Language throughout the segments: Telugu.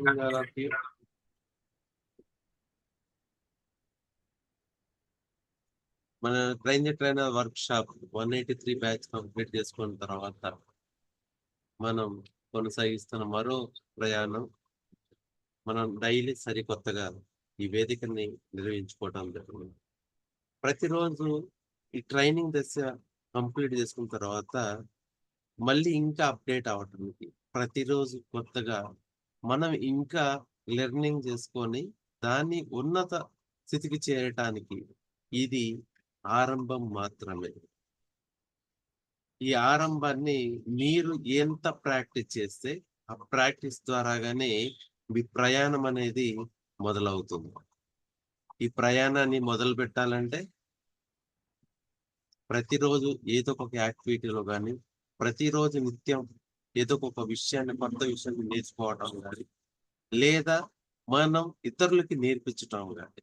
వాళ్ళకి మన trainer work shop 183 batch complete చేసుకున్న తర్వాత మనం కొనసాగిస్తున్న మరో ప్రయాణం మనం డైలీ సరికొత్తగా ఈ వేదికని నిర్వహించుకోవడం జరుగుతుంది. ప్రతిరోజు ఈ ట్రైనింగ్ దశ కంప్లీట్ చేసుకున్న తర్వాత మళ్ళీ ఇంకా అప్డేట్ అవటానికి ప్రతిరోజు కొత్తగా మనం ఇంకా లెర్నింగ్ చేసుకొని దాన్ని ఉన్నత స్థితికి చేరటానికి ఇది ఆరంభం మాత్రమే. ఈ ఆరంభాన్ని మీరు ఎంత ప్రాక్టీస్ చేస్తే ఆ ప్రాక్టీస్ ద్వారాగానే మీ ప్రయాణం అనేది మొదలవుతుంది. ఈ ప్రయాణాన్ని మొదలు పెట్టాలంటే ప్రతిరోజు ఏదో ఒక యాక్టివిటీలో కానీ ప్రతిరోజు నిత్యం ఏదో ఒక విషయాన్ని కొత్త విషయాన్ని నేర్చుకోవటం కానీ లేదా మనం ఇతరులకి నేర్పించటం కానీ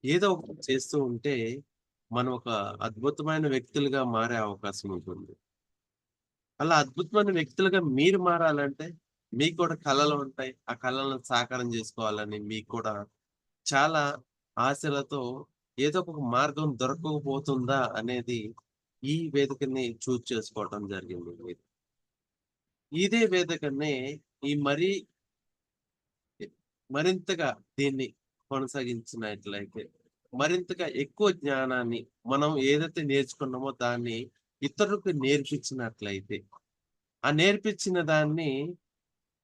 ఏదో ఒకటి చేస్తూ ఉంటే మనం ఒక అద్భుతమైన వ్యక్తులుగా మారే అవకాశం ఉంటుంది. అలా అద్భుతమైన వ్యక్తులుగా మీరు మారాలంటే మీకు కూడా కళలు ఉంటాయి. ఆ కళలను సాకారం చేసుకోవాలని మీకు కూడా చాలా ఆశలతో ఏదో ఒక మార్గం దొరకకపోతుందా అనేది ఈ వేదికని చూజ్ చేసుకోవటం జరిగింది మీరు. ఇదే వేదికనే ఈ మరింతగా దీన్ని కొనసాగించినట్లయితే మరింతగా ఎక్కువ జ్ఞానాన్ని మనం ఏదైతే నేర్చుకున్నామో దాన్ని ఇతరులకు నేర్పించినట్లయితే ఆ నేర్పించిన దాన్ని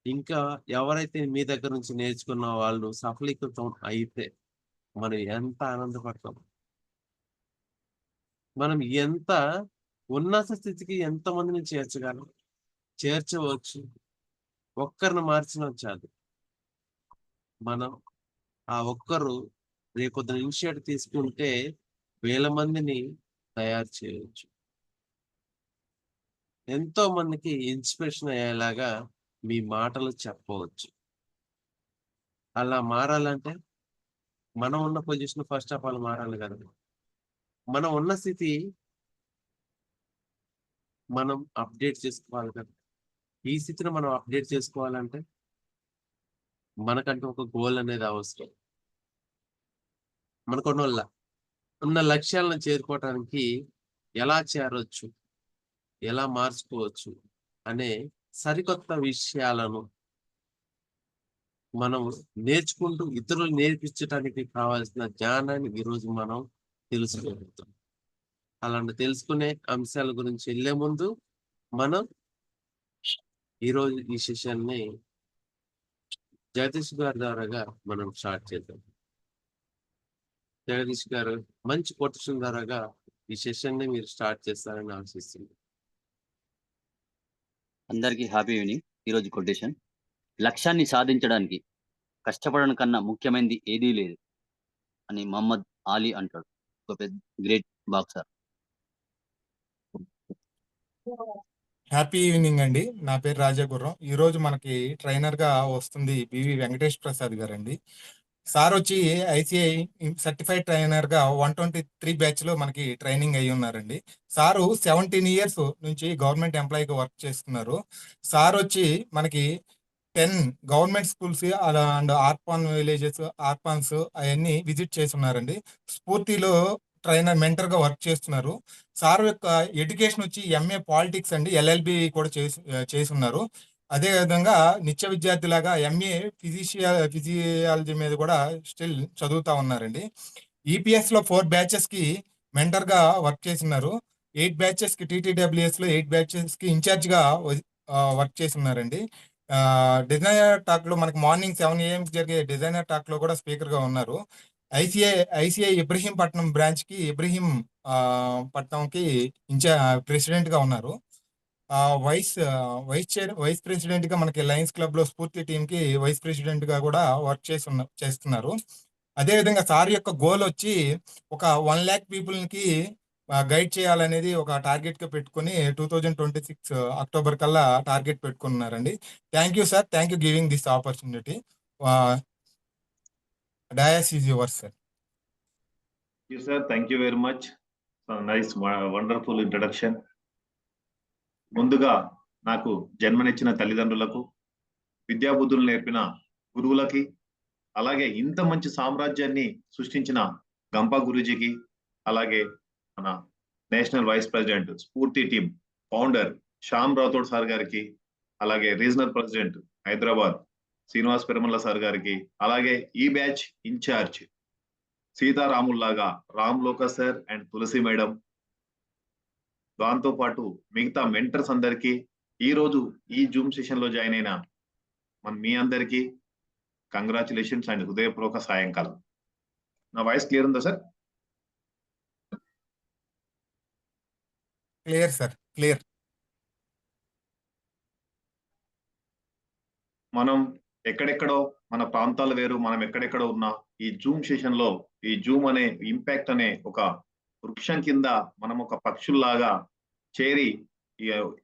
ఇంకా ఎవరైతే మీ దగ్గర నుంచి నేర్చుకున్న వాళ్ళు సఫలీకృతం అయితే మనం ఎంత ఆనందపడతాం. మనం ఎంత ఉన్నత స్థితికి ఎంతమందిని చేర్చవచ్చు. ఒక్కరిని మార్చినా చాలు. మనం ఆ ఒక్కరు రేపొద్దున ఇనిషియేటివ్ తీసుకుంటే వేల మందిని తయారు చేయవచ్చు. ఎంతో మందికి ఇన్స్పిరేషన్ అయ్యేలాగా మీ మాటలు చెప్పవచ్చు. అలా మారాలంటే మనం ఉన్న పొజిషన్ ఫస్ట్ ఆఫ్ ఆల్ మారాలి కదా. మనం ఉన్న స్థితి మనం అప్డేట్ చేసుకోవాలి కదా. ఈ స్థితిని మనం అప్డేట్ చేసుకోవాలంటే మనకంటూ ఒక గోల్ అనేది అవసరం. ఉన్న లక్ష్యాలను చేరుకోవటానికి ఎలా చేరొచ్చు, ఎలా మార్చుకోవచ్చు అనే సరికొత్త విషయాలను మనం నేర్చుకుంటూ ఇతరులు నేర్పించడానికి కావాల్సిన జ్ఞానాన్ని ఈరోజు మనం తెలుసుకోగలుగుతాం. అలాంటి తెలుసుకునే అంశాల గురించి వెళ్ళే ముందు మనం ఈరోజు ఈ సెషన్ని జగదీష్ గారి ద్వారాగా మనం స్టార్ట్ చేద్దాం. జగదీష్ గారు మంచి కొటేషన్ ద్వారాగా ఈ సెషన్ని మీరు స్టార్ట్ చేస్తారని ఆశిస్తుంది. అందరికీ హ్యాపీ ఈవినింగ్. ఈరోజు కొటేషన్, లక్ష్యాన్ని సాధించడానికి కష్టపడడం కన్నా ముఖ్యమైనది ఏదీ లేదు అని మహమ్మద్ అలీ అంటాడు, ఒక పెద్ద గ్రేట్ బాక్సర్. హ్యాపీ ఈవినింగ్ అండి. నా పేరు రాజాగుర్రం. ఈరోజు మనకి ట్రైనర్గా వస్తుంది బివి వెంకటేష్ ప్రసాద్ గారు అండి. సార్ వచ్చి ఐసిఐ సర్టిఫైడ్ ట్రైనర్గా 123 బ్యాచ్లో మనకి ట్రైనింగ్ అయ్యి ఉన్నారండి. సారు 17 years నుంచి గవర్నమెంట్ ఎంప్లాయీగా వర్క్ చేస్తున్నారు. సార్ వచ్చి మనకి 10 government schools and orphan villages, ఆర్పాన్స్ అవన్నీ విజిట్ చేసి ఉన్నారండి. స్ఫూర్తిలో ట్రైనర్ మెంటర్గా వర్క్ చేస్తున్నారు. సార్ యొక్క ఎడ్యుకేషన్ వచ్చి ఎంఏ పాలిటిక్స్ అండి, ఎల్ఎల్బి కూడా చేసి ఉన్నారు. అదే విధంగా నిత్య విద్యార్థిలాగా ఎంఏ ఫిజియాలజీ మీద కూడా స్టిల్ చదువుతా ఉన్నారండి. ఈపీఎస్ లో 4 బ్యాచెస్ కి మెంటర్ గా వర్క్ చేస్తున్నారు. 8 బ్యాచెస్ కి టీటీడబ్ల్యూఎస్ లో 8 బ్యాచెస్ కి ఇన్ఛార్జ్ గా వర్క్ చేస్తున్నారండి. డిజైనర్ టాక్ లో మనకి మార్నింగ్ 7 AM జరిగే డిజైనర్ టాక్ లో కూడా స్పీకర్ గా ఉన్నారు. ఐసిఐ ఇబ్రహీంపట్నం బ్రాంచ్ కి పట్నంకి ప్రెసిడెంట్ గా ఉన్నారు. వైస్ ప్రెసిడెంట్ గా మనకి లయన్స్ క్లబ్ లో స్ఫూర్తి టీం కి వైస్ ప్రెసిడెంట్ గా కూడా వర్క్ చేస్తున్నారు. అదే విధంగా సార్ యొక్క గోల్ వచ్చి ఒక 1 lakh పీపుల్ కి గైడ్ చేయాలనేది ఒక టార్గెట్ గా పెట్టుకుని 2026 అక్టోబర్ కల్లా టార్గెట్ పెట్టుకున్నారండి. Thank you sir, thank you giving this opportunity. Dais is yours sir. Thank you, sir. Thank you very much. Nice, wonderful introduction. ముందుగా నాకు జన్మనిచ్చిన తల్లిదండ్రులకు, విద్యాబుద్ధులు నేర్పిన గురువులకి, అలాగే ఇంత మంచి సామ్రాజ్యాన్ని సృష్టించిన గంపా గురూజీకి, అలాగే మన నేషనల్ వైస్ ప్రెసిడెంట్ స్ఫూర్తి team founder Shyam Rathod sir గారికి, అలాగే regional president Hyderabad Srinivas Perumalla sir గారికి, అలాగే ఈ బ్యాచ్ ఇన్ఛార్జ్ సీతారాముల్లాగా రామ్ లోక సార్ అండ్ తులసి మేడం, దాంతో పాటు మిగతా మెంటర్స్ అందరికీ, ఈ రోజు ఈ జూమ్ సెషన్ లో జాయిన్ అయిన మీ అందరికీ కంగ్రాచులేషన్స్ అండ్ హృదయపూర్వక సాయంకాలం. నా వాయిస్ క్లియర్ ఉందా సార్? Clear sir, clear. మనం ఎక్కడెక్కడో, మన ప్రాంతాలు వేరు, మనం ఎక్కడెక్కడో ఉన్నా ఈ జూమ్ సెషన్ లో ఈ జూమ్ అనే ఇంపాక్ట్ అనే ఒక వృక్షం కింద మనం ఒక పక్షుల్లాగా చేరి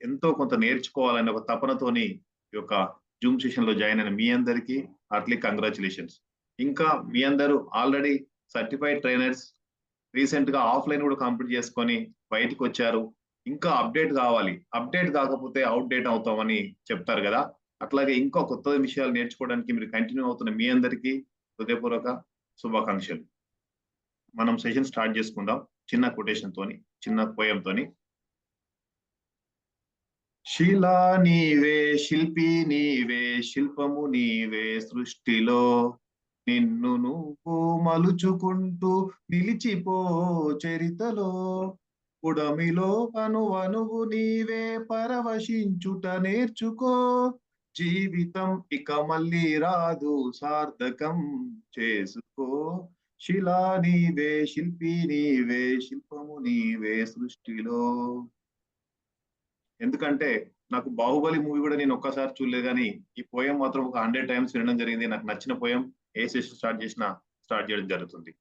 ఎంతో కొంత నేర్చుకోవాలనే ఒక తపనతోని ఈ యొక్క జూమ్ సెషన్ లో జాయిన్ అయిన మీ అందరికీ హార్ట్లీ కంగ్రాచులేషన్స్. ఇంకా మీ అందరూ ఆల్రెడీ సర్టిఫైడ్ ట్రైనర్స్, రీసెంట్ గా ఆఫ్లైన్ కూడా కంప్లీట్ చేసుకొని బయటకు వచ్చారు. ఇంకా అప్డేట్ కావాలి, అప్డేట్ కాకపోతే అవుట్డేట్ అవుతామని చెప్తారు కదా, అట్లాగే ఇంకా కొత్త విషయాలు నేర్చుకోవడానికి మీరు కంటిన్యూ అవుతున్న మీ అందరికీ హృదయపూర్వక శుభాకాంక్షలు. మనం సెషన్ స్టార్ట్ చేసుకుందాం చిన్న కొటేషన్ తోని, చిన్న పోయం తోని. శిలా నీవే, శిల్పి నీవే, శిల్పము నీవే సృష్టిలో, నిన్ను నువ్వు మలుచుకుంటూ నిలిచిపో చరితలో, ఉడమిలో అనువు నీవే పరవశించుట నేర్చుకో, జీవితం ఇక మళ్ళీ రాదు సార్థకం చేసుకో, శిలా నీవే, శిల్పి నీవే, శిల్పము నీవే సృష్టిలో. ఎందుకంటే నాకు బాహుబలి మూవీ కూడా నేను ఒక్కసారి చూడలేదు, కానీ ఈ పోయం మాత్రం ఒక 100 times వినడం జరిగింది. నాకు నచ్చిన పోయం ఏ సెషన్ స్టార్ట్ చేసినా స్టార్ట్ చేయడం జరుగుతుంది.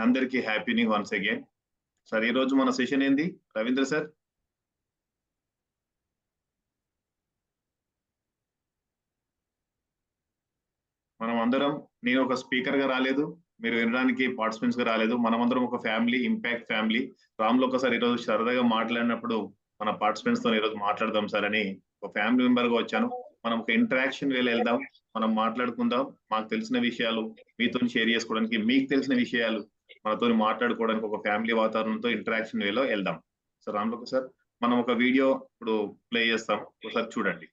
అందరికీ happy new once again. Sir ఈ రోజు మన సెషన్ ఏంది రవీంద్ర సార్? మనం అందరం, నేను ఒక స్పీకర్ గా రాలేదు, మీరు వినడానికి పార్టిసిపెంట్స్ గా రాలేదు, మనమందరం ఒక ఫ్యామిలీ, ఇంపాక్ట్ ఫ్యామిలీ. రామ్ లోక సార్ ఈరోజు సరదాగా మాట్లాడినప్పుడు మన పార్టిసిపెంట్స్ తో ఈరోజు మాట్లాడదాం సార్ అని ఒక ఫ్యామిలీ మెంబర్ గా వచ్చాను. మనం ఒక ఇంటరాక్షన్ వేలో వెళ్దాం, మనం మాట్లాడుకుందాం, మాకు తెలిసిన విషయాలు మీతో షేర్ చేసుకోవడానికి, మీకు తెలిసిన విషయాలు మనతో మాట్లాడుకోవడానికి ఒక ఫ్యామిలీ వాతావరణంతో ఇంటరాక్షన్ వేలో వెళ్దాం. సార్ రామ్ లోక సార్, మనం ఒక వీడియో ఇప్పుడు ప్లే చేస్తాం, ఒకసారి చూడండి.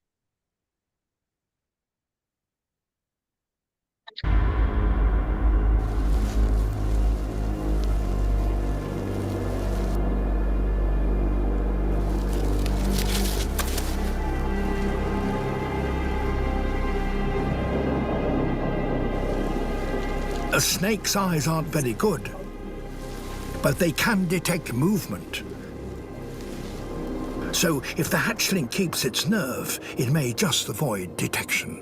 A snake's eyes aren't very good, but they can detect movement. So if the hatchling keeps its nerve, it may just avoid detection.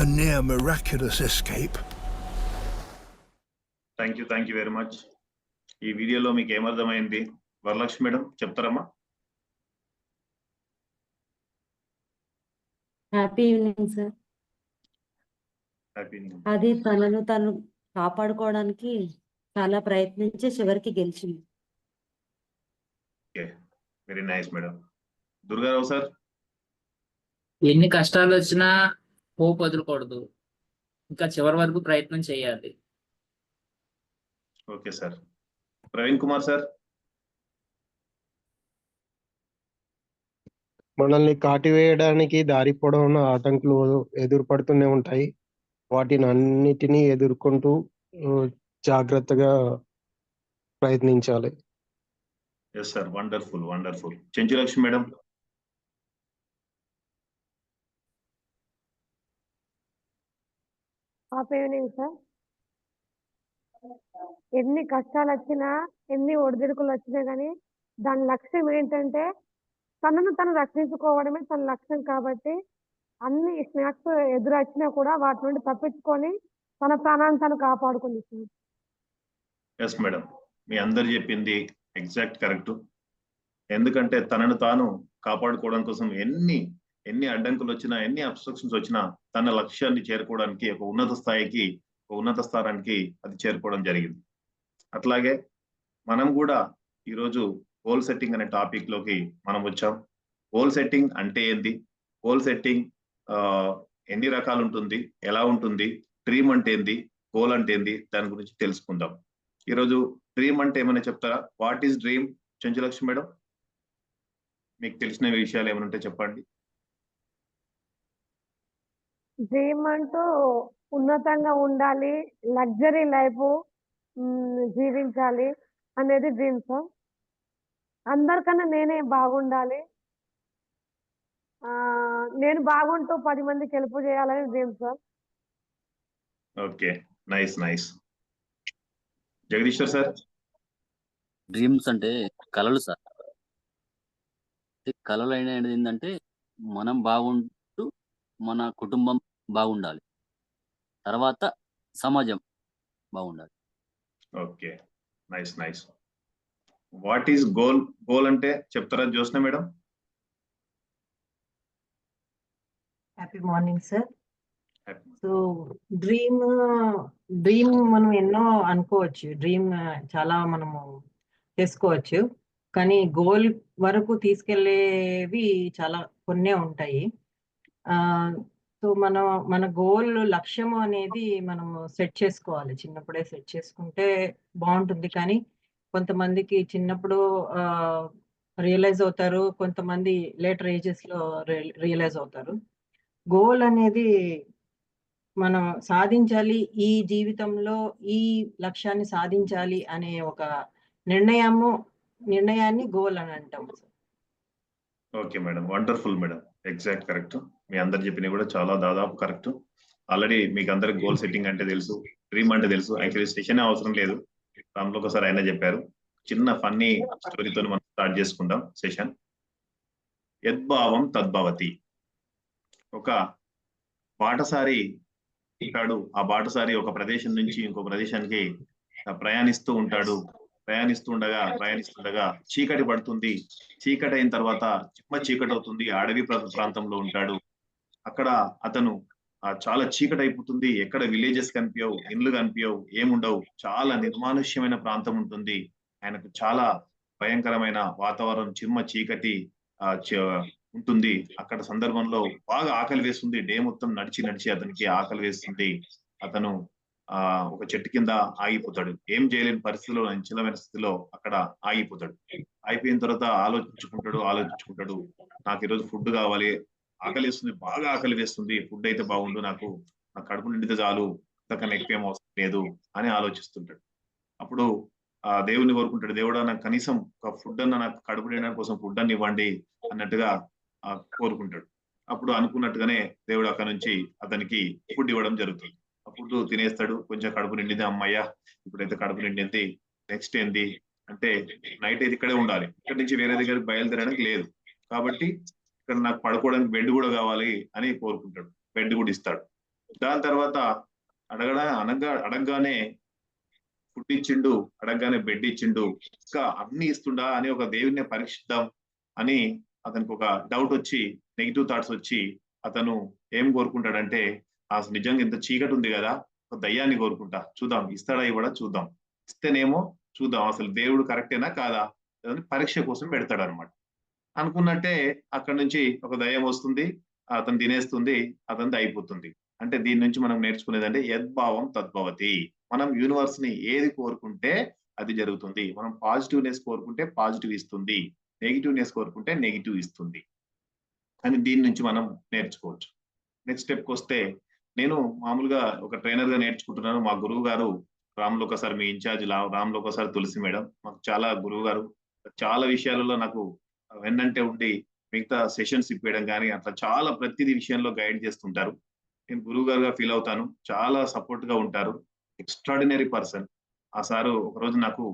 A near miraculous escape. Thank you very much. ఈ వీడియోలో మీకు ఏమర్థమైంది వరలక్ష్మి మేడం చెప్తారమ్మా? Happy evening sir. హ్యాపీ అది తనను తను కాపాడుకోవడానికి చాలా ప్రయత్నించి చివరికి గెలిచింది. Okay, very nice madam. Durgarao sir. ఎన్ని కష్టాలు వచ్చినా హోప్ వదలకూడదు, ఇంకా చివరి వరకు ప్రయత్నం చేయాలి. Okay sir. Praveen Kumar sir. మనల్ని కాటివేయడానికి దారి పొడవునా ఆటంకులు ఎదురుపడుతూనే ఉంటాయి. వాటిని అన్నిటినీ ఎదుర్కొంటూ జాగ్రత్తగా ప్రయత్నించాలి. Yes sir, wonderful wonderful. Chenchulakshmi madam. Happy evening sir. ఎన్ని కష్టాలు వచ్చినా, ఎన్ని ఒడిదుడుకులు వచ్చినా కానీ దాని లక్ష్యం ఏంటంటే తనను తను రక్షించుకోవడమే తన లక్ష్యం. కాబట్టి అన్ని స్నాక్స్ ఎదురు వచ్చినా కూడా వాటి నుండి తప్పించుకొని తన ప్రాణాన్ని తను కాపాడుకుంది సార్. ఎస్ మేడం, మీ అందరు చెప్పింది ఎగ్జాక్ట్ కరెక్ట్. ఎందుకంటే తనను తాను కాపాడుకోవడం కోసం ఎన్ని అడ్డంకులు వచ్చినా, ఎన్ని అబ్స్ట్రక్షన్స్ వచ్చినా తన లక్ష్యాన్ని చేరుకోవడానికి ఒక ఉన్నత స్థానానికి అది చేరుకోవడం జరిగింది. అట్లాగే మనం కూడా ఈరోజు గోల్ సెట్టింగ్ అనే టాపిక్ లోకి మనం వచ్చాం. గోల్ సెట్టింగ్ అంటే ఏంది, గోల్ సెట్టింగ్ ఎన్ని రకాలు ఉంటుంది, ఎలా ఉంటుంది, డ్రీమ్ అంటే ఏంది, గోల్ అంటే ఏంది, దాని గురించి తెలుసుకుందాం. ఈరోజు డ్రీమ్ అంటే ఏమైనా చెప్తారా? What is dream? Chenchulakshmi madam, మీకు తెలిసిన విషయాలు ఏమైనా ఉంటే చెప్పండి. డ్రీమ్ అంటూ ఉన్నతంగా ఉండాలి, లగ్జరీ లైఫ్ జీవించాలి అనేది డ్రీమ్ సార్. అందరికన్నా నేనే బాగుండాలి, నేను బాగుంటూ 10 మందికి హెల్ప్ చేయాలని dream sir. Okay, nice nice. Jagadishwar sir. Dreams అంటే కళలు సార్. కళలు అనేది ఏంటంటే మనం బాగుంటూ మన కుటుంబం బాగుండాలి, తర్వాత సమాజం బాగుండాలి. Okay, nice nice. What is goal? Goal అంటే చెప్తారా Jyotsna madam? Happy morning sir. So dream మనం ఎన్నో అనుకోవచ్చు, డ్రీమ్ చాలా మనము చేసుకోవచ్చు, కానీ గోల్ వరకు తీసుకెళ్లేవి చాలా కొన్నే ఉంటాయి. సో మన గోల్ లక్ష్యము అనేది మనము సెట్ చేసుకోవాలి, చిన్నప్పుడే సెట్ చేసుకుంటే బాగుంటుంది. కానీ కొంతమందికి చిన్నప్పుడు రియలైజ్ అవుతారు, కొంతమంది లేటర్ ఏజెస్ లో రియలైజ్ అవుతారు. గోల్ అనేది మనం సాధించాలి, ఈ జీవితంలో ఈ లక్ష్యాన్ని సాధించాలి అనే ఒక నిర్ణయాన్ని గోల్ అని అంటాం. Okay madam, wonderful madam, exact correct. మీ అందరు చెప్పినవి కూడా చాలా దాదాపు కరెక్ట్. ఆల్రెడీ మీకు అందరికి గోల్ సెట్టింగ్ అంటే తెలుసు, డ్రీమ్ అంటే తెలుసు. యాక్చువల్లీ సెషన్ అవసరం లేదు, దాంట్లో ఒకసారి ఆయన చెప్పారు. చిన్న ఫన్నీ స్టోరీతో మనం స్టార్ట్ చేసుకుందాం సెషన్. యద్భావం తద్భవతి. ఒక బాటసారి ఉంటాడు, ఆ బాటసారి ఒక ప్రదేశం నుంచి ఇంకో ప్రదేశానికి ప్రయాణిస్తూ ఉంటాడు. ప్రయాణిస్తుండగా చీకటి పడుతుంది. చీకటి అయిన తర్వాత చిమ్మ చీకటి అవుతుంది. అడవి ప్రాంతంలో ఉంటాడు. అక్కడ అతను చాలా చీకటి అయిపోతుంది. ఎక్కడ విలేజెస్ కనిపించవు, ఇండ్లు కనిపించవు, ఏముండవు. చాలా నిర్మానుష్యమైన ప్రాంతం ఉంటుంది. ఆయనకు చాలా భయంకరమైన వాతావరణం, చిమ్మ చీకటి ఉంటుంది. అక్కడ సందర్భంలో బాగా ఆకలి వేస్తుంది. డే మొత్తం నడిచి అతనికి ఆకలి వేస్తుంది. అతను ఒక చెట్టు కింద ఆగిపోతాడు. ఏం చేయలేని పరిస్థితిలో, నిశ్చలమైన స్థితిలో అక్కడ ఆగిపోతాడు. అయిపోయిన తర్వాత ఆలోచించుకుంటాడు, నాకు ఈరోజు ఫుడ్ కావాలి, ఆకలి వేస్తుంది, బాగా ఆకలి వేస్తుంది, ఫుడ్ అయితే బాగుండు, నాకు కడుపు నిండితే చాలు, అంతకన్నా ఎక్కువ ఏం అవసరం లేదు అని ఆలోచిస్తుంటాడు. అప్పుడు దేవుని కోరుకుంటాడు, దేవుడా నాకు కనీసం ఒక ఫుడ్ అన్న, నాకు కడుపు నిండడానికి కోసం ఫుడ్ అన్న ఇవ్వండి అన్నట్టుగా కోరుకుంటాడు. అప్పుడు అనుకున్నట్టుగానే దేవుడు అక్కడ నుంచి అతనికి ఫుడ్ ఇవ్వడం జరుగుతుంది. ఆ ఫుడ్ తినేస్తాడు. కొంచెం కడుపు నిండింది, అమ్మయ్యా ఇప్పుడైతే కడుపు నిండింది, నెక్స్ట్ ఏంది అంటే నైట్ అయితే ఇక్కడే ఉండాలి, ఇక్కడి నుంచి వేరే దగ్గరికి బయలుదేరడానికి లేదు, కాబట్టి ఇక్కడ నాకు పడుకోవడానికి బెడ్ కూడా కావాలి అని కోరుకుంటాడు. బెడ్ కూడా ఇస్తాడు. దాని తర్వాత అడగగానే ఫుడ్ ఇచ్చిండు, అడగగానే బెడ్ ఇచ్చిండు, ఇంకా అన్ని ఇస్తుండా అని ఒక దేవుడిని పరీక్షిద్దాం అని అతనికి ఒక డౌట్ వచ్చి, నెగిటివ్ థాట్స్ వచ్చి అతను ఏం కోరుకుంటాడంటే అసలు నిజంగా ఇంత చీకటి ఉంది కదా, ఒక దయ్యాన్ని కోరుకుంటా, చూద్దాం ఇస్తాడా ఇవ్వడా చూద్దాం, ఇస్తేనేమో చూద్దాం అసలు దేవుడు కరెక్టేనా కాదా అని పరీక్ష కోసం పెడతాడు అనమాట. అనుకున్నట్టే అక్కడ నుంచి ఒక దయ్యం వస్తుంది, అతను తినేస్తుంది, అతనిది అయిపోతుంది. అంటే దీని నుంచి మనం నేర్చుకునేదంటే యద్భావం తద్భవతి. మనం యూనివర్స్ ని ఏది కోరుకుంటే అది జరుగుతుంది. మనం పాజిటివ్నెస్ కోరుకుంటే పాజిటివ్ ఇస్తుంది, నెగిటివ్నెస్ కోరుకుంటే నెగిటివ్ ఇస్తుంది అని దీని నుంచి మనం నేర్చుకోవచ్చు. నెక్స్ట్ స్టెప్కి వస్తే, నేను మామూలుగా ఒక ట్రైనర్ గా నేర్చుకుంటున్నాను. మా గురువు గారు రామ్లోక సార్, మీ ఇన్ఛార్జ్ రామ్లోక సార్, తులసి మేడం, మాకు చాలా గురువు గారు చాలా విషయాలలో నాకు వెన్నంటే ఉండి మిగతా సెషన్స్ ఇప్పించడం కానీ అట్లా చాలా ప్రతిదీ విషయంలో గైడ్ చేస్తుంటారు. నేను గురువు గారుగా ఫీల్ అవుతాను. చాలా సపోర్ట్ గా ఉంటారు. Extraordinary person. ఆ సారు ఒకరోజు నాకు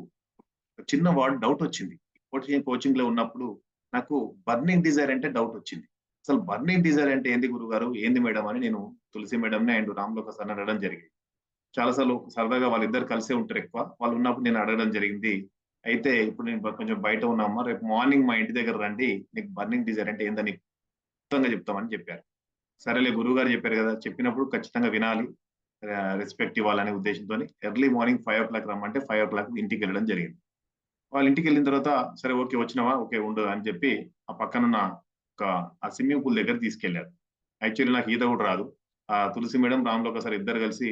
చిన్న డౌట్ వచ్చింది. కోచింగ్ లో ఉన్నప్పుడు నాకు బర్నింగ్ డిజైర్ అంటే డౌట్ వచ్చింది. అసలు బర్నింగ్ డిజైర్ అంటే ఏంది గురుగారు, ఏంది మేడం అని నేను తులసి మేడంని అండ్ రామ్లోక సార్ అడగడం జరిగింది. చాలాసార్లు సరదాగా వాళ్ళిద్దరు కలిసే ఉంటారు ఎక్కువ. వాళ్ళు ఉన్నప్పుడు నేను అడగడం జరిగింది. అయితే ఇప్పుడు నేను కొంచెం బయట ఉన్నామా, రేపు మార్నింగ్ మా ఇంటి దగ్గర రండి, నీకు బర్నింగ్ డిజైర్ అంటే ఏందని మొత్తంగా చెప్తామని చెప్పారు. సరేలే గురువు గారు చెప్పారు కదా, చెప్పినప్పుడు ఖచ్చితంగా వినాలి, రెస్పెక్ట్ ఇవ్వాలనే ఉద్దేశంతో ఎర్లీ మార్నింగ్ 5 o'clock రమ్మంటే 5 o'clock ఇంటికి వెళ్ళడం జరిగింది. వాళ్ళ ఇంటికి వెళ్ళిన తర్వాత సరే ఓకే వచ్చినావా, ఓకే ఉండు అని చెప్పి ఆ పక్కనున్న ఆ స్విమ్మింగ్ పూల్ దగ్గర తీసుకెళ్లారు. యాక్చువల్లీ నాకు ఈత కూడా రాదు. ఆ తులసి మేడం రామ్లోక సార్ ఇద్దరు కలిసి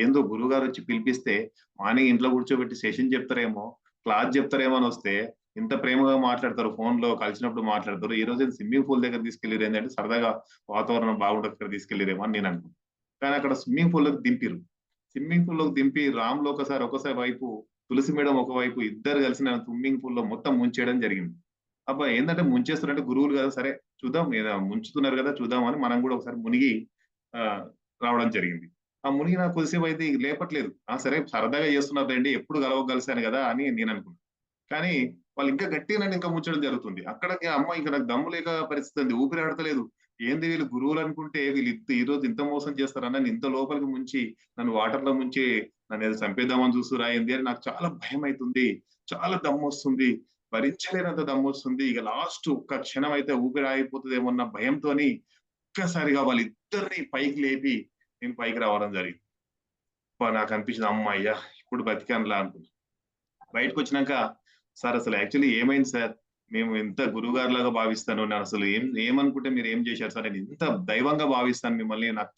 ఏందో గురువు గారు వచ్చి పిలిపిస్తే మార్నింగ్ ఇంట్లో కూర్చోబెట్టి సెషన్ చెప్తారేమో, క్లాస్ చెప్తారేమో అని వస్తే ఇంత ప్రేమగా మాట్లాడతారు, ఫోన్ లో కలిసినప్పుడు మాట్లాడతారు. ఈ రోజు స్విమ్మింగ్ పూల్ దగ్గర తీసుకెళ్లిరు ఏంటంటే సరదాగా వాతావరణం బాగుంటుంది అక్కడ తీసుకెళ్లిరేమో అని నేను అనుకున్నాను. కానీ అక్కడ స్విమ్మింగ్ పూల్ లోకి దింపిరు. స్విమ్మింగ్ పూల్ లోకి దింపి రామ్లోక సార్ ఒకసారి వైపు, తులసి మేడం ఒకవైపు, ఇద్దరు కలిసి స్విమ్మింగ్ పూల్ లో మొత్తం ముంచేయడం జరిగింది. అబ్బా ఏంటంటే ముంచేస్తారంటే గురువులు కదా, సరే చూద్దాం ముంచుతున్నారు కదా చూద్దాం అని మనం కూడా ఒకసారి మునిగి రావడం జరిగింది. ఆ మునిగి నాకు కొద్దిసేపు అయితే లేపట్లేదు. సరే సరదాగా చేస్తున్నారండి, ఎప్పుడు కలిసాను కదా అని నేను అనుకున్నాను. కానీ వాళ్ళు ఇంకా గట్టిగా నన్ను ఇంకా ముంచడం జరుగుతుంది. అక్కడికి అమ్మ ఇంకా నాకు దమ్ము లేక పరిస్థితి ఉంది, ఊపిరి ఆడతలేదు. ఏంది వీళ్ళు గురువులు అనుకుంటే వీళ్ళు ఈ రోజు ఇంత మోసం చేస్తారన్న, ఇంత లోపలికి ముంచి నన్ను వాటర్ లో ముంచి నన్ను ఏదో చంపేద్దామని చూస్తురా ఏంది అని నాకు చాలా భయం అవుతుంది. చాలా దమ్ము వస్తుంది, భరించలేనంత దమ్ము వస్తుంది. ఇక లాస్ట్ ఒక్క క్షణం అయితే ఊపిరి ఆగిపోతుందేమో అన్న భయంతో ఒక్కసారిగా వాళ్ళిద్దరిని పైకి లేపి నేను పైకి రావడం జరిగింది. నాకు అనిపించింది అమ్మయ్యా ఇప్పుడు బతికానులా అనుకున్నా. బయటకు వచ్చినాక సార్ అసలు యాక్చువల్లీ ఏమైంది సార్, మేము ఎంత గురువుగారు లాగా భావిస్తాను, నేను అసలు ఏమనుకుంటే మీరు ఏం చేశారు సార్, నేను ఇంత దైవంగా భావిస్తాను మిమ్మల్ని, నాకు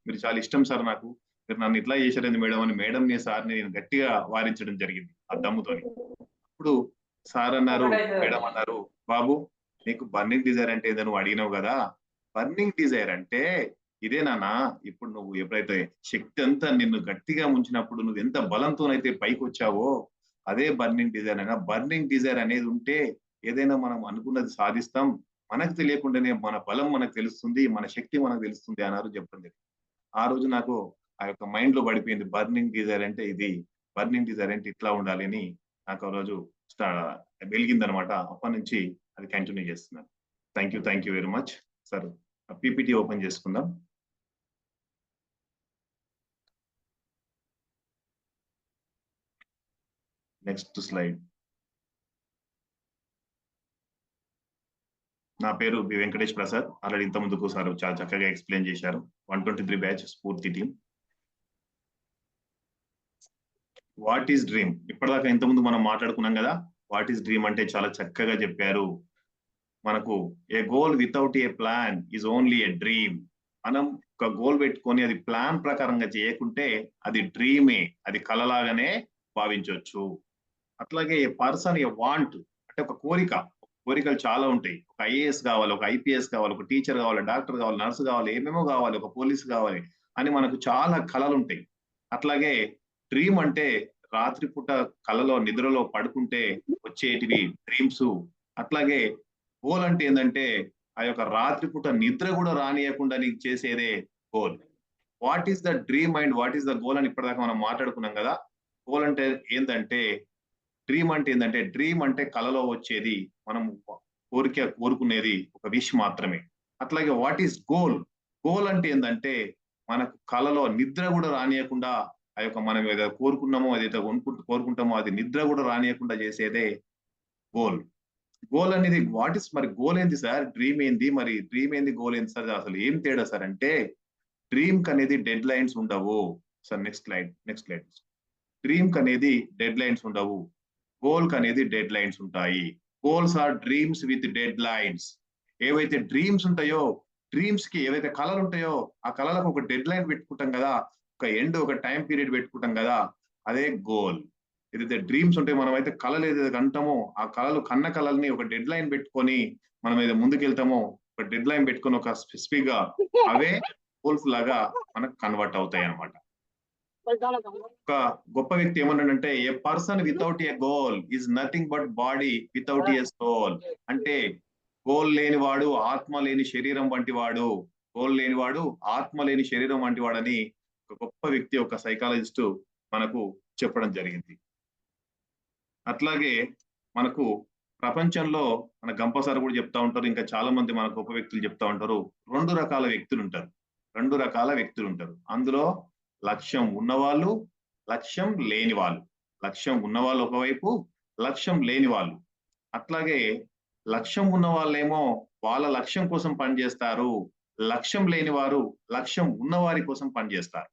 మీరు చాలా ఇష్టం సార్, నాకు మీరు నన్ను ఇట్లా చేశారండి మేడం అని మేడంని సార్ని నేను గట్టిగా వారించడం జరిగింది ఆ దమ్ముతోని. అప్పుడు సార్ అన్నారు, మేడం అన్నారు, బాబు నీకు బర్నింగ్ డిజైర్ అంటే ఏదో నువ్వు అడిగినావు కదా, బర్నింగ్ డిజైర్ అంటే ఇదే నాన్న. ఇప్పుడు నువ్వు ఎప్పుడైతే శక్తి అంతా నిన్ను గట్టిగా ముంచినప్పుడు నువ్వు ఎంత బలంతోనైతే పైకి వచ్చావో అదే బర్నింగ్ డిజైర్ అయినా. బర్నింగ్ డిజైర్ అనేది ఉంటే ఏదైనా మనం అనుకున్నది సాధిస్తాం, మనకు తెలియకుండానే మన బలం మనకు తెలుస్తుంది, మన శక్తి మనకు తెలుస్తుంది అన్నారు చెప్పడం జరిగింది. ఆ రోజు నాకు ఆ యొక్క మైండ్ లో పడిపోయింది, బర్నింగ్ డిజైర్ అంటే ఇది, బర్నింగ్ డిజైర్ అంటే ఇట్లా ఉండాలి అని నాకు ఆ రోజు వెలిగింది అనమాట. అప్పటి నుంచి అది కంటిన్యూ చేస్తున్నాను. Thank you very much sir. PPT open చేసుకుందాం. Next slide. నా పేరు బి వెంకటేష్ ప్రసాద్. ఆల్రెడీ ఇంత ముందుకు సార్ చాలా చక్కగా ఎక్స్ప్లెయిన్ చేశారు. 123 బ్యాచ్ స్ఫూర్తి టీం. వాట్ ఈస్ డ్రీమ్, ఇప్పటిదాకా ఇంతకుముందు మనం మాట్లాడుకున్నాం కదా. వాట్ ఈస్ డ్రీమ్ అంటే చాలా చక్కగా చెప్పారు. మనకు a goal without a plan is only a dream. మనం ఒక గోల్ పెట్టుకొని అది ప్లాన్ ప్రకారంగా చేయకుంటే అది డ్రీమే, అది కలలాగానే భావించవచ్చు. అట్లాగే ఏ పర్సన్ ఏ వాంట్ అంటే ఒక కోరికలు చాలా ఉంటాయి. ఒక ఐఏఎస్ కావాలి, ఒక ఐపీఎస్ కావాలి, ఒక టీచర్ కావాలి, డాక్టర్ కావాలి, నర్సు కావాలి, ఏమేమో కావాలి, ఒక పోలీస్ కావాలి అని మనకు చాలా కళలు ఉంటాయి. అట్లాగే డ్రీమ్ అంటే రాత్రిపూట కళలో నిద్రలో పడుకుంటే వచ్చేటివి డ్రీమ్స్. అట్లాగే గోల్ అంటే ఏంటంటే ఆ యొక్క రాత్రిపూట నిద్ర కూడా రానియకుండా నీకు చేసేదే goal. What is the dream and what is the goal అని ఇప్పటిదాకా మనం మాట్లాడుకున్నాం కదా. గోల్ అంటే ఏంటంటే, డ్రీమ్ అంటే ఏంటంటే, డ్రీమ్ అంటే కళలో వచ్చేది, మనం కోరుకునేది ఒక విష్ మాత్రమే. అట్లాగే వాట్ ఈస్ గోల్, గోల్ అంటే ఏంటంటే మనకు కళలో నిద్ర కూడా రానియకుండా ఆ యొక్క మనం ఏదైతే కోరుకున్నామో, ఏదైతే కోరుకుంటామో అది నిద్ర కూడా రానియకుండా చేసేదే గోల్. గోల్ అనేది మరి గోల్ ఏంది సార్, డ్రీమ్ ఏంది, మరి డ్రీమ్ ఏంది, గోల్ ఏంది సార్, అసలు ఏం తేడా సార్ అంటే డ్రీమ్ కి అనేది డెడ్ లైన్స్ ఉండవు సార్. Next slide. డ్రీమ్ కి అనేది డెడ్ లైన్స్ ఉండవు, గోల్ కి అనేది డెడ్ లైన్స్ ఉంటాయి. Goals are dreams with deadlines. ఏవైతే డ్రీమ్స్ ఉంటాయో, డ్రీమ్స్ కి ఏవైతే కళలు ఉంటాయో ఆ కళలకు ఒక డెడ్ లైన్ పెట్టుకుంటాం కదా, ఒక ఎండ్, ఒక టైం పీరియడ్ పెట్టుకుంటాం కదా, అదే గోల్. ఏదైతే డ్రీమ్స్ ఉంటాయో, మనం అయితే కళలు ఏదైతే కంటామో ఆ కన్న కళల్ని ఒక డెడ్ లైన్ పెట్టుకొని మనం ఏదో ముందుకెళ్తామో, ఒక డెడ్ లైన్ పెట్టుకొని ఒక స్పెసిఫిక్ గా అవే గోల్స్ లాగా మనకు కన్వర్ట్ అవుతాయి అన్నమాట. ఒక గొప్ప వ్యక్తి ఏమన్నాడంటే, a person without a goal is nothing but body without a soul. అంటే గోల్ లేనివాడు ఆత్మ లేని శరీరం వంటి వాడు, గోల్ లేనివాడు ఆత్మ లేని శరీరం వంటి వాడని ఒక గొప్ప వ్యక్తి, ఒక సైకాలజిస్ట్ మనకు చెప్పడం జరిగింది. అట్లాగే మనకు ప్రపంచంలో మన గంప సార్ కూడా చెప్తా ఉంటారు, ఇంకా చాలా మంది మన గొప్ప వ్యక్తులు చెప్తా ఉంటారు, 2 రకాల వ్యక్తులు ఉంటారు. అందులో లక్ష్యం ఉన్నవాళ్ళు, లక్ష్యం లేని వాళ్ళు. లక్ష్యం ఉన్నవాళ్ళు ఒకవైపు, లక్ష్యం లేని వాళ్ళు. అట్లాగే లక్ష్యం ఉన్న వాళ్ళేమో వాళ్ళ లక్ష్యం కోసం పనిచేస్తారు, లక్ష్యం లేని వారు లక్ష్యం ఉన్నవారి కోసం పనిచేస్తారు.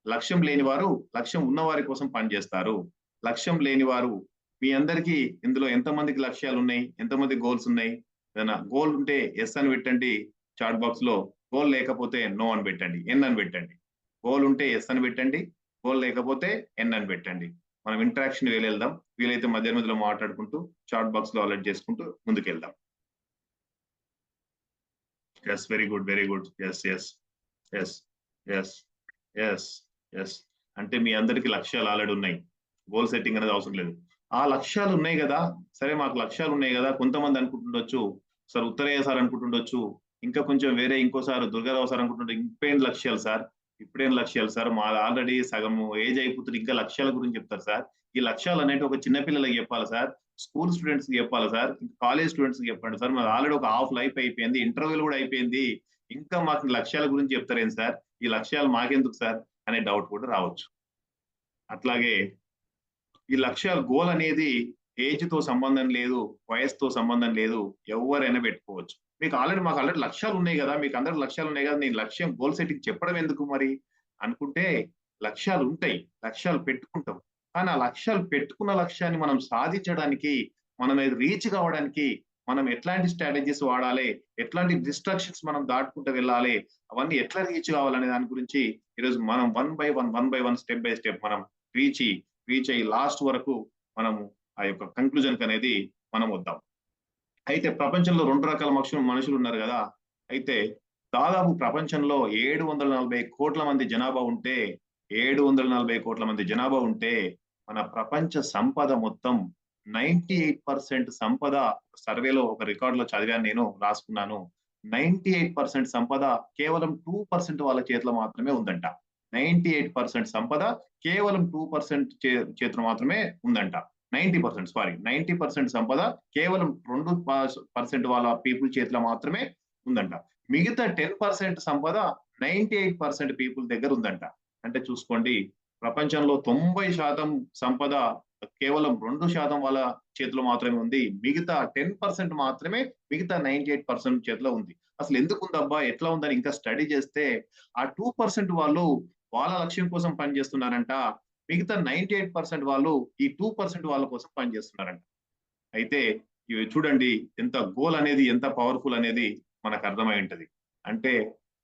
లక్ష్యం లేని వారు లక్ష్యం ఉన్నవారి కోసం పనిచేస్తారు. లక్ష్యం లేని వారు, మీ అందరికీ ఇందులో ఎంతమందికి లక్ష్యాలు ఉన్నాయి, ఎంతమంది గోల్స్ ఉన్నాయి? ఏదైనా గోల్ ఉంటే ఎస్ అని పెట్టండి చాట్ బాక్స్ లో, గోల్ లేకపోతే నో అని పెట్టండి, ఎన్ అని పెట్టండి. గోల్ ఉంటే ఎస్ అని పెట్టండి, గోల్ లేకపోతే ఎన్ అని పెట్టండి. మనం ఇంటరాక్షన్ వెళ్దాం, వీలైతే మధ్యలో మాట్లాడుకుంటూ చాట్ బాక్స్ లో అలర్ట్ చేసుకుంటూ ముందుకెళ్దాం. Yes, very good. ఎస్. అంటే మీ అందరికి లక్ష్యాలు ఆల్రెడీ ఉన్నాయి, గోల్ సెట్టింగ్ అనేది అవసరం లేదు. ఆ లక్ష్యాలు ఉన్నాయి కదా, సరే మాకు లక్ష్యాలు ఉన్నాయి కదా, కొంతమంది అనుకుంటుండొచ్చు సార్, ఉత్తరయ్య సార్ అనుకుంటుండొచ్చు, ఇంకా కొంచెం వేరే ఇంకోసారి దుర్గారావు సార్ అనుకుంటుండే, ఇప్పుడేం లక్ష్యాలు సార్, మా ఆల్రెడీ సగం ఏజ్ అయిపోతుంది, ఇంకా లక్ష్యాల గురించి చెప్తారు సార్. ఈ లక్ష్యాలు అనేవి ఒక చిన్నపిల్లలకి చెప్పాలి సార్, స్కూల్ స్టూడెంట్స్ కి చెప్పాలి సార్, కాలేజ్ స్టూడెంట్స్ కి చెప్పండి సార్, మాది ఆల్రెడీ ఒక హాఫ్ లైఫ్ అయిపోయింది, ఇంటర్వ్యూలు కూడా అయిపోయింది, ఇంకా మాకు లక్ష్యాల గురించి చెప్తారేం సార్, ఈ లక్ష్యాలు మాకెందుకు సార్ అనే డౌట్ కూడా రావచ్చు. అట్లాగే ఈ లక్ష్యాలు, గోల్ అనేది ఏజ్ తో సంబంధం లేదు, వయసుతో సంబంధం లేదు, ఎవరైనా పెట్టుకోవచ్చు. మాకు ఆల్రెడీ లక్ష్యాలు ఉన్నాయి కదా, మీకు అందరికి లక్ష్యాలు ఉన్నాయి కదా, నేను లక్ష్యం గోల్ సెట్టింగ్ చెప్పడం ఎందుకు మరి అనుకుంటే, లక్ష్యాలు ఉంటాయి, లక్ష్యాలు పెట్టుకుంటాం, కానీ ఆ లక్ష్యాలు పెట్టుకున్న లక్ష్యాన్ని మనం సాధించడానికి, మనం రీచ్ కావడానికి మనం ఎట్లాంటి స్ట్రాటజీస్ వాడాలి, ఎట్లాంటి డిస్ట్రాక్షన్స్ మనం దాటుకుంటూ వెళ్ళాలి, అవన్నీ ఎట్లా రీచ్ కావాలనే దాని గురించి ఈరోజు మనం one by one step by step మనం రీచ్ అయ్యి లాస్ట్ వరకు మనము ఆ యొక్క కంక్లూజన్ అనేది మనం వద్దాం. అయితే ప్రపంచంలో 2 రకాల మనుషులు ఉన్నారు కదా. అయితే దాదాపు ప్రపంచంలో 740 కోట్ల మంది జనాభా ఉంటే, 740 కోట్ల మంది జనాభా ఉంటే మన ప్రపంచ సంపద మొత్తం 98% సంపద, సర్వేలో ఒక రికార్డులో చదివాను, నేను రాసుకున్నాను, 98% సంపద కేవలం 2% వాళ్ళ చేతిలో మాత్రమే ఉందంట. 98% సంపద కేవలం 2% చేతిలో మాత్రమే ఉందంట. 90% సంపద కేవలం 2% వాళ్ళ పీపుల్ చేతిలో మాత్రమే ఉందంట. మిగతా 10% సంపద 98% పీపుల్ దగ్గర ఉందంట. అంటే చూసుకోండి, ప్రపంచంలో 90% సంపద కేవలం 2% వాళ్ళ చేతిలో మాత్రమే ఉంది, మిగతా 10% మాత్రమే మిగతా 98% చేతిలో ఉంది. అసలు ఎందుకు ఉందబ్బా, ఎట్లా ఉందని ఇంకా స్టడీ చేస్తే ఆ 2% వాళ్ళు వాళ్ళ లక్ష్యం కోసం పనిచేస్తున్నారంట, మిగతా 98% వాళ్ళు ఈ 2% వాళ్ళ కోసం పనిచేస్తున్నారంట. అయితే ఇవి చూడండి, ఎంత గోల్ అనేది ఎంత పవర్ఫుల్ అనేది మనకు అర్థమై ఉంటది. అంటే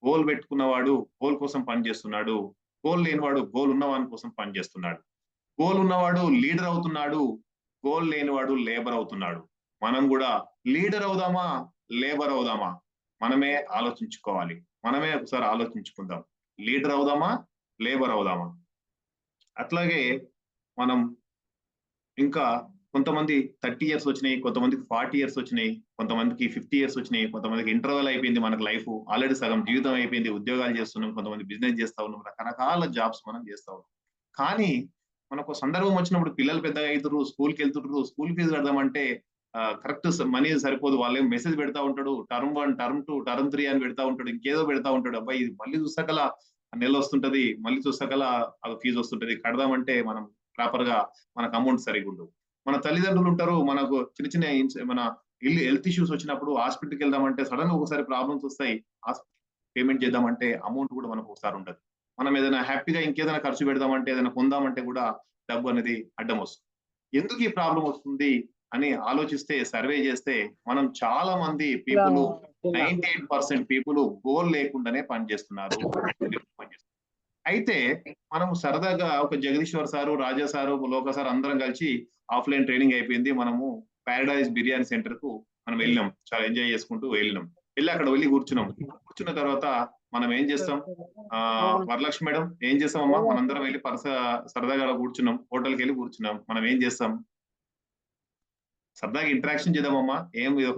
గోల్ పెట్టుకున్నవాడు గోల్ కోసం పనిచేస్తున్నాడు, గోల్ లేనివాడు గోల్ ఉన్నవాని కోసం పనిచేస్తున్నాడు. గోల్ ఉన్నవాడు లీడర్ అవుతున్నాడు, గోల్ లేనివాడు లేబర్ అవుతున్నాడు. మనం కూడా లీడర్ అవుదామా, లేబర్ అవుదామా, మనమే ఆలోచించుకోవాలి. మనమే ఒకసారి ఆలోచించుకుందాం, లీడర్ అవుదామా, లేబర్ అవుదామా. అట్లాగే మనం ఇంకా కొంతమంది 30 ఇయర్స్ వచ్చినాయి, కొంతమందికి 40 ఇయర్స్ వచ్చినాయి, కొంతమందికి 50 ఇయర్స్ వచ్చినాయి, కొంతమందికి ఇంటర్వెల్ అయిపోయింది, మనకు లైఫ్ ఆల్రెడీ సగం జీవితం అయిపోయింది, ఉద్యోగాలు చేస్తున్నాం, కొంతమంది బిజినెస్ చేస్తా ఉన్నాం, రకరకాల జాబ్స్ మనం చేస్తా ఉన్నాం. కానీ మనకు సందర్భం వచ్చినప్పుడు పిల్లలు పెద్దగా అవుతారు, స్కూల్కి వెళ్తుంటారు, స్కూల్ ఫీజు కడదామంటే కరెక్ట్ మనీ సరిపోదు, వాళ్ళే మెసేజ్ పెడతా ఉంటాడు, టర్మ్ 1, టర్మ్ 2, టర్మ్ 3 అని పెడతా ఉంటాడు, ఇంకేదో పెడతా ఉంటాడు. అబ్బాయి ఇది మళ్ళీ చూసాకల నెల వస్తుంటది, మళ్ళీ చూసాకల అది ఫీజు వస్తుంటది, కడదామంటే మనం ప్రాపర్ గా మనకు అమౌంట్ సరిగ్గా ఉండదు. మన తల్లిదండ్రులు ఉంటారు, మనకు చిన్న మన హెల్త్ ఇష్యూస్ వచ్చినప్పుడు హాస్పిటల్కి వెళ్దామంటే సడన్ ఒకసారి ప్రాబ్లమ్స్ వస్తాయి, పేమెంట్ చేద్దామంటే అమౌంట్ కూడా మనకు ఒకసారి ఉండదు. మనం ఏదైనా హ్యాపీగా ఇంకేదైనా ఖర్చు పెడదామంటే ఏదైనా కొందామంటే కూడా డబ్బు అనేది అడ్డం వస్తుంది. ఎందుకు ఈ ప్రాబ్లం వస్తుంది అని ఆలోచిస్తే, సర్వే చేస్తే మనం చాలా మంది పీపుల్ 98% పీపుల్ గోల్ లేకుండానే పనిచేస్తున్నారు. అయితే మనం సరదాగా ఒక జగదీశ్వర్ సారు, రాజా సారు, లోక సార్ అందరం కలిసి ఆఫ్లైన్ ట్రైనింగ్ అయిపోయింది. మనము పారడైజ్ బిర్యానీ సెంటర్ కు మనం వెళ్ళినాం, చాలా ఎంజాయ్ చేసుకుంటూ వెళ్ళినాం. వెళ్ళి అక్కడ వెళ్ళి కూర్చున్నాం. కూర్చున్న తర్వాత మనం ఏం చేస్తాం, వరలక్ష్మి మేడం ఏం చేస్తామమ్మా, మనందరం వెళ్ళి సరదాగా కూర్చున్నాం, హోటల్కి వెళ్ళి కూర్చున్నాం. మనం ఏం చేస్తాం, సరదాగా ఇంటరాక్షన్ చేద్దామమ్మా.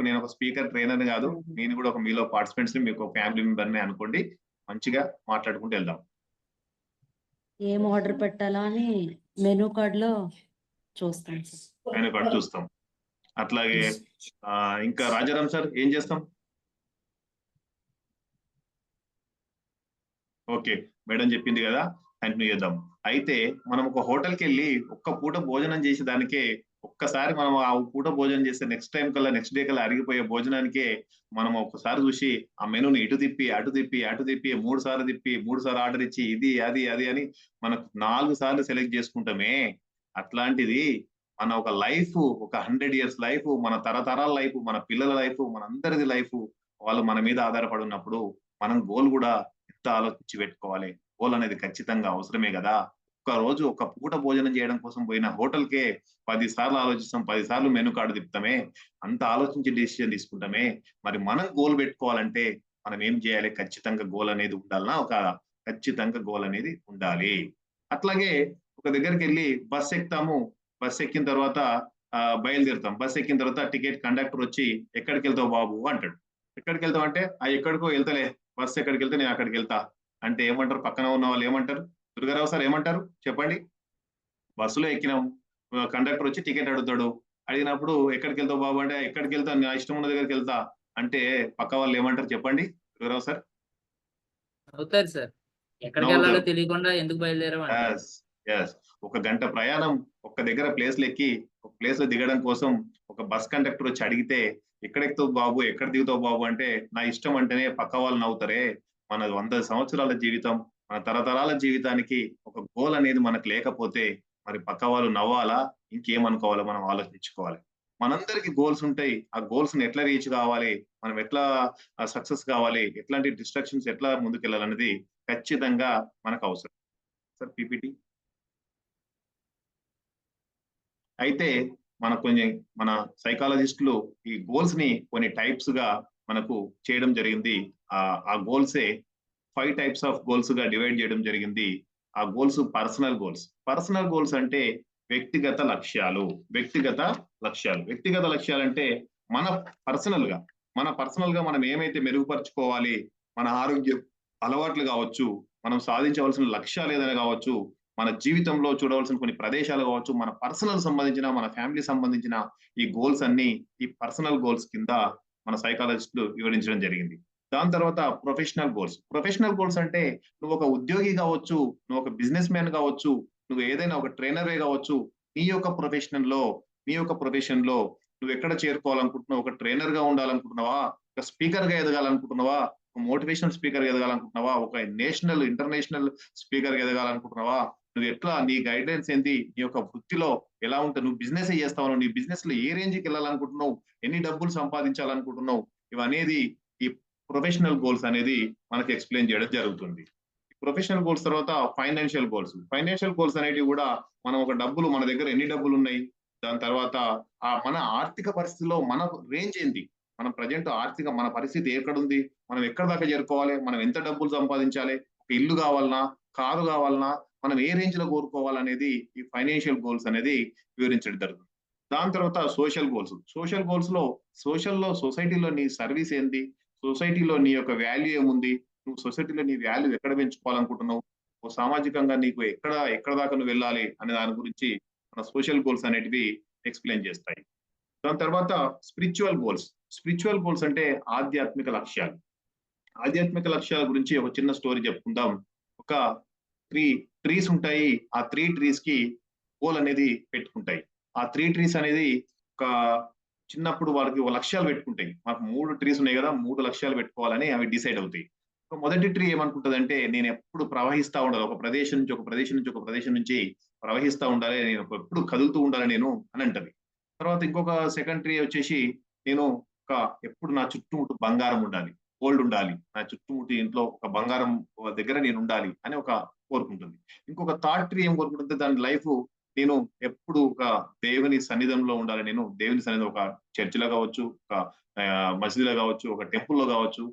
నేను ఒక స్పీకర్ ట్రైనర్ కాదు, నేను కూడా ఒక మీలో పార్టిసిపెంట్స్ ని, మీకు ఒక ఫ్యామిలీ మెంబర్ ని అనుకోండి, మంచిగా మాట్లాడుకుంటూ వెళ్దాం. ఏం ఆర్డర్ పెట్టాలా అని మెనూ కార్డ్ లో చూస్తాం సార్. మెనూ కార్డ్ చూస్తాం. అట్లాగే ఇంకా రాజారాం సార్ ఏం చేస్తాం? ఓకే, మేడం చెప్పింది కదా, కంటిన్యూ చేద్దాం. అయితే మనం ఒక హోటల్కి వెళ్ళి ఒక్క పూట భోజనం చేసే దానికే, ఒక్కసారి మనం ఆ పూట భోజనం చేస్తే నెక్స్ట్ డే కల్లా అరిగిపోయే భోజనానికే మనం ఒక్కసారి చూసి ఆ మెనూని ఇటు తిప్పి అటు తిప్పి 3 సార్లు తిప్పి 3 సార్లు ఆర్డర్ ఇచ్చి ఇది అది అని మనకు 4 సార్లు సెలెక్ట్ చేసుకుంటామే. అట్లాంటిది మన ఒక లైఫ్, ఒక 100 years లైఫ్, మన తరతరాల లైఫ్, మన పిల్లల లైఫ్, మన అందరిది లైఫ్ వాళ్ళు మన మీద ఆధారపడి ఉన్నప్పుడు మనం గోల్ కూడా ఎంత ఆలోచించి పెట్టుకోవాలి. గోల్ అనేది ఖచ్చితంగా అవసరమే కదా. ఒక రోజు ఒక పూట భోజనం చేయడం కోసం పోయిన హోటల్కే 10 సార్లు ఆలోచిస్తాం, 10 సార్లు మెనూ కార్డు తిప్పుతామే, అంత ఆలోచించి డిసిషన్ తీసుకుంటామే. మరి మనం గోల్ పెట్టుకోవాలంటే మనం ఏం చేయాలి? ఖచ్చితంగా గోల్ అనేది ఉండాలన్నా, ఖచ్చితంగా గోల్ అనేది ఉండాలి. అట్లాగే ఒక దగ్గరికి వెళ్ళి బస్ ఎక్కుతాము, బస్ ఎక్కిన తర్వాత బయలుదేరుతాం. బస్ ఎక్కిన తర్వాత టికెట్ కండక్టర్ వచ్చి ఎక్కడికి వెళ్తావు బాబు అంటాడు. ఎక్కడికి వెళ్తావు అంటే ఎక్కడికో వెళ్తలే, బస్ ఎక్కడికి వెళ్తే నేను అక్కడికి వెళ్తా అంటే ఏమంటారు? పక్కన ఉన్న వాళ్ళు ఏమంటారు? దుర్గారావు సార్ ఏమంటారు చెప్పండి? బస్సులో ఎక్కినాం, కండక్టర్ వచ్చి టికెట్ అడుగుతాడు. అడిగినప్పుడు ఎక్కడికి వెళ్తావు బాబు అంటే ఎక్కడికి వెళ్తా, నా ఇష్టం ఉన్న దగ్గరికి వెళ్తా అంటే పక్క వాళ్ళు ఏమంటారు చెప్పండి దుర్గారావు సార్? అవుతారు సార్, ఎక్కడికి వెళ్ళాలో తెలియకుండా ఎందుకు బయలుదేరాం. ఒక గంట ప్రయాణం ఒక్క దగ్గర ప్లేస్ ఎక్కి ఒక ప్లేస్ లో దిగడం కోసం ఒక బస్ కండక్టర్ వచ్చి అడిగితే ఎక్కడెక్కుతావు బాబు, ఎక్కడ దిగుతావు బాబు అంటే నా ఇష్టం అంటేనే పక్క వాళ్ళు నవ్వుతారే. మన 100 సంవత్సరాల జీవితం, మన తరతరాల జీవితానికి ఒక గోల్ అనేది మనకు లేకపోతే మరి పక్క వాళ్ళు నవ్వాలా, ఇంకేమనుకోవాలో మనం ఆలోచించుకోవాలి. మనందరికి గోల్స్ ఉంటాయి. ఆ గోల్స్ ని ఎట్లా రీచ్ కావాలి, మనం ఎట్లా సక్సెస్ కావాలి, ఎట్లాంటి డిస్ట్రాక్షన్స్ ఎట్లా ముందుకెళ్ళాలనేది ఖచ్చితంగా మనకు అవసరం. సార్ పీపీటీ అయితే మన సైకాలజిస్టులు ఈ గోల్స్ ని కొన్ని టైప్స్ గా మనకు చేయడం జరిగింది. ఆ గోల్సే 5 types ఆఫ్ గోల్స్ గా డివైడ్ చేయడం జరిగింది. ఆ గోల్స్ పర్సనల్ గోల్స్ అంటే వ్యక్తిగత లక్ష్యాలు. వ్యక్తిగత లక్ష్యాలు అంటే మన పర్సనల్ గా మనం ఏమైతే మెరుగుపరుచుకోవాలి, మన ఆరోగ్య అలవాట్లు కావచ్చు, మనం సాధించవలసిన లక్ష్యాలు ఏదైనా కావచ్చు, మన జీవితంలో చూడవలసిన కొన్ని ప్రదేశాలు కావచ్చు, మన పర్సనల్ సంబంధించిన, మన ఫ్యామిలీ సంబంధించిన ఈ గోల్స్ అన్ని ఈ పర్సనల్ గోల్స్ కింద మన సైకాలజిస్టులు వివరించడం జరిగింది. దాని తర్వాత ప్రొఫెషనల్ గోల్స్ అంటే నువ్వు ఒక ఉద్యోగి కావచ్చు, నువ్వు ఒక బిజినెస్ మ్యాన్ కావచ్చు, నువ్వు ఏదైనా ఒక ట్రైనరే కావచ్చు, నీ యొక్క ప్రొఫెషన్ లో నువ్వు ఎక్కడ చేరుకోవాలనుకుంటున్నావు? ఒక ట్రైనర్ గా ఉండాలనుకుంటున్నావా, ఒక స్పీకర్ గా ఎదగాలనుకుంటున్నావా, ఒక మోటివేషనల్ స్పీకర్ గా ఎదగాలనుకుంటున్నావా, ఒక ఇంటర్నేషనల్ స్పీకర్ గా ఎదగాలనుకుంటున్నావా, నువ్వు ఎట్లా, నీ గైడెన్స్ ఏంటి, నీ యొక్క వృత్తిలో ఎలా ఉంటావు, నువ్వు బిజినెస్ చేస్తావు, నీ బిజినెస్ లో ఏ రేంజ్కి వెళ్ళాలనుకుంటున్నావు, ఎన్ని డబ్బులు సంపాదించాలనుకుంటున్నావు, ఇవనేది ఈ ప్రొఫెషనల్ గోల్స్ అనేది మనకి ఎక్స్ప్లెయిన్ చేయడం జరుగుతుంది. ప్రొఫెషనల్ గోల్స్ తర్వాత ఫైనాన్షియల్ గోల్స్ అనేటివి కూడా మనం ఒక డబ్బులు, మన దగ్గర ఎన్ని డబ్బులు ఉన్నాయి, దాని తర్వాత మన ఆర్థిక పరిస్థితిలో మన రేంజ్ ఏంటి, మనం ప్రజెంట్ మన పరిస్థితి ఎక్కడుంది, మనం ఎక్కడ దాకా చేరుకోవాలి, మనం ఎంత డబ్బులు సంపాదించాలి, ఒక ఇల్లు కావాలన్నా, కారు కావాలన్నా, మనం ఏ రేంజ్ లో కోరుకోవాలనేది ఈ ఫైనాన్షియల్ గోల్స్ అనేది వివరించడం జరుగుతుంది. దాని తర్వాత సోషల్ గోల్స్ లో సొసైటీలో నీ సర్వీస్ ఏంటి, సొసైటీలో నీ యొక్క వాల్యూ ఏముంది, నువ్వు సొసైటీలో నీ వాల్యూ ఎక్కడ పెంచుకోవాలనుకుంటున్నావు, సామాజికంగా నీకు ఎక్కడ దాకా నువ్వు వెళ్ళాలి అనే దాని గురించి మన సోషల్ గోల్స్ అనేటివి ఎక్స్ప్లెయిన్ చేస్తాయి. దాని తర్వాత స్పిరిచువల్ గోల్స్ అంటే ఆధ్యాత్మిక లక్ష్యాల గురించి ఒక చిన్న స్టోరీ చెప్పుకుందాం. ఒక 3 ట్రీస్ ఉంటాయి. ఆ 3 ట్రీస్ కి గోల్ అనేది పెట్టుకుంటాయి. ఆ 3 ట్రీస్ అనేది ఒక చిన్నప్పుడు వాళ్ళకి ఒక లక్ష్యాలు పెట్టుకుంటాయి. మాకు 3 ట్రీస్ ఉన్నాయి కదా, 3 లక్ష్యాలు పెట్టుకోవాలని అవి డిసైడ్ అవుతాయి. మొదటి ట్రీ ఏమనుకుంటదంటే నేను ఎప్పుడు ప్రవహిస్తా ఉండాలి, ఒక ప్రదేశం నుంచి ఒక ప్రదేశం నుంచి ఒక ప్రదేశం నుంచి ప్రవహిస్తా ఉండాలి, నేను ఎప్పుడు కదులుతూ ఉండాలి నేను అని అంటది. తర్వాత ఇంకొక సెకండ్ ట్రీ వచ్చేసి నేను ఒక ఎప్పుడు నా చుట్టుముట్టు బంగారం ఉండాలి, గోల్డ్ ఉండాలి, నా చుట్టుముట్టు ఇంట్లో ఒక బంగారం దగ్గర నేను ఉండాలి అని ఒక కోరుకుంటుంది. ఇంకొక థర్డ్ ట్రీ ఏం కోరుకుంటుంది, దాని లైఫ్ నేను ఎప్పుడు ఒక దేవుని సన్నిధంలో ఉండాలి, నేను దేవుని సన్నిధి ఒక చర్చిలో కావచ్చు, ఒక మసీదులో కావచ్చు, ఒక టెంపుల్లో కావచ్చు,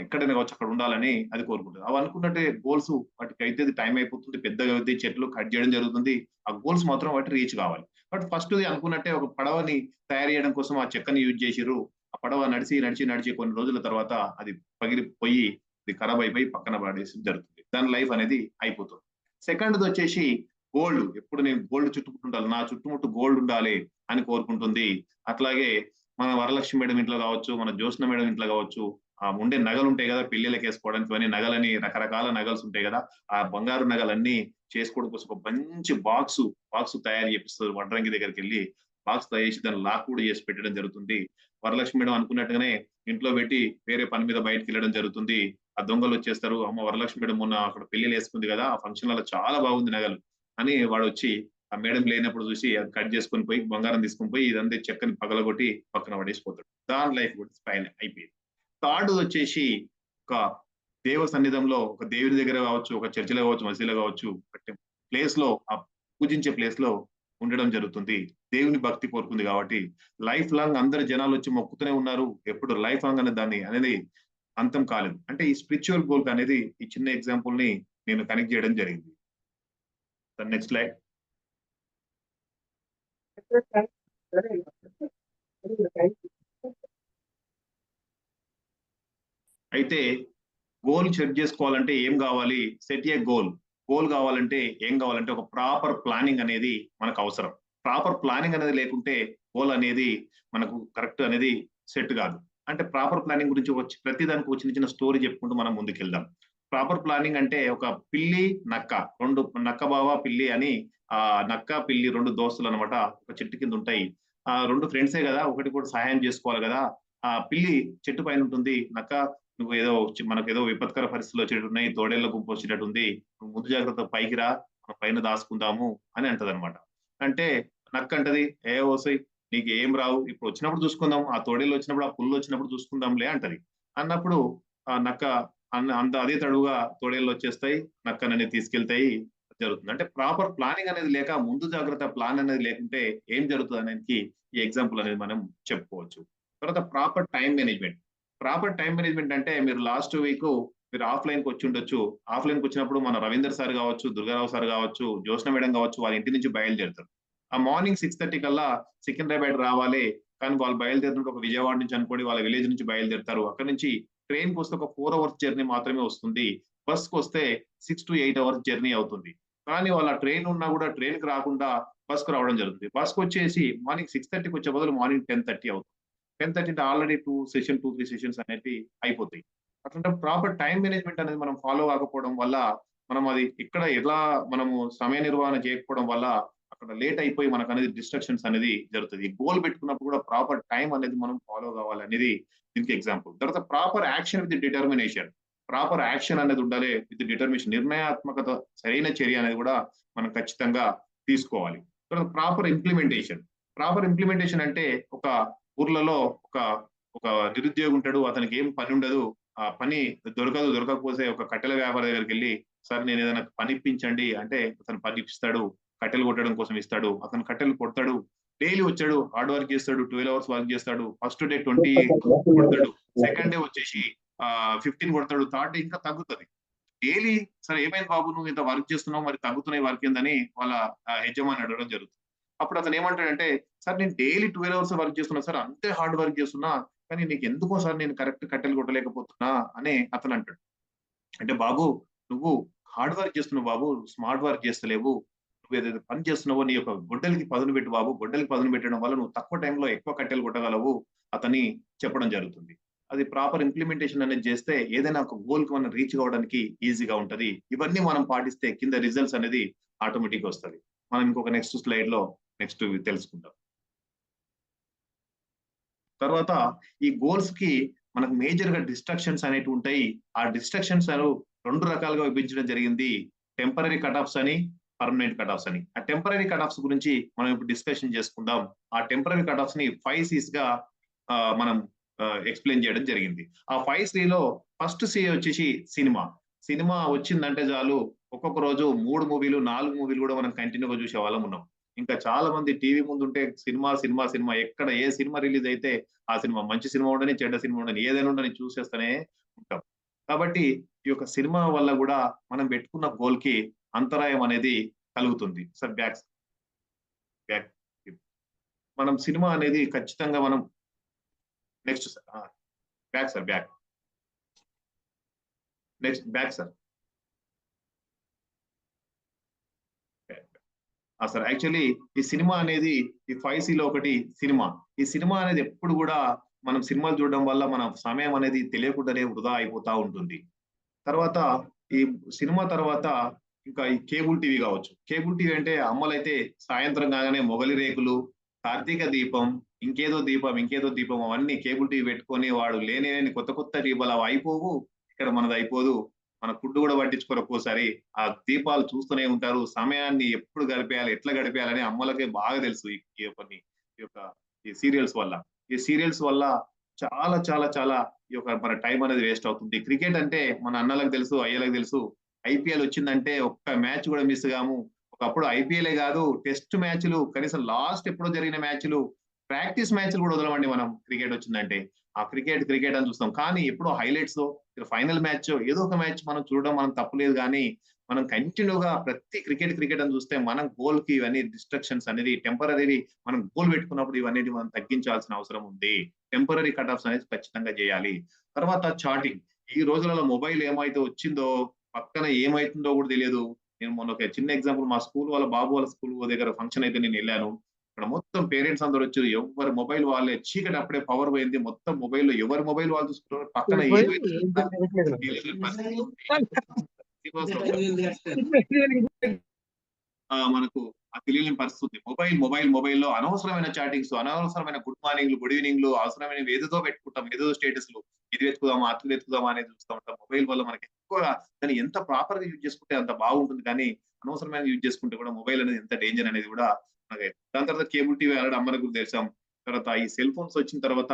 ఎక్కడైనా కావచ్చు అక్కడ ఉండాలని అది కోరుకుంటుంది. అవి అనుకున్నట్టే గోల్స్ వాటికి అయితే టైం అయిపోతుంది, పెద్దగా అయితే చెట్లు కట్ చేయడం జరుగుతుంది, ఆ గోల్స్ మాత్రం వాటి రీచ్ కావాలి. బట్ ఫస్ట్ అనుకున్నట్టే ఒక పడవని తయారు చేయడం కోసం ఆ చెక్కని యూజ్ చేసిర్రు. ఆ పడవ నడిచి నడిచి నడిచి కొన్ని రోజుల తర్వాత అది పగిలిపోయి అది ఖరాబ్ అయిపోయి పక్కన పడేసి జరుగుతుంది, దాని లైఫ్ అనేది అయిపోతుంది. సెకండ్ది వచ్చేసి గోల్డ్, ఎప్పుడు నేను గోల్డ్ చుట్టుముట్టుండాలి, నా చుట్టుముట్టు గోల్డ్ ఉండాలి అని కోరుకుంటుంది. అట్లాగే మన వరలక్ష్మి మేడం ఇంట్లో కావచ్చు, మన జ్యోత్స్న మేడం ఇంట్లో కావచ్చు, ఆ ఉండే నగలు ఉంటాయి కదా పిల్లలకి వేసుకోవడానికి, ఇవన్నీ నగలని రకరకాల నగల్స్ ఉంటాయి కదా, ఆ బంగారు నగలన్నీ చేసుకోవడం కోసం ఒక మంచి బాక్స్ తయారు చేపిస్తారు. వడ్రంగి దగ్గరికి వెళ్ళి బాక్స్ తయారు చేసి దాన్ని లాక్ కూడా చేసి పెట్టడం జరుగుతుంది. వరలక్ష్మి మేడం అనుకున్నట్టుగానే ఇంట్లో పెట్టి వేరే పని మీద బయటకు వెళ్ళడం జరుగుతుంది. ఆ దొంగలు వచ్చేస్తారు, అమ్మ వరలక్ష్మి మేడం మొన్న అక్కడ పెళ్లిలు వేసుకుంది కదా, ఆ ఫంక్షన్ లలో చాలా బాగుంది నగలు అని వాడు వచ్చి ఆ మేడం లేనప్పుడు చూసి అది కట్ చేసుకొని పోయి బంగారం తీసుకొని పోయి ఇదంతా చెక్కని పగలగొట్టి పక్కన పడేసిపోతాడు. దాని లైఫ్ కూడా స్పైన్ అయిపోయింది. థర్డ్ వచ్చేసి ఒక దేవ సన్నిధంలో, ఒక దేవుని దగ్గర కావచ్చు, ఒక చర్చిలో కావచ్చు, మసీదులో కావచ్చు, ప్లేస్ లో ఆ పూజించే ప్లేస్ లో ఉండడం జరుగుతుంది. దేవుని భక్తి కోరుకుంది కాబట్టి లైఫ్ లాంగ్ అందరు జనాలు వచ్చి మొక్కుతూనే ఉన్నారు, ఎప్పుడు లైఫ్ లాంగ్ అనే దాన్ని అనేది అంతం కాలేదు. అంటే ఈ స్పిరిచువల్ గోల్ అనేది ఈ చిన్న ఎగ్జాంపుల్ ని నేను కనెక్ట్ చేయడం జరిగింది. Next slide. అయితే గోల్ సెట్ చేసుకోవాలంటే ఏం కావాలి, సెట్ ఏ గోల్ కావాలంటే ఏం కావాలంటే ఒక ప్రాపర్ ప్లానింగ్ అనేది మనకు అవసరం. ప్రాపర్ ప్లానింగ్ అనేది లేకుంటే గోల్ అనేది మనకు కరెక్ట్ అనేది సెట్ కాదు. అంటే ప్రాపర్ ప్లానింగ్ గురించి వచ్చి ప్రతి దానికి చిన్న చిన్న స్టోరీ చెప్పుకుంటూ మనం ముందుకెళ్దాం. ప్రాపర్ ప్లానింగ్ అంటే ఒక పిల్లి నక్క, రెండు నక్క బావ పిల్లి అని, ఆ నక్క పిల్లి రెండు దోస్తులు అనమాట, ఒక చెట్టు కింద ఉంటాయి. ఆ రెండు ఫ్రెండ్సే కదా, ఒకటి కూడా సహాయం చేసుకోవాలి కదా. ఆ పిల్లి చెట్టు పైన ఉంటుంది, నక్క నువ్వు ఏదో మనకు ఏదో విపత్కర పరిస్థితులు వచ్చేటట్టు ఉన్నాయి, తోడేళ్ల గుంపు వచ్చేటట్టు ఉంది, నువ్వు ముందు జాగ్రత్త పైకి రా, మనం పైన దాచుకుందాము అని అంటది అనమాట. అంటే నక్క అంటది, ఏ ఓసై నీకు ఏం రావు, ఇప్పుడు వచ్చినప్పుడు చూసుకుందాం, ఆ తోడేళ్ళు వచ్చినప్పుడు ఆ పుల్లు వచ్చినప్పుడు చూసుకుందాంలే అంటది. అన్నప్పుడు ఆ నక్క అంత అదే తడుగా తోడేళ్ళు వచ్చేస్తాయి, నక్కనని తీసుకెళ్తాయి జరుగుతుంది. అంటే ప్రాపర్ ప్లానింగ్ అనేది లేక, ముందు జాగ్రత్త ప్లాన్ అనేది లేకుంటే ఏం జరుగుతుంది అనేది ఈ ఎగ్జాంపుల్ అనేది మనం చెప్పుకోవచ్చు. తర్వాత ప్రాపర్ టైం మేనేజ్మెంట్ అంటే మీరు లాస్ట్ వీక్ మీరు ఆఫ్లైన్ కి వచ్చి ఉండొచ్చు. ఆఫ్లైన్ కి వచ్చినప్పుడు మన రవీందర్ సార్ కావచ్చు, దుర్గారావు సార్ కావచ్చు, జ్యోత్స్న మేడం కావచ్చు, వాళ్ళ ఇంటి నుంచి బయలుదేరుతారు. ఆ మార్నింగ్ 6:30 కల్లా సికింద్రాబాద్ రావాలి, కానీ వాళ్ళు బయలుదేరినప్పుడు ఒక విజయవాడ నుంచి అనుకోండి, వాళ్ళ విలేజ్ నుంచి బయలుదేరుతారు. అక్కడ నుంచి ట్రైన్ కి వస్తే ఒక 4 hours జర్నీ మాత్రమే వస్తుంది. బస్ కి వస్తే 6 to 8 hours జర్నీ అవుతుంది. కానీ వాళ్ళ ట్రైన్ ఉన్నా కూడా ట్రైన్ కి రాకుండా బస్ కు రావడం జరుగుతుంది. బస్ కు వచ్చేసి మార్నింగ్ 6:30కి వచ్చే బదులు మార్నింగ్ 10:30 అవుతుంది. 10:30 అంటే ఆల్రెడీ 2-3 సెషన్స్ అనేవి అయిపోతాయి. అట్లా ప్రాపర్ టైం మేనేజ్మెంట్ అనేది మనం ఫాలో కాకపోవడం వల్ల, మనం అది ఇక్కడ ఎలా మనము సమయ నిర్వహణ చేయకపోవడం వల్ల అక్కడ లేట్ అయిపోయి మనకు అనేది డిస్ట్రక్షన్స్ అనేది జరుగుతుంది. గోల్ పెట్టుకున్నప్పుడు కూడా ప్రాపర్ టైం అనేది మనం ఫాలో కావాలి అనేది దీనికి ఎగ్జాంపుల్. తర్వాత proper action with determination, proper action అనేది ఉండాలి విత్ డిటర్మినేషన్, నిర్ణయాత్మకత, సరైన చర్య అనేది కూడా మనం ఖచ్చితంగా తీసుకోవాలి. తర్వాత ప్రాపర్ ఇంప్లిమెంటేషన్ అంటే ఒక ఊర్లలో ఒక ఒక నిరుద్యోగి ఉంటాడు, అతనికి ఏం పని ఉండదు, ఆ పని దొరకకపోతే ఒక కట్టెల వ్యాపారి దగ్గరికి వెళ్ళి, సార్ నేను ఏదైనా పని ఇప్పించండి అంటే అతను పని ఇప్పిస్తాడు, కట్టెలు కొట్టడం కోసం ఇస్తాడు. అతను కట్టెలు కొడతాడు, డైలీ వచ్చాడు, హార్డ్ వర్క్ చేస్తాడు, 12 hours వర్క్ చేస్తాడు. ఫస్ట్ డే 20 కొడతాడు, సెకండ్ డే వచ్చేసి 15 కొడతాడు, థర్డ్ డే ఇంకా తగ్గుతుంది. డైలీ సరే ఏమైంది బాబు నువ్వు ఇంత వర్క్ చేస్తున్నావు, మరి తగ్గుతున్నాయి వర్క్ ఏందని వాళ్ళ యజమాని అడగడం జరుగుతుంది. అప్పుడు అతను ఏమంటాడంటే, సార్ నేను డైలీ 12 hours వర్క్ చేస్తున్నా సార్, అంతే హార్డ్ వర్క్ చేస్తున్నా, కానీ నీకు ఎందుకో సార్ నేను కరెక్ట్ కట్టెలు కొట్టలేకపోతున్నా అని అతను అంటాడు. అంటే బాబు నువ్వు హార్డ్ వర్క్ చేస్తున్నావు బాబు, స్మార్ట్ వర్క్ చేస్తలేవు, నువ్వు ఏదైతే పని చేస్తున్నావో నీ యొక్క గొడ్డలికి పదును పెట్టు బాబు, గొడ్డలికి పదును పెట్టడం వల్ల నువ్వు తక్కువ టైంలో ఎక్కువ కట్టెలు కొట్టగలవు అతని చెప్పడం జరుగుతుంది. అది ప్రాపర్ ఇంప్లిమెంటేషన్ అనేది చేస్తే ఏదైనా ఒక గోల్ కి మనం రీచ్ కావడానికి ఈజీగా ఉంటది. ఇవన్నీ మనం పాటిస్తే కింద రిజల్ట్స్ అనేది ఆటోమేటిక్ వస్తుంది. మనం ఇంకొక నెక్స్ట్ స్లైడ్ లో నెక్స్ట్ తెలుసుకుందాం. తర్వాత ఈ గోల్స్ కి మనకు మేజర్ గా డిస్ట్రక్షన్స్ అనేవి ఉంటాయి. ఆ డిస్ట్రక్షన్స్ 2 రకాలుగా విభజించడం జరిగింది. టెంపరరీ కట్ ఆఫ్స్ అని, పర్మనెంట్ కట్ ఆఫ్స్ అని. ఆ టెంపరరీ కట్ ఆఫ్స్ గురించి మనం ఇప్పుడు డిస్కషన్ చేసుకుందాం. ఆ టెంపరరీ కట్ ఆఫ్స్ ని 5 C's గా మనం ఎక్స్ప్లెయిన్ చేయడం జరిగింది. ఆ 5 C లో ఫస్ట్ C వచ్చేసి సినిమా. సినిమా వచ్చిందంటే చాలు ఒక్కొక్క రోజు 3 మూవీలు 4 మూవీలు కూడా మనం కంటిన్యూగా చూసే వాళ్ళం ఉన్నాం. ఇంకా చాలా మంది టీవీ ముందు ఉంటే సినిమా సినిమా సినిమా ఎక్కడ ఏ సినిమా రిలీజ్ అయితే ఆ సినిమా మంచి సినిమా ఉండని చెడ్డ సినిమా ఉండని ఏదైనా ఉండని చూసేస్తూనే ఉంటాం. కాబట్టి ఈ యొక్క సినిమా వల్ల కూడా మనం పెట్టుకున్న గోల్ కి అంతరాయం అనేది కలుగుతుంది. సార్ బ్యాక్ బ్యాక్ మనం సినిమా అనేది ఖచ్చితంగా మనం next sir back sir back next back sir sir actually ఈ సినిమా అనేది ఈ 5 C లో ఒకటి సినిమా. ఈ సినిమా అనేది ఎప్పుడు కూడా మనం సినిమాలు చూడడం వల్ల మన సమయం అనేది తెలియకుండానే వృధా అయిపోతా ఉంటుంది. తర్వాత ఈ సినిమా తర్వాత ఇంకా ఈ కేబుల్ టీవీ కావచ్చు. కేబుల్ టీవీ అంటే అమ్మలైతే సాయంత్రం కాగానే మొగలి రేకులు, కార్తీక దీపం, ఇంకేదో దీపం అవన్నీ కేబుల్ టీవీ పెట్టుకొని వాడు లేని కొత్త కొత్త దీపాలు అవి అయిపోవు. ఇక్కడ మనది అయిపోదు. మన ఫుడ్ కూడా పట్టించుకోరు ఒక్కోసారి. ఆ దీపాలు చూస్తూనే ఉంటారు. సమయాన్ని ఎప్పుడు గడిపేయాలి, ఎట్లా గడిపేయాలని అమ్మలకే బాగా తెలుసు ఈ యొక్క ఈ సీరియల్స్ వల్ల. ఈ సీరియల్స్ వల్ల చాలా చాలా చాలా ఈ యొక్క మన టైం అనేది వేస్ట్ అవుతుంది. క్రికెట్ అంటే మన అన్నలకు తెలుసు, అయ్యలకు తెలుసు. ఐపీఎల్ వచ్చిందంటే ఒక్క మ్యాచ్ కూడా మిస్ కాము. ఒకప్పుడు ఐపీఎలే కాదు టెస్ట్ మ్యాచ్లు కనీసం లాస్ట్ ఎప్పుడో జరిగిన మ్యాచ్లు, ప్రాక్టీస్ మ్యాచ్లు కూడా వదలమండి మనం క్రికెట్ వచ్చిందంటే. ఆ క్రికెట్ అని చూస్తాం. కానీ ఎప్పుడో హైలైట్స్ ఫైనల్ మ్యాచ్ ఏదో ఒక మ్యాచ్ మనం చూడడం మనం తప్పులేదు. కానీ మనం కంటిన్యూగా ప్రతి క్రికెట్ అని చూస్తే మనం గోల్ కి ఇవన్నీ డిస్ట్రక్షన్స్ అనేది టెంపరరీ మనం గోల్ పెట్టుకున్నప్పుడు ఇవన్నీ మనం తగ్గించాల్సిన అవసరం ఉంది. టెంపరరీ కట్ ఆఫ్స్ అనేది ఖచ్చితంగా చేయాలి. తర్వాత చాటింగ్. ఈ రోజులలో మొబైల్ ఏమైతే వచ్చిందో పక్కన ఏమైతుందో కూడా తెలియదు. నేను మొన్న ఒక చిన్న ఎగ్జాంపుల్ మా స్కూల్ వాళ్ళ బాబు వాళ్ళ స్కూల్ దగ్గర ఫంక్షన్ అయితే నేను వెళ్ళాను. ఇక్కడ మొత్తం పేరెంట్స్ అందరూ వచ్చారు. ఎవరి మొబైల్ వాళ్ళే. చీకటి అప్పుడే పవర్ పోయింది. మొత్తం మొబైల్లో ఎవరి మొబైల్ వాళ్ళు చూసుకుంటారు. పక్కన మనకు ఆ తెలియని పరిస్థితి. మొబైల్లో అనవసరమైన చాటింగ్స్, అనవసరమైన గుడ్ మార్నింగ్లు, గుడ్ ఈవినింగ్లు, అవసరమైనవి ఏదేదో పెట్టుకుంటాం. ఏదో స్టేటస్లు, ఇది వెతుకుదామా, అట్లు వెతుకుదామా అనేది చూస్తూ ఉంటాం. మొబైల్ వల్ల మనకి ఎక్కువగా దాన్ని ఎంత ప్రాపర్ గా యూజ్ చేసుకుంటే అంత బాగుంటుంది. కానీ అనవసరమైన యూజ్ చేసుకుంటే కూడా మొబైల్ అనేది ఎంత డేంజర్ అనేది కూడా మనకి. దాని తర్వాత కేబుల్ టీవీ ఆల్రెడీ అమ్మలకు కూడా తెలిసాం. తర్వాత ఈ సెల్ ఫోన్స్ వచ్చిన తర్వాత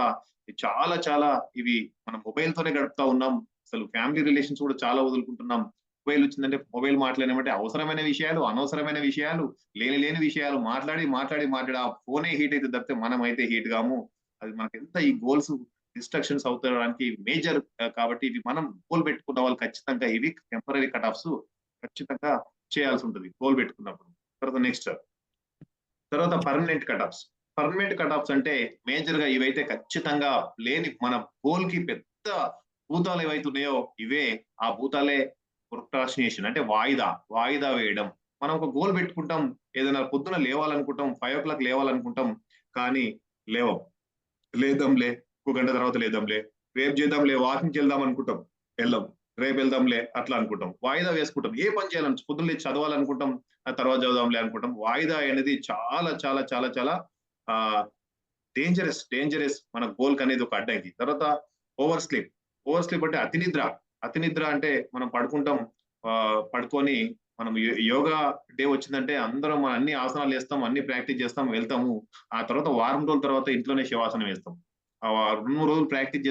చాలా చాలా ఇవి మనం మొబైల్ తోనే గడుపుతా ఉన్నాం. అసలు ఫ్యామిలీ రిలేషన్స్ కూడా చాలా వదులుకుంటున్నాం. మొబైల్ వచ్చిందంటే మొబైల్ మాట్లాడమంటే అవసరమైన విషయాలు, అనవసరమైన విషయాలు, లేని విషయాలు మాట్లాడి ఆ ఫోనే హీట్ అయితే తప్పితే మనం అయితే హీట్ కాము. అది మనకి ఎంత ఈ గోల్స్ డిస్ట్రక్షన్స్ అవుతానికి మేజర్. కాబట్టి ఇవి మనం గోల్ పెట్టుకున్న వాళ్ళు ఖచ్చితంగా ఇవి టెంపరరీ కట్ ఆఫ్స్ ఖచ్చితంగా చేయాల్సి ఉంటుంది గోల్ పెట్టుకున్నప్పుడు. తర్వాత నెక్స్ట్ తర్వాత permanent cut offs. Permanent cut offs అంటే మేజర్ గా ఇవైతే ఖచ్చితంగా లేని మన గోల్ కి పెద్ద భూతాలు ఏవైతే ఉన్నాయో ఇవే. ఆ భూతాలే ప్రొక్రాస్టినేషన్ అంటే వాయిదా వేయడం. మనం ఒక గోల్ పెట్టుకుంటాం. ఏదైనా పొద్దున లేవాలనుకుంటాం, 5 o'clock లేవాలనుకుంటాం. కానీ లేద్దాంలే, 1 గంట తర్వాత లేద్దాంలే, రేపు చేద్దాంలే, వాకింగ్కి వెళ్దాం అనుకుంటాం, వెళ్ళాం. రేపు వెళ్దాంలే అట్లా అనుకుంటాం. వాయిదా వేసుకుంటాం. ఏ పని చేయాలని పొద్దున్న లేచి చదవాలనుకుంటాం, ఆ తర్వాత చదవదాంలే అనుకుంటాం. వాయిదా అనేది చాలా చాలా చాలా చాలా డేంజరస్ మన గోల్ కి అనేది ఒక అడ్డంకి. తర్వాత ఓవర్ స్లీప్ అంటే అతి నిద్ర అంటే మనం పడుకుంటాం. పడుకొని మనం యోగా డే వచ్చిందంటే అందరం అన్ని ఆసనాలు వేస్తాం, అన్ని ప్రాక్టీస్ చేస్తాం, వెళ్తాము. ఆ తర్వాత వారం రోజుల తర్వాత ఇంట్లోనే శివాసనం వేస్తాం. 2-3 రోజులు ప్రాక్టీస్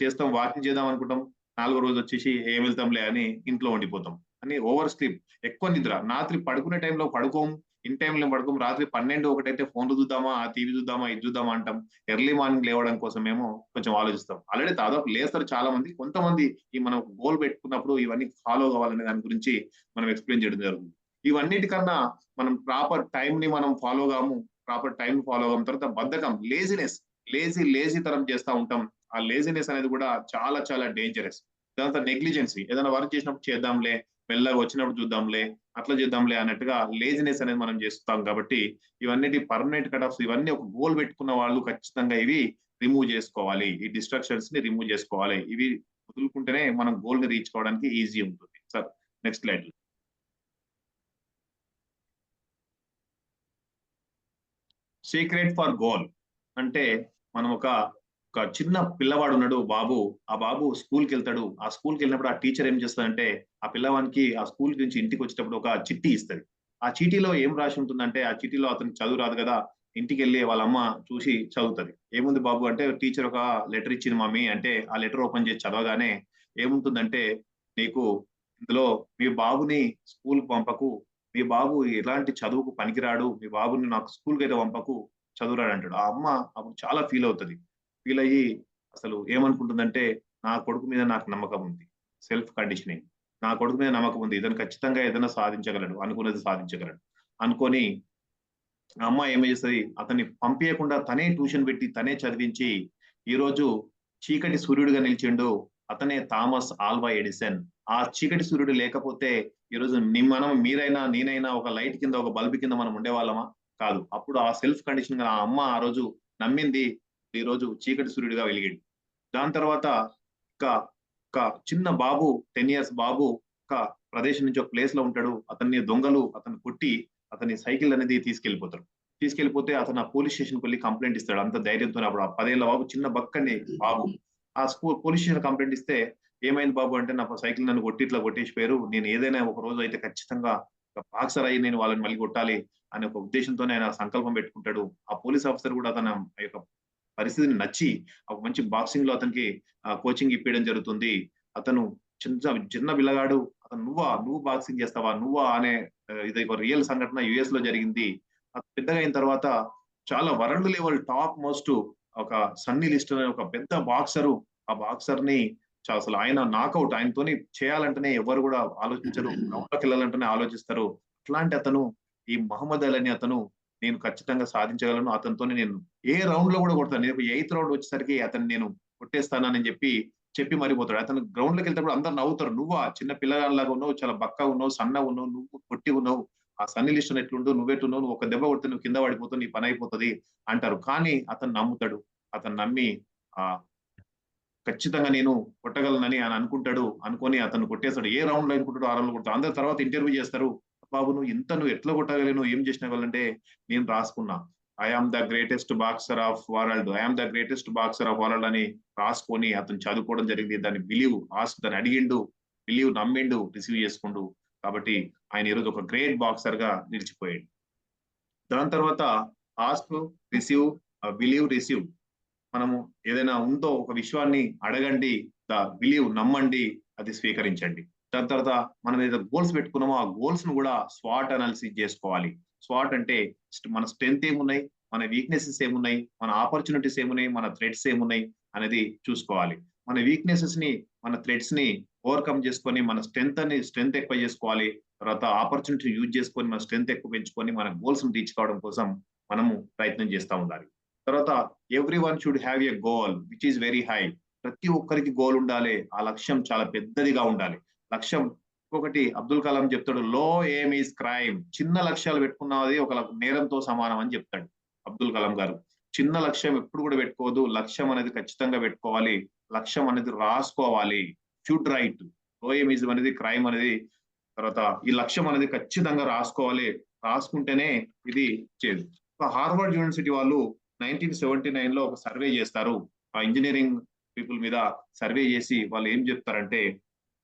చేస్తాం, వాకింగ్ చేద్దాం అనుకుంటాం. 4వ రోజు వచ్చేసి ఏం వెళ్తాంలే అని ఇంట్లో ఉండిపోతాం. అని ఓవర్ స్లీప్, ఎక్కువ నిద్ర. రాత్రి పడుకునే టైంలో పడుకోం, ఇన్ టైంలో పడుకోం. రాత్రి 12-1 అయితే ఫోన్లు చూద్దామా, ఆ టీవీ చూద్దామా, ఇది చూద్దామా అంటాం. ఎర్లీ మార్నింగ్ లేవడం కోసం మేము కొంచెం ఆలోచిస్తాం. ఆల్రెడీ దాదాపు లేస్తారు చాలా మంది. కొంతమంది ఈ మనం గోల్ పెట్టుకున్నప్పుడు ఇవన్నీ ఫాలో కావాలనే దాని గురించి మనం ఎక్స్ప్లెయిన్ చేయడం జరుగుతుంది. ఇవన్నిటికన్నా మనం ప్రాపర్ టైం ని మనం ఫాలో కాము. తర్వాత బద్ధకం, లేజీ తరం చేస్తూ ఉంటాం. ఆ లేజినెస్ అనేది కూడా చాలా చాలా డేంజరస్. దాంతో నెగ్లిజెన్సీ, ఏదైనా వర్క్ చేసినప్పుడు చేద్దాంలే, మెల్లగా వచ్చినప్పుడు చూద్దాంలే, అట్లా చేద్దాంలే అన్నట్టుగా లేజినెస్ అనేది మనం చేస్తాం. కాబట్టి ఇవన్నీ పర్మనెంట్ కట్ ఆఫ్స్. ఇవన్నీ ఒక గోల్ పెట్టుకున్న వాళ్ళు ఖచ్చితంగా ఇవి రిమూవ్ చేసుకోవాలి. ఈ డిస్ట్రాక్షన్స్ ని రిమూవ్ చేసుకోవాలి. ఇవి వదులుకుంటేనే మనం గోల్ ని రీచ్ కావడానికి ఈజీ ఉంటుంది. Sir next slide. Secret for goal అంటే మనం ఒక చిన్న పిల్లవాడు ఉన్నాడు బాబు. ఆ బాబు స్కూల్కి వెళ్తాడు. ఆ స్కూల్కి వెళ్ళినప్పుడు ఆ టీచర్ ఏం చేస్తుందంటే ఆ పిల్లవానికి ఆ స్కూల్ నుంచి ఇంటికి వచ్చేటప్పుడు ఒక చిట్టి ఇస్తుంది. ఆ చీటీలో ఏం రాసి ఉంటుందంటే ఆ చీటీలో అతనికి చదువు రాదు కదా, ఇంటికి వెళ్ళి వాళ్ళ అమ్మ చూసి చదువుతుంది. ఏముంది బాబు అంటే టీచర్ ఒక లెటర్ ఇచ్చింది మమ్మీ అంటే, ఆ లెటర్ ఓపెన్ చేసి చదవగానే ఏముంటుందంటే, నీకు ఇందులో మీ బాబుని స్కూల్ పంపకు, మీ బాబు ఎలాంటి చదువుకు పనికిరాడు, మీ బాబుని నాకు స్కూల్కి అయితే పంపకు, చదువురాడు అంటాడు. ఆ అమ్మ అప్పుడు చాలా ఫీల్ అవుతుంది. ఫీల్ అయ్యి అసలు ఏమనుకుంటుందంటే, నా కొడుకు మీద నాకు నమ్మకం ఉంది. Self conditioning. నా కొడుకు మీద నమ్మకం ఉంది. ఇతను ఖచ్చితంగా ఏదైనా సాధించగలడు, అనుకున్నది సాధించగలడు అనుకొని ఆ అమ్మ ఏం చేస్తుంది, అతన్ని పంపించకుండా తనే ట్యూషన్ పెట్టి తనే చదివించి ఈరోజు చీకటి సూర్యుడిగా నిలిచిండు. అతనే థామస్ ఆల్వా ఎడిసన్. ఆ చీకటి సూర్యుడు లేకపోతే ఈరోజు మనం మీరైనా నేనైనా ఒక లైట్ కింద ఒక బల్బ్ కింద మనం ఉండేవాళ్ళమా? కాదు. అప్పుడు ఆ సెల్ఫ్ కండిషన్ ఆ అమ్మ ఆ రోజు నమ్మింది. ఈ రోజు చీకటి సూర్యుడిగా వెలిగిండు. దాని తర్వాత ఒక ఒక చిన్న బాబు 10 ఇయర్స్ బాబు ఒక ప్రదేశం నుంచి ఒక ప్లేస్ లో ఉంటాడు. అతన్ని దొంగలు అతను కొట్టి అతని సైకిల్ అనేది తీసుకెళ్లిపోతారు. తీసుకెళ్లిపోతే అతను ఆ పోలీస్ స్టేషన్కి వెళ్ళి కంప్లైంట్ ఇస్తాడు. అంత ధైర్యంతో అప్పుడు ఆ 10 ఏళ్ల బాబు చిన్న బక్కని బాబు ఆ పోలీస్ స్టేషన్ కంప్లైంట్ ఇస్తే, ఏమైంది బాబు అంటే, నా సైకిల్ నన్ను కొట్టి ఇట్లా కొట్టేసిపోయారు, నేను ఏదైనా ఒక రోజు అయితే ఖచ్చితంగా ఒక బాక్సర్ అయ్యి నేను వాళ్ళని మళ్ళీ కొట్టాలి అనే ఒక ఉద్దేశంతోనే ఆయన సంకల్పం పెట్టుకుంటాడు. ఆ పోలీస్ ఆఫీసర్ కూడా తన యొక్క పరిస్థితిని నచ్చి ఒక మంచి బాక్సింగ్ లో అతనికి కోచింగ్ ఇప్పించడం జరుగుతుంది. అతను చిన్న చిన్న పిల్లగాడు, అతను నువ్వు బాక్సింగ్ చేస్తావా నువ్వా అనే ఇది ఒక రియల్ సంఘటన యుఎస్ లో జరిగింది. పెద్దగా అయిన తర్వాత చాలా వరల్డ్ లెవెల్ టాప్ మోస్ట్ ఒక సన్నీ లిస్ట్ అనే ఒక పెద్ద బాక్సరు, ఆ బాక్సర్ ని అసలు ఆయన నాకౌట్, ఆయనతోని చేయాలంటేనే ఎవరు కూడా ఆలోచించరు, గ్రౌండ్లోకి వెళ్ళాలంటేనే ఆలోచిస్తారు. అట్లాంటి అతను ఈ మహమ్మద్ అలీ అని అతను నేను ఖచ్చితంగా సాధించగలను, అతనితోని నేను ఏ రౌండ్ లో కూడా కొడతాను, నేను 8th రౌండ్ వచ్చేసరికి అతన్ని నేను కొట్టేస్తానని చెప్పి మరిపోతాడు. అతను గ్రౌండ్ లోకి వెళ్తే అందరు నవ్వుతారు, నువ్వా చిన్న పిల్లగాళ్ళలాగా ఉన్నావు, చాలా బక్కగా ఉన్నావు, సన్నగా ఉన్నావు, నువ్వు పొట్టి ఉన్నావు, ఆ సన్నీ లిస్టన్ ఎట్లుండు, నువ్వెట్టున్నావు, నువ్వు ఒక దెబ్బ కొడితే నువ్వు కింద పడిపోతావు, నీ పని అయిపోతుంది అంటారు. కానీ అతను నమ్ముతాడు. అతను నమ్మి ఆ ఖచ్చితంగా నేను కొట్టగలనని ఆయన అనుకుంటాడు. అనుకొని అతను కొట్టేస్తాడు. ఏ రౌండ్ లో అనుకుంటాడు ఆ రౌండ్ లో కొడతాడు. అందరు తర్వాత ఇంటర్వ్యూ చేస్తారు, బాబు నువ్వు ఎట్లా కొట్టగలను, ఏం చేసినగలంటే నేను రాసుకున్నా, I am the greatest boxer of world, I am the greatest boxer of world అని రాసుకొని అతను చదువుకోవడం జరిగింది. దాన్ని దాన్ని అడిగిండు, బిలీవ్ నమ్మిండు, రిసీవ్ చేసుకుండు. కాబట్టి ఆయన ఈరోజు ఒక గ్రేట్ బాక్సర్ గా నిలిచిపోయాడు. దాని తర్వాత ఆస్క్, రిసీవ్, బిలీవ్, రిసీవ్. మనము ఏదైనా ఉందో ఒక విషయాన్ని అడగండి, బిలీవ్ నమ్మండి, అది స్వీకరించండి. దాని తర్వాత మనం ఏదైతే గోల్స్ పెట్టుకున్నామో ఆ గోల్స్ ను కూడా స్వాట్ అనాలిసిస్ చేసుకోవాలి. స్వాట్ అంటే మన స్ట్రెంగ్త్ ఏమున్నాయి, మన వీక్నెసెస్ ఏమున్నాయి, మన ఆపర్చునిటీస్ ఏమున్నాయి, మన థ్రెడ్స్ ఏమున్నాయి అనేది చూసుకోవాలి. మన వీక్నెసెస్ ని మన థ్రెడ్స్ ని ఓవర్కమ్ చేసుకొని మన స్ట్రెంగ్త్ ఎక్కువ చేసుకోవాలి. తర్వాత ఆపర్చునిటీ యూజ్ చేసుకొని మన స్ట్రెంగ్త్ ఎక్కువ పెంచుకొని మన గోల్స్ ని రీచ్ కావడం కోసం మనము ప్రయత్నం చేస్తూ ఉండాలి. తర్వాత every one should have a goal which is very high. ప్రతి ఒక్కరికి గోల్ ఉండాలి, ఆ లక్ష్యం చాలా పెద్దదిగా ఉండాలి. లక్ష్యం ఒకటి అబ్దుల్ కలాం చెప్తాడు, లో ఎయిమ్ ఈస్ క్రైమ్. చిన్న లక్ష్యాలు పెట్టుకున్నది ఒక నేరంతో సమానం అని చెప్తాడు అబ్దుల్ కలాం గారు. చిన్న లక్ష్యం ఎప్పుడు కూడా పెట్టుకోవద్దు, లక్ష్యం అనేది ఖచ్చితంగా పెట్టుకోవాలి, లక్ష్యం అనేది రాసుకోవాలి. షుడ్ రైట్, లో ఎయిమ్ ఈజ్ అనేది క్రైమ్ అనేది. తర్వాత ఈ లక్ష్యం అనేది ఖచ్చితంగా రాసుకోవాలి, రాసుకుంటేనే ఇది చేయదు. హార్వర్డ్ యూనివర్సిటీ వాళ్ళు 1979 లో ఒక సర్వే చేస్తారు. ఆ ఇంజనీరింగ్ పీపుల్ మీద సర్వే చేసి వాళ్ళు ఏం చెప్తారంటే,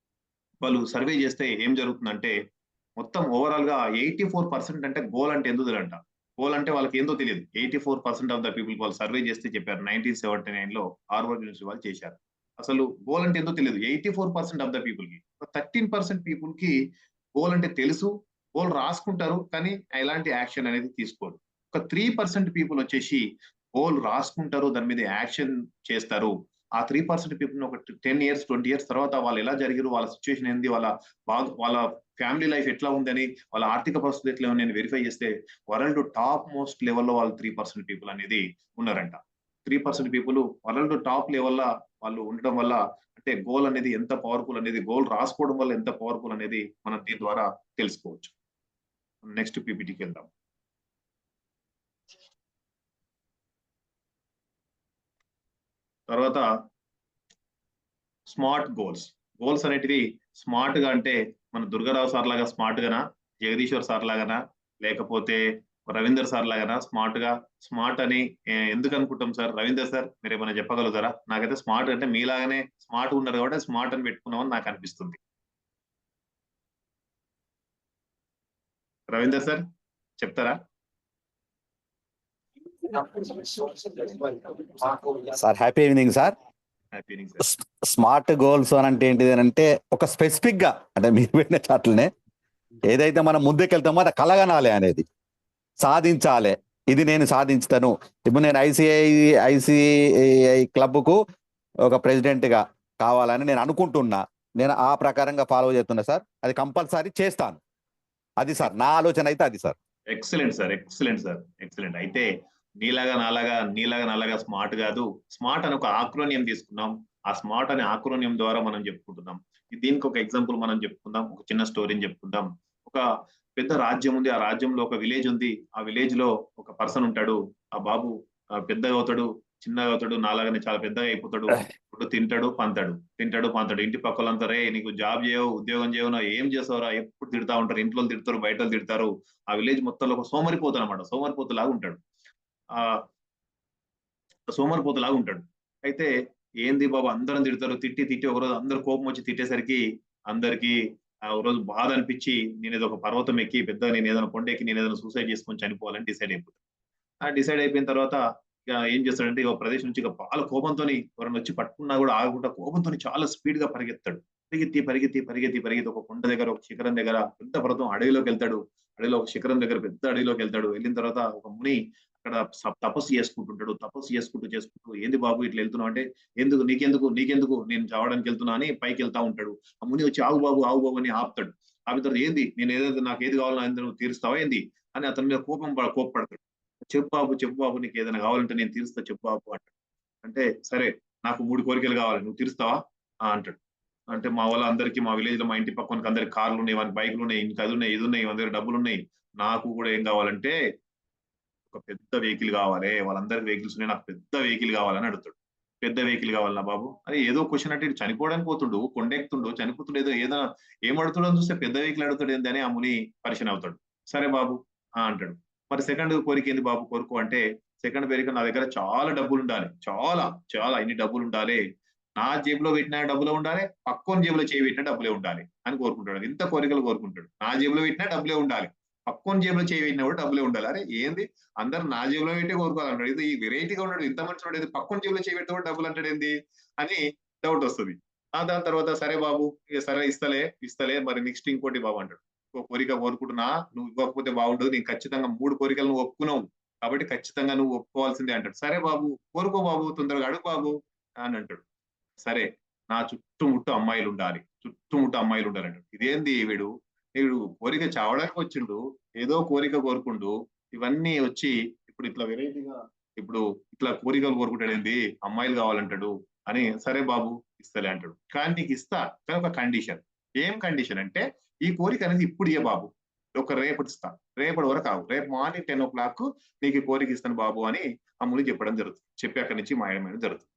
వాళ్ళు సర్వే చేస్తే ఏం జరుగుతుందంటే మొత్తం ఓవరాల్ గా 84% అంటే గోల్ అంటే ఎందుకు అంట. గోల్ అంటే వాళ్ళకి ఏందో తెలియదు. 84% ఆఫ్ ద పీపుల్ వాళ్ళు సర్వే చేస్తే చెప్పారు. 1979 లో హార్వర్డ్ యూనివర్సిటీ వాళ్ళు చేశారు. అసలు గోల్ అంటే ఏందో తెలియదు 84% ఆఫ్ ద పీపుల్ కి. 13% పీపుల్ కి గోల్ అంటే తెలుసు, గోల్ రాసుకుంటారు, కానీ ఎలాంటి యాక్షన్ అనేది తీసుకోరు. ఒక 3% పీపుల్ వచ్చేసి గోల్ రాసుకుంటారు, దాని మీద యాక్షన్ చేస్తారు. ఆ 3% పీపుల్ ఒక 10 ఇయర్స్ 20 ఇయర్స్ తర్వాత వాళ్ళు ఎలా జరిగారు, వాళ్ళ సిచ్యువేషన్ ఏంది, వాళ్ళ ఫ్యామిలీ లైఫ్ ఎట్లా ఉందని, వాళ్ళ ఆర్థిక పరిస్థితి ఎట్లా ఉంది అని వెరిఫై చేస్తే వరల్డ్ టాప్ మోస్ట్ లెవెల్లో వాళ్ళు 3% పీపుల్ అనేది ఉన్నారంట. 3% పీపుల్ వరల్డ్ టాప్ లెవెల్లో వాళ్ళు ఉండడం వల్ల, అంటే గోల్ అనేది ఎంత పవర్ఫుల్ అనేది, గోల్ రాసుకోవడం వల్ల ఎంత పవర్ఫుల్ అనేది మనం దీని ద్వారా తెలుసుకోవచ్చు. నెక్స్ట్ పీపీటీకి వెళ్దాం. తర్వాత స్మార్ట్ గోల్స్. గోల్స్ అనేటివి స్మార్ట్ గా అంటే మన దుర్గారావు సార్ లాగా స్మార్ట్ గానా, జగదీశ్వర్ సార్ లాగానా, లేకపోతే రవీందర్ సార్ లాగా స్మార్ట్ అని ఎందుకు అనుకుంటాం సార్? రవీందర్ సార్ మీరు ఏమైనా చెప్పగలుగుతారా? నాకైతే స్మార్ట్ అంటే మీలాగానే స్మార్ట్ ఉన్నారు కాబట్టి స్మార్ట్ అని పెట్టుకున్నామని నాకు అనిపిస్తుంది. రవీందర్ సార్ చెప్తారా? Sir happy evening sir. Happy evening sir. Smart goals అని అంటే ఏంటిది అంటే ఒక స్పెసిఫిక్ గా అంటే మీరు పెట్టిన చాట్లనే ఏదైతే మనం ముందుకెళ్తామో అది కలగనాలి అనేది సాధించాలి. ఇది నేను సాధించుతాను. ఇప్పుడు నేను ఐసిఐ క్లబ్కు ఒక ప్రెసిడెంట్ గా కావాలని నేను అనుకుంటున్నా. నేను ఆ ప్రకారంగా ఫాలో చేస్తున్నా సార్. అది కంపల్సరీ చేస్తాను. అది సార్ నా ఆలోచన అయితే అది sir. Excellent sir, excellent sir, excellent. అయితే నీలాగా స్మార్ట్ కాదు, స్మార్ట్ అని ఒక ఆక్రోనియం తీసుకున్నాం. ఆ స్మార్ట్ అనే ఆక్రోనియం ద్వారా మనం చెప్పుకుంటున్నాం. దీనికి ఒక ఎగ్జాంపుల్ మనం చెప్పుకుందాం. ఒక చిన్న స్టోరీని చెప్పుకుందాం. ఒక పెద్ద రాజ్యం ఉంది. ఆ రాజ్యంలో ఒక విలేజ్ ఉంది. ఆ విలేజ్ లో ఒక పర్సన్ ఉంటాడు. ఆ బాబు పెద్దగా అవుతాడు, చిన్నగా అవుతాడు, నాలాగానే చాలా పెద్దగా అయిపోతాడు. ఇప్పుడు తింటాడు పంతాడు. ఇంటి పక్కలంతా రే నీకు జాబ్ చేయవు, ఉద్యోగం చేయవు, ఏం చేస్తావురా, ఎప్పుడు తిడతా ఉంటారు. ఇంట్లో తిడతారు, బయట తిడతారు. ఆ విలేజ్ మొత్తంలో ఒక సోమరిపోతు అనమాట. సోమరిపోతులాగా ఉంటాడు. అయితే ఏంది బాబు అందరం తిడతారు, తిట్టి ఒకరోజు అందరు కోపం వచ్చి తిట్టేసరికి అందరికి ఒక రోజు బాధ అనిపించి నేను ఏదో ఒక పర్వతం ఎక్కి పెద్ద నేను ఏదైనా కొండ ఎక్కి నేను ఏదైనా సూసైడ్ చేసుకొని చనిపోవాలని డిసైడ్ అయిపోతాడు. డిసైడ్ అయిపోయిన తర్వాత ఇక ఏం చేస్తాడంటే ఒక ప్రదేశం నుంచి ఇక బాగా కోపంతో ఎవరైనా వచ్చి పట్టుకున్నా కూడా ఆగకుండా కోపంతో చాలా స్పీడ్ గా పరిగెత్తాడు. పరిగెత్తి ఒక కొండ దగ్గర, ఒక శిఖరం దగ్గర, పెద్ద పర్వతం అడవిలోకి వెళ్తాడు. అడవిలో ఒక శిఖరం దగ్గర పెద్ద అడవిలోకి వెళ్తాడు. వెళ్ళిన తర్వాత ఒక ముని అక్కడ తపస్సు చేసుకుంటుంటాడు. తపస్సు చేసుకుంటూ ఏంది బాబు ఇట్లా వెళ్తున్నావు అంటే నీకెందుకు నేను చావడానికి వెళ్తున్నా అని పైకి వెళ్తా ఉంటాడు. ఆ ముని వచ్చి ఆగు బాబు అని ఆపుతాడు. ఆపిన తర్వాత ఏంది నేను ఏదైతే నాకు ఏది కావాలో నువ్వు తీరుస్తావా ఏంది అని అతని మీద కోప్పడతాడు. చెప్పు బాబు నీకు ఏదైనా కావాలంటే నేను తీరుస్తా చెప్పు బాబు అంటాడు. అంటే సరే నాకు 3 కోరికలు కావాలి, నువ్వు తీరుస్తావా అంటాడు. అంటే మా వాళ్ళందరికీ మా విలేజ్ లో మా ఇంటి పక్కనకి అందరికి కార్లు ఉన్నాయి, వానికి బైకులు ఉన్నాయి, ఇంకా అది ఉన్నాయి, ఇది ఉన్నాయి, మన దగ్గర డబ్బులు ఉన్నాయి. నాకు కూడా ఏం కావాలంటే ఒక పెద్ద వెహికల్ కావాలి, వాళ్ళందరికి వెహికల్స్ ఉన్నాయి, నాకు పెద్ద వెహికల్ కావాలని అడుగుతాడు. పెద్ద వెహికల్ కావాలన్నా బాబు అది ఏదో క్వశ్చన్ అంటే చనిపోవడానికి పోతుండు, కొండెక్కుతుండు, చనిపోతుండు, ఏదో ఏం అడుగుతాడో చూస్తే పెద్ద వెహికల్ అడుగుతాడు ఏంది అని ఆ ముని పరిచయం అవుతాడు. సరే బాబు అంటాడు. మరి సెకండ్ కోరిక ఏంది బాబు కోరుకో అంటే సెకండ్ కోరిక నా దగ్గర చాలా డబ్బులు ఉండాలి, చాలా ఇన్ని డబ్బులు ఉండాలి, నా జేబులో పెట్టిన డబ్బులే ఉండాలి, పక్కన జేబులో చేయి పెట్టిన డబ్బులే ఉండాలి అని కోరుకుంటాడు. ఇంత కోరికలు కోరుకుంటాడు. నా జేబులో పెట్టినా డబ్బులే ఉండాలి, పక్కన జేబులో చేయి పెట్టినా కూడా డబ్బులే ఉండాలి. అరే ఏంది అందరు నా జేబులో పెట్టే కోరుకోవాలంటాడు. ఇది ఈ వెరైటీగా ఉన్నాడు, ఇంత మంచి వాడు, పక్కన జేబులో చేయి పెడితే కూడా డబ్బులు అంటాడు ఏంది అని డౌట్ వస్తుంది. దాని తర్వాత సరే బాబు ఇక సరే ఇస్తలే మరి నెక్స్ట్ ఇంకోటి బాబు అంటాడు. ఒక కోరిక కోరుకుంటున్నా, నువ్వు ఇవ్వకపోతే బాగుండదు, నేను ఖచ్చితంగా 3 కోరికలు నువ్వు ఒప్పుకున్నావు కాబట్టి ఖచ్చితంగా నువ్వు ఒప్పుకోవాల్సిందే అంటాడు. సరే బాబు కోరుకో బాబు, తొందరగా అడుగు బాబు అని అంటాడు. సరే నా చుట్టుముట్టు అమ్మాయిలు ఉండాలి అంటాడు. ఇదేంది వీడు కోరిక చావడానికి వచ్చిండు, ఏదో కోరిక కోరుకుండు, ఇవన్నీ వచ్చి ఇప్పుడు ఇట్లా వెరైటీగా ఇప్పుడు ఇట్లా కోరికలు కోరుకుంటాడు ఏంది, అమ్మాయిలు కావాలంటాడు అని. సరే బాబు ఇస్తలే అంటాడు. కానీ నీకు ఇస్తా కానీ ఒక కండిషన్. ఏం కండిషన్ అంటే ఈ కోరిక అనేది ఇప్పుడు ఇయ్య బాబు, రేపటి ఇస్తా, రేపటి వరకు కావు, రేపు మార్నింగ్ 10 o'clock నీకు కోరిక ఇస్తాను బాబు అని ఆ ముని చెప్పడం జరుగుతుంది. చెప్పి అక్కడి నుంచి మాయడం జరుగుతుంది.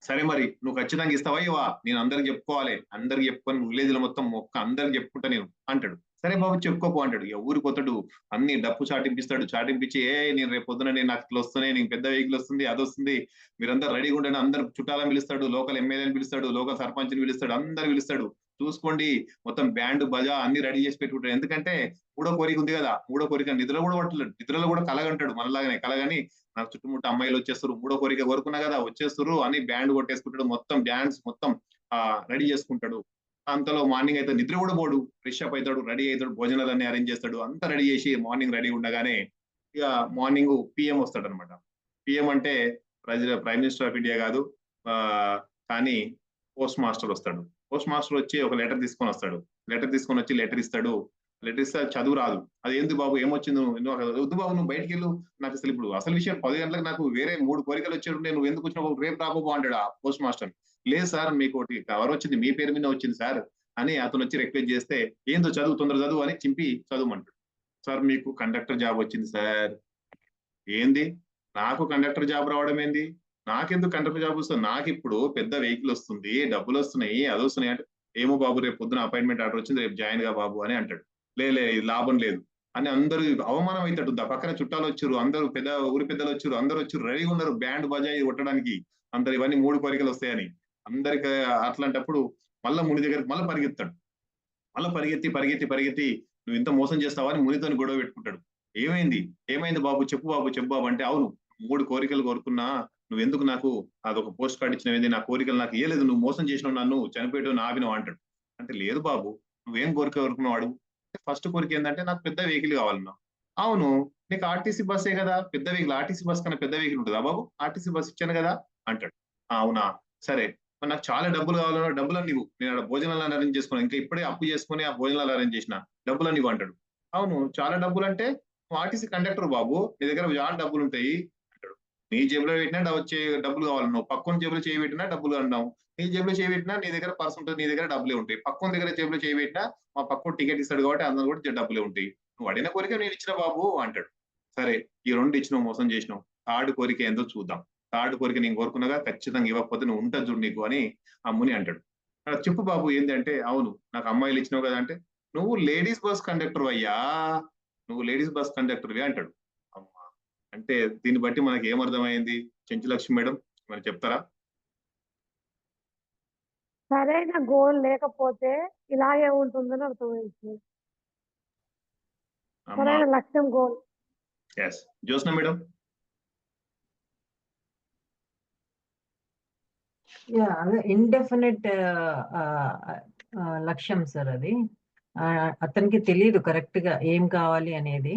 సరే మరి నువ్వు ఖచ్చితంగా ఇస్తావా ఇవా, నేను అందరికి చెప్పుకోవాలి, అందరికి చెప్పుకొని విలేజ్ లో మొత్తం అందరికి చెప్పుకుంటా నేను అంటాడు. సరే బాబు చెప్పుకోపో అంటాడు. ఇక ఊరికి పోతాడు, అన్ని డప్పు చాటింపించి నేను రేపు పొద్దున నాకు ఇట్లా వస్తున్నాయి, నీకు పెద్ద వెహికల్ వస్తుంది, అది వస్తుంది, మీరందరూ రెడీగా ఉండండి, అందరు చుట్టాలని పిలుస్తాడు, లోకల్ ఎమ్మెల్యేని పిలుస్తాడు, లోకల్ సర్పంచ్ని పిలుస్తాడు, అందరు పిలుస్తాడు. చూసుకోండి మొత్తం బ్యాండ్ బజా అన్ని రెడీ చేసి పెట్టుకుంటాడు. ఎందుకంటే 3వ కోరిక ఉంది కదా, 3వ కోరిక నిద్రలో కూడా పట్టలేడు, నిద్రలో కూడా కలగంటాడు మనలాగానే. కలగని నాకు చుట్టుముట్టు అమ్మాయిలు వచ్చేస్తారు, 3వ కోరిక కోరుకున్నా కదా వచ్చేస్తారు అని బ్యాండ్ కొట్టేసుకుంటాడు, మొత్తం డాన్స్ మొత్తం రెడీ చేసుకుంటాడు. అంతలో మార్నింగ్ అయితే నిద్ర కూడా పోడు, ఫ్రెష్ అప్ అవుతాడు, రెడీ అవుతాడు, భోజనాలన్నీ అరేంజ్ చేస్తాడు, అంతా రెడీ చేసి మార్నింగ్ రెడీ ఉండగానే ఇక మార్నింగ్ పిఎం వస్తాడు అనమాట. పిఎం అంటే ప్రైమ్ మినిస్టర్ ఆఫ్ ఇండియా కాదు, కానీ పోస్ట్ మాస్టర్ వస్తాడు. పోస్ట్ మాస్టర్ వచ్చి ఒక లెటర్ తీసుకొని వస్తాడు. లెటర్ ఇస్తాడు. లెటర్ ఇస్తే చదువు రాదు. అది ఏంది బాబు ఏమొచ్చింది, వద్దు బాబు నువ్వు బయటికి వెళ్ళు, నాకు అసలు ఇప్పుడు అసలు విషయం 10 గంటలకు నాకు వేరే 3 కోరికలు వచ్చాడు, నువ్వు ఎందుకు వచ్చినావు, రేపు రాబో అంటాడు ఆ పోస్ట్ మాస్టర్. లేదు సార్ మీకు ఒకటి కవర్ వచ్చింది, మీ పేరు మీద వచ్చింది సార్ అని అతను వచ్చి రిక్వెస్ట్ చేస్తే ఏందో చదువు, తొందర చదువు అని చింపి చదువుమంటాడు. సార్ మీకు కండక్టర్ జాబ్ వచ్చింది సార్. ఏంది నాకు కండక్టర్ జాబ్ రావడం ఏంది, నాకెందుకు కండక్టర్ జాబ్ వస్తుంది, నాకు ఇప్పుడు పెద్ద వెహికల్ వస్తుంది, డబ్బులు వస్తున్నాయి, అది వస్తున్నాయి అంటే ఏమో బాబు రేపు పొద్దున అపాయింట్మెంట్ ఆర్డర్ వచ్చింది, రేపు జాయిన్ గా బాబు అని అంటాడు. లేదు లాభం లేదు, అని అందరూ అవమానం అవుతాడు. పక్కన చుట్టాలు వచ్చారు, అందరూ ఊరి పెద్దలు వచ్చారు, అందరూ వచ్చారు, రెడీగా ఉన్నారు బ్యాండ్ బజాయి కొట్టడానికి. అందరు ఇవన్నీ 3 కోరికలు వస్తాయని అందరికి. అట్లాంటప్పుడు మళ్ళా ముని దగ్గరికి మళ్ళీ పరిగెత్తాడు. మళ్ళీ పరిగెత్తి నువ్వు ఇంత మోసం చేస్తావా అని మునితో గొడవ పెట్టుకుంటాడు. ఏమైంది బాబు, చెప్పు బాబు అంటే, అవును 3 కోరికలు కోరుకున్నా, నువ్వు ఎందుకు నాకు అదొక పోస్ట్ కార్డ్ ఇచ్చినవేంది, నా కోరికలు నాకు ఇయ్యలేదు, నువ్వు మోసం చేసినావు, నన్ను చనిపోయాడు ఆపినావు అంటాడు. అంటే లేదు బాబు, నువ్వేం కోరిక కోరుకున్నావు? ఫస్ట్ కోరిక ఏంటంటే నాకు పెద్ద వెహికల్ కావాలన్నా. అవును, నీకు ఆర్టీసీ బస్సే కదా పెద్ద వెహికల్, ఆర్టీసీ బస్ కన్నా పెద్ద వెహికల్ ఉంటుందా బాబు? ఆర్టీసీ బస్ ఇచ్చాను కదా అంటాడు. అవునా, సరే, మరి నాకు చాలా డబ్బులు కావాలన్నా, డబ్బులని నీవు, నేను అక్కడ భోజనాలు అరేంజ్ చేసుకున్నాను, ఇంకా ఇప్పుడే అప్పు చేసుకుని ఆ భోజనాలు అరేంజ్ చేసిన, డబ్బులని నీవు అంటాడు. అవును, చాలా డబ్బులు అంటే నువ్వు ఆర్టీసీ కండక్టర్ బాబు, నీ దగ్గర చాలా డబ్బులు ఉంటాయి అంటాడు. నీ జేబులో పెట్టినా వచ్చే డబ్బులు కావాలన్నావు, పక్కన జేబులో చేయి పెట్టినా డబ్బులు అన్నావు, నీ జేబులో చేయి పెట్టినా నీ దగ్గర పర్స్ ఉంటుంది, నీ దగ్గర డబ్బులే ఉంటాయి, పక్కన దగ్గర జేబులో చేయి పెట్టినా మా పక్కన టికెట్ ఇస్తాడు కాబట్టి అందరూ కూడా డబ్బులే ఉంటాయి, నువ్వు అడిగిన కోరిక నేను ఇచ్చిన బాబు అంటాడు. సరే, ఈ 2 ఇచ్చినావు, మోసం చేసినావు, థర్డ్ కోరిక ఏందో చూద్దాం. థర్డ్ కోరిక నేను కోరుకున్నగా ఖచ్చితంగా ఇవ్వకపోతే నువ్వు ఉంటుంది చూడు నీకు అని ఆ ముని అంటాడు. చెప్పు బాబు ఏంది అంటే, అవును నాకు అమ్మాయిలు ఇచ్చినావు కదా అంటే, నువ్వు లేడీస్ బస్ కండక్టర్ అయ్యా, నువ్వు లేడీస్ బస్ కండక్టర్వి అంటాడు. అమ్మా, అంటే దీన్ని బట్టి మనకి ఏమర్థమైంది? చెంచులక్ష్మి మేడం మరి చెప్తారా? సరైన గోల్ లేకపోతే ఇలాగే ఉంటుందని అర్థమైంది. సరైన లక్ష్యం గోల్. Yes, Jyotsna madam. అదే ఇండెఫినెట్ లక్ష్యం సార్ అది. అతనికి తెలియదు కరెక్ట్ గా ఏం కావాలి అనేది.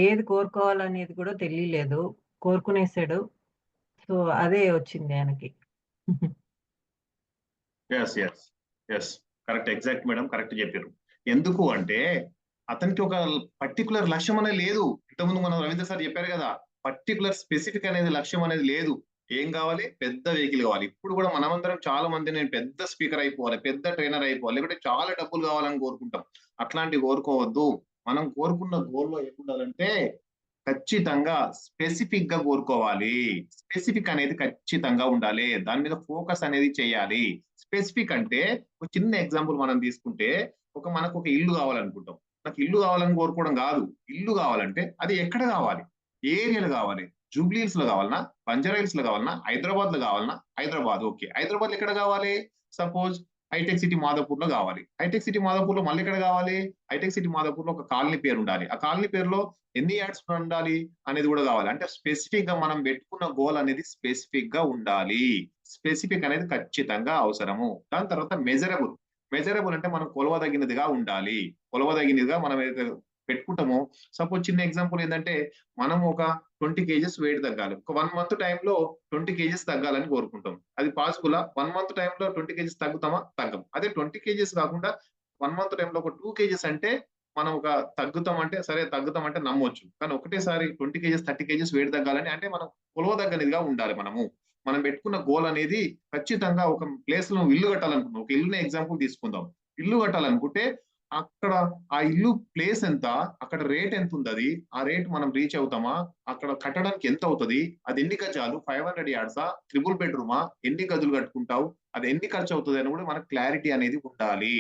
ఏది కోరుకోవాలనేది కూడా తెలియలేదు, కోరుకునేసాడు. సో అదే వచ్చింది ఆయనకి. కరెక్ట్, ఎగ్జాక్ట్ మేడం, కరెక్ట్ చెప్పారు. ఎందుకు అంటే అతనికి ఒక పర్టికులర్ లక్ష్యం అనేది లేదు. ఇంతకుముందు మనం రవీంద్ర సార్ చెప్పారు కదా, పర్టికులర్ స్పెసిఫిక్ అనేది లక్ష్యం అనేది లేదు. ఏం కావాలి? పెద్ద వెహికల్ కావాలి. ఇప్పుడు కూడా మనమందరం చాలా మంది నేను పెద్ద స్పీకర్ అయిపోవాలి, పెద్ద ట్రైనర్ అయిపోవాలి, లేకపోతే చాలా డబ్బులు కావాలని కోరుకుంటాం. అట్లాంటివి కోరుకోవద్దు. మనం కోరుకున్న గోల్లో ఏముండాలంటే ఖచ్చితంగా స్పెసిఫిక్ గా కోరుకోవాలి. స్పెసిఫిక్ అనేది ఖచ్చితంగా ఉండాలి, దాని మీద ఫోకస్ అనేది చేయాలి. స్పెసిఫిక్ అంటే ఒక చిన్న ఎగ్జాంపుల్ మనం తీసుకుంటే, మనకు ఒక ఇల్లు కావాలనుకుంటాం. నాకు ఇల్లు కావాలని కోరుకోవడం కాదు. ఇల్లు కావాలంటే అది ఎక్కడ కావాలి, ఏ ఏరియాలో కావాలి? జూబ్లీహిల్స్ లో కావాలన్నా, బంజారాహిల్స్ లో కావాలన్నా, హైదరాబాద్ లో కావాలన్నా? హైదరాబాద్, ఓకే. హైదరాబాద్ లో ఎక్కడ కావాలి? సపోజ్ హైటెక్ సిటీ మాదాపూర్ లో కావాలి. హైటెక్ సిటీ మాదాపూర్ లో మళ్ళీ ఎక్కడ కావాలి? హైటెక్ సిటీ మాదాపూర్ లో ఒక కాలనీ పేరు ఉండాలి. ఆ కాలనీ పేరులో ఎన్ని యాడ్స్ ఉండాలి అనేది కూడా కావాలి. అంటే స్పెసిఫిక్ గా మనం పెట్టుకున్న గోల్ అనేది స్పెసిఫిక్ గా ఉండాలి. స్పెసిఫిక్ అనేది ఖచ్చితంగా అవసరము. దాని తర్వాత మెజరబుల్ అంటే మనం కొలవదగినదిగా ఉండాలి. కొలవదగినదిగా మనం ఏదైతే పెట్టుకుంటామో, సపోజ్ చిన్న ఎగ్జాంపుల్ ఏంటంటే, మనం ఒక 20 kgs వెయిట్ తగ్గాలి. ఒక 1 month టైంలో 20 kgs తగ్గాలని కోరుకుంటాం. అది పాసిబుల్? 1 month టైంలో 20 kgs తగ్గుతామా? తగ్గం. అదే 20 kgs కాకుండా 1 month టైంలో ఒక 2 kgs అంటే మనం ఒక తగ్గుతామంటే నమ్మొచ్చు. కానీ ఒకటేసారి 20 kgs 30 kgs వెయిట్ తగ్గాలని అంటే మనం కొలవదగ్గనిదిగా ఉండాలి. మనం పెట్టుకున్న గోల్ అనేది ఖచ్చితంగా ఒక ప్లేస్ లో ఇల్లు కట్టాలనుకుంటాం. ఒక ఇల్లునే ఎగ్జాంపుల్ తీసుకుందాం. ఇల్లు కట్టాలనుకుంటే అక్కడ ఆ ఇల్లు ప్లేస్ ఎంత, అక్కడ రేట్ ఎంత ఉంది, ఆ రేట్ మనం రీచ్ అవుతామా, అక్కడ కట్టడానికి ఎంత అవుతుంది, అది ఎన్ని గజాలు, 500 yards, ట్రిపుల్ బెడ్రూమా, ఎన్ని గదులు కట్టుకుంటావు, అది ఎన్ని ఖర్చు అవుతుంది అని కూడా మనకు క్లారిటీ అనేది ఉండాలి.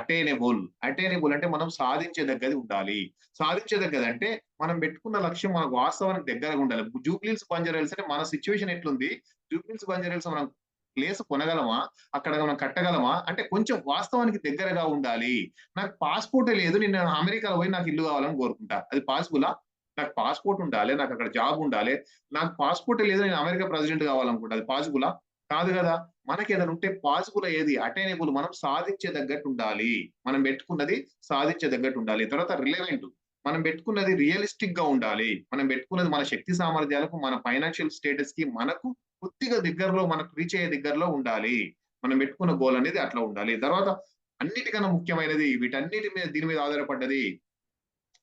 అటైనబుల్ అంటే మనం సాధించేదగ్గది ఉండాలి. సాధించేదగ్గది అంటే మనం పెట్టుకున్న లక్ష్యం మనకు వాస్తవానికి దగ్గరగా ఉండాలి. జూబ్లీహిల్స్ బంజారాహిల్స్ అంటే మన సిచ్యువేషన్ ఎట్లుంది, జూబ్లీహిల్స్ బంజారాహిల్స్ మనం ప్లేస్ కొనగలమా, అక్కడ మనం కట్టగలమా అంటే కొంచెం వాస్తవానికి దగ్గరగా ఉండాలి. నాకు పాస్పోర్టే లేదు, నేను అమెరికాలో పోయి నాకు ఇల్లు కావాలని కోరుకుంటా, అది పాసిబులా? నాకు పాస్పోర్ట్ ఉండాలి, నాకు అక్కడ జాబ్ ఉండాలి. నాకు పాస్పోర్టే లేదు, నేను అమెరికా ప్రెసిడెంట్ కావాలనుకుంటా, అది పాసిబులా? కాదు కదా. మనకి ఏదైనా ఉంటే పాసిబుల్ అయ్యేది అటైనబుల్, మనం సాధించేదగ్గట్టు ఉండాలి. మనం పెట్టుకున్నది సాధించేదగ్గట్టు ఉండాలి. తర్వాత రిలవెంట్, మనం పెట్టుకున్నది రియలిస్టిక్ గా ఉండాలి. మనం పెట్టుకున్నది మన శక్తి సామర్థ్యాలకు, మన ఫైనాన్షియల్ స్టేటస్ కి మనకు కొద్దిగా దగ్గరలో, మనకు రీచ్ అయ్యే దగ్గరలో ఉండాలి. మనం పెట్టుకున్న గోల్ అనేది అట్లా ఉండాలి. తర్వాత అన్నిటికన్నా ముఖ్యమైనది, దీని మీద ఆధారపడ్డది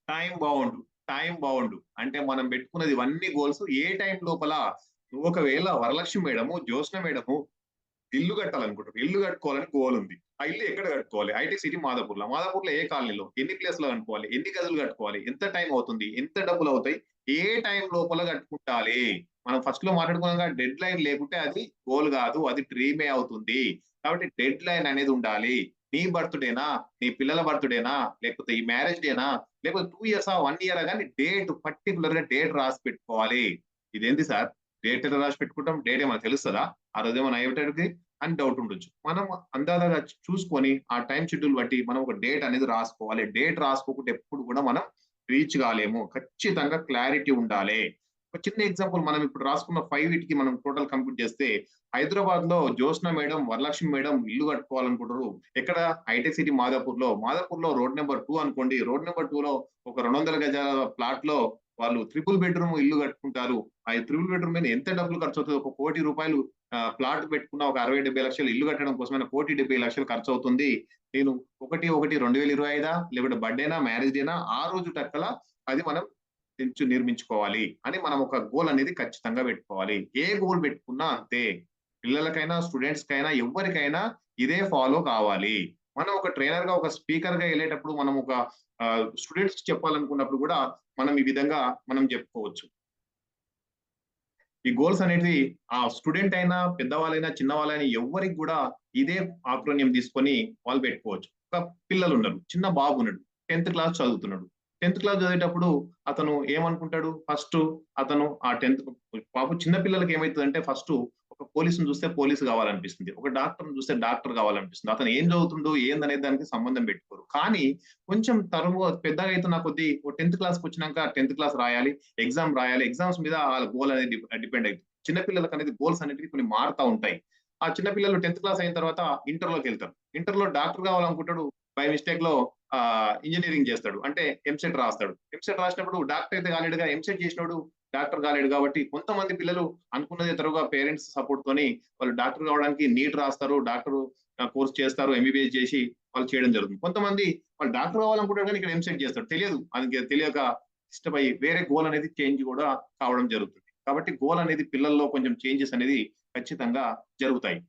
టైం బౌండ్. అంటే మనం పెట్టుకున్నది ఇవన్నీ గోల్స్ ఏ టైం లోపల. ఒకవేళ వరలక్ష్మి మేడము, జ్యోత్స్న మేడము ఇల్లు కట్టాలనుకుంటారు, ఇల్లు కట్టుకోవాలని గోల్ ఉంది. ఆ ఇల్లు ఎక్కడ కట్టుకోవాలి? హైటెక్ సిటీ మాదాపూర్లో ఏ కాలనీలో, ఎన్ని ప్లేస్ లో కట్టుకోవాలి, ఎన్ని గదులు కట్టుకోవాలి, ఎంత టైం అవుతుంది, ఎంత డబ్బులు అవుతాయి, ఏ టైం లోపల కట్టుకుంటాలి. మనం ఫస్ట్ లో మాట్లాడుకున్నాం, డెడ్ లైన్ లేకుంటే అది గోల్ కాదు, అది డ్రీమే అవుతుంది. కాబట్టి డెడ్ లైన్ అనేది ఉండాలి. నీ బర్త్డేనా, నీ పిల్లల బర్త్డేనా, లేకపోతే ఈ మ్యారేజ్ డేనా, లేకపోతే 2 ఇయర్స్ 1 ఇయర్ కానీ డేట్ పర్టికులర్ గా డేట్ రాసి పెట్టుకోవాలి. ఇదేంటి సార్ డేట్ ఎలా రాసి పెట్టుకుంటాం, డేట్ ఏమైనా తెలుస్తుందా, ఆ రోజు ఏమైనా అయ్యేటది అని డౌట్ ఉండొచ్చు. మనం అందాజగా చూసుకొని ఆ టైం షెడ్యూల్ బట్టి మనం ఒక డేట్ అనేది రాసుకోవాలి. డేట్ రాసుకోకుండా ఎప్పుడు కూడా మనం రీచ్ కాలేము. ఖచ్చితంగా క్లారిటీ ఉండాలి. ఒక చిన్న ఎగ్జాంపుల్, మనం ఇప్పుడు రాసుకున్న 5 వీటికి మనం టోటల్ కంప్లీట్ చేస్తే, హైదరాబాద్ లో జ్యోత్స్న మేడం, వరలక్ష్మి మేడం ఇల్లు కట్టుకోవాలనుకుంటారు. ఎక్కడ? హైటెక్ సిటీ మాదాపూర్ లో రోడ్ నెంబర్ 2 అనుకోండి. రోడ్ నెంబర్ 2 లో ఒక 200 గజాల ప్లాట్ లో వాళ్ళు 3 బెడ్రూమ్ ఇల్లు కట్టుకుంటారు. ఆ 3 బెడ్రూమ్ మీద ఎంత డబ్బులు ఖర్చు అవుతుంది? 1 కోటి రూపాయలు ప్లాట్ పెట్టుకున్న ఒక 60-70 లక్షలు ఇల్లు కట్టడం కోసమైన 1,70 లక్షలు ఖర్చు అవుతుంది. నేను 1/1/2025 లేకపోతే బర్త్డేనా, మ్యారేజ్ డేనా, ఆ రోజు టక్కల అది మనం నిర్మించుకోవాలి అని మనం ఒక గోల్ అనేది ఖచ్చితంగా పెట్టుకోవాలి. ఏ గోల్ పెట్టుకున్నా అంతే, పిల్లలకైనా స్టూడెంట్స్ కైనా ఎవరికైనా ఇదే ఫాలో కావాలి. మనం ఒక ట్రైనర్ గా, ఒక స్పీకర్ గా వెళ్ళేటప్పుడు మనం ఒక స్టూడెంట్స్ చెప్పాలనుకున్నప్పుడు కూడా మనం ఈ విధంగా మనం చెప్పుకోవచ్చు. ఈ గోల్స్ అనేది ఆ స్టూడెంట్ అయినా, పెద్దవాళ్ళైనా, చిన్నవాళ్ళైనా ఎవరికి కూడా ఇదే ఆక్రోనియం తీసుకొని వాళ్ళు పెట్టుకోవచ్చు. ఒక పిల్లలు ఉన్నారు, చిన్న బాబు ఉన్నాడు, 10th క్లాస్ చదువుతున్నాడు. 10th క్లాస్ చదివేటప్పుడు అతను ఏమనుకుంటాడు? ఫస్ట్ అతను ఆ 10th బాబు, చిన్న పిల్లలకి ఏమవుతుందంటే ఫస్ట్ ఒక పోలీసుని చూస్తే పోలీసు కావాలనిపిస్తుంది, ఒక డాక్టర్ని చూస్తే డాక్టర్ కావాలనిపిస్తుంది. అతను ఏం చదువుతుండో ఏందనేది దానికి సంబంధం పెట్టుకోరు. కానీ కొంచెం తరువాత పెద్దగా అవుతున్న కొద్దీ 10th క్లాస్కి వచ్చినాక 10th క్లాస్ రాయాలి, ఎగ్జామ్ రాయాలి, ఎగ్జామ్స్ మీద వాళ్ళ గోల్ అనేది డిపెండ్ అవుతుంది. చిన్నపిల్లలకు అనేది గోల్స్ అనేవి కొన్ని మారుతా ఉంటాయి. ఆ చిన్నపిల్లలు 10th క్లాస్ అయిన తర్వాత ఇంటర్లోకి వెళ్తారు. ఇంటర్లో డాక్టర్ కావాలనుకుంటాడు, బై మిస్టేక్ లో ఇంజనీరింగ్ చేస్తాడు, అంటే ఎంసెట్ రాస్తాడు. ఎంసెట్ రాసినప్పుడు డాక్టర్ అయితే కాలేడుగా, ఎంసెట్ చేసినాడు డాక్టర్ కాలేడు. కాబట్టి కొంతమంది పిల్లలు అనుకున్నదే తరుగా పేరెంట్స్ సపోర్ట్ తోని వాళ్ళు డాక్టర్ కావడానికి నీట్ రాస్తారు, డాక్టర్ కోర్స్ చేస్తారు, ఎంబీబీఎస్ చేసి వాళ్ళు చేయడం జరుగుతుంది. కొంతమంది వాళ్ళు డాక్టర్ కావాలనుకుంటారు కానీ ఇక్కడ ఎంసెట్ చేస్తాడు, తెలియదు, అది తెలియక ఇష్టపై వేరే గోల్ అనేది చేంజ్ కూడా కావడం జరుగుతుంది. కాబట్టి గోల్ అనేది పిల్లల్లో కొంచెం చేంజెస్ అనేది ఖచ్చితంగా జరుగుతాయి.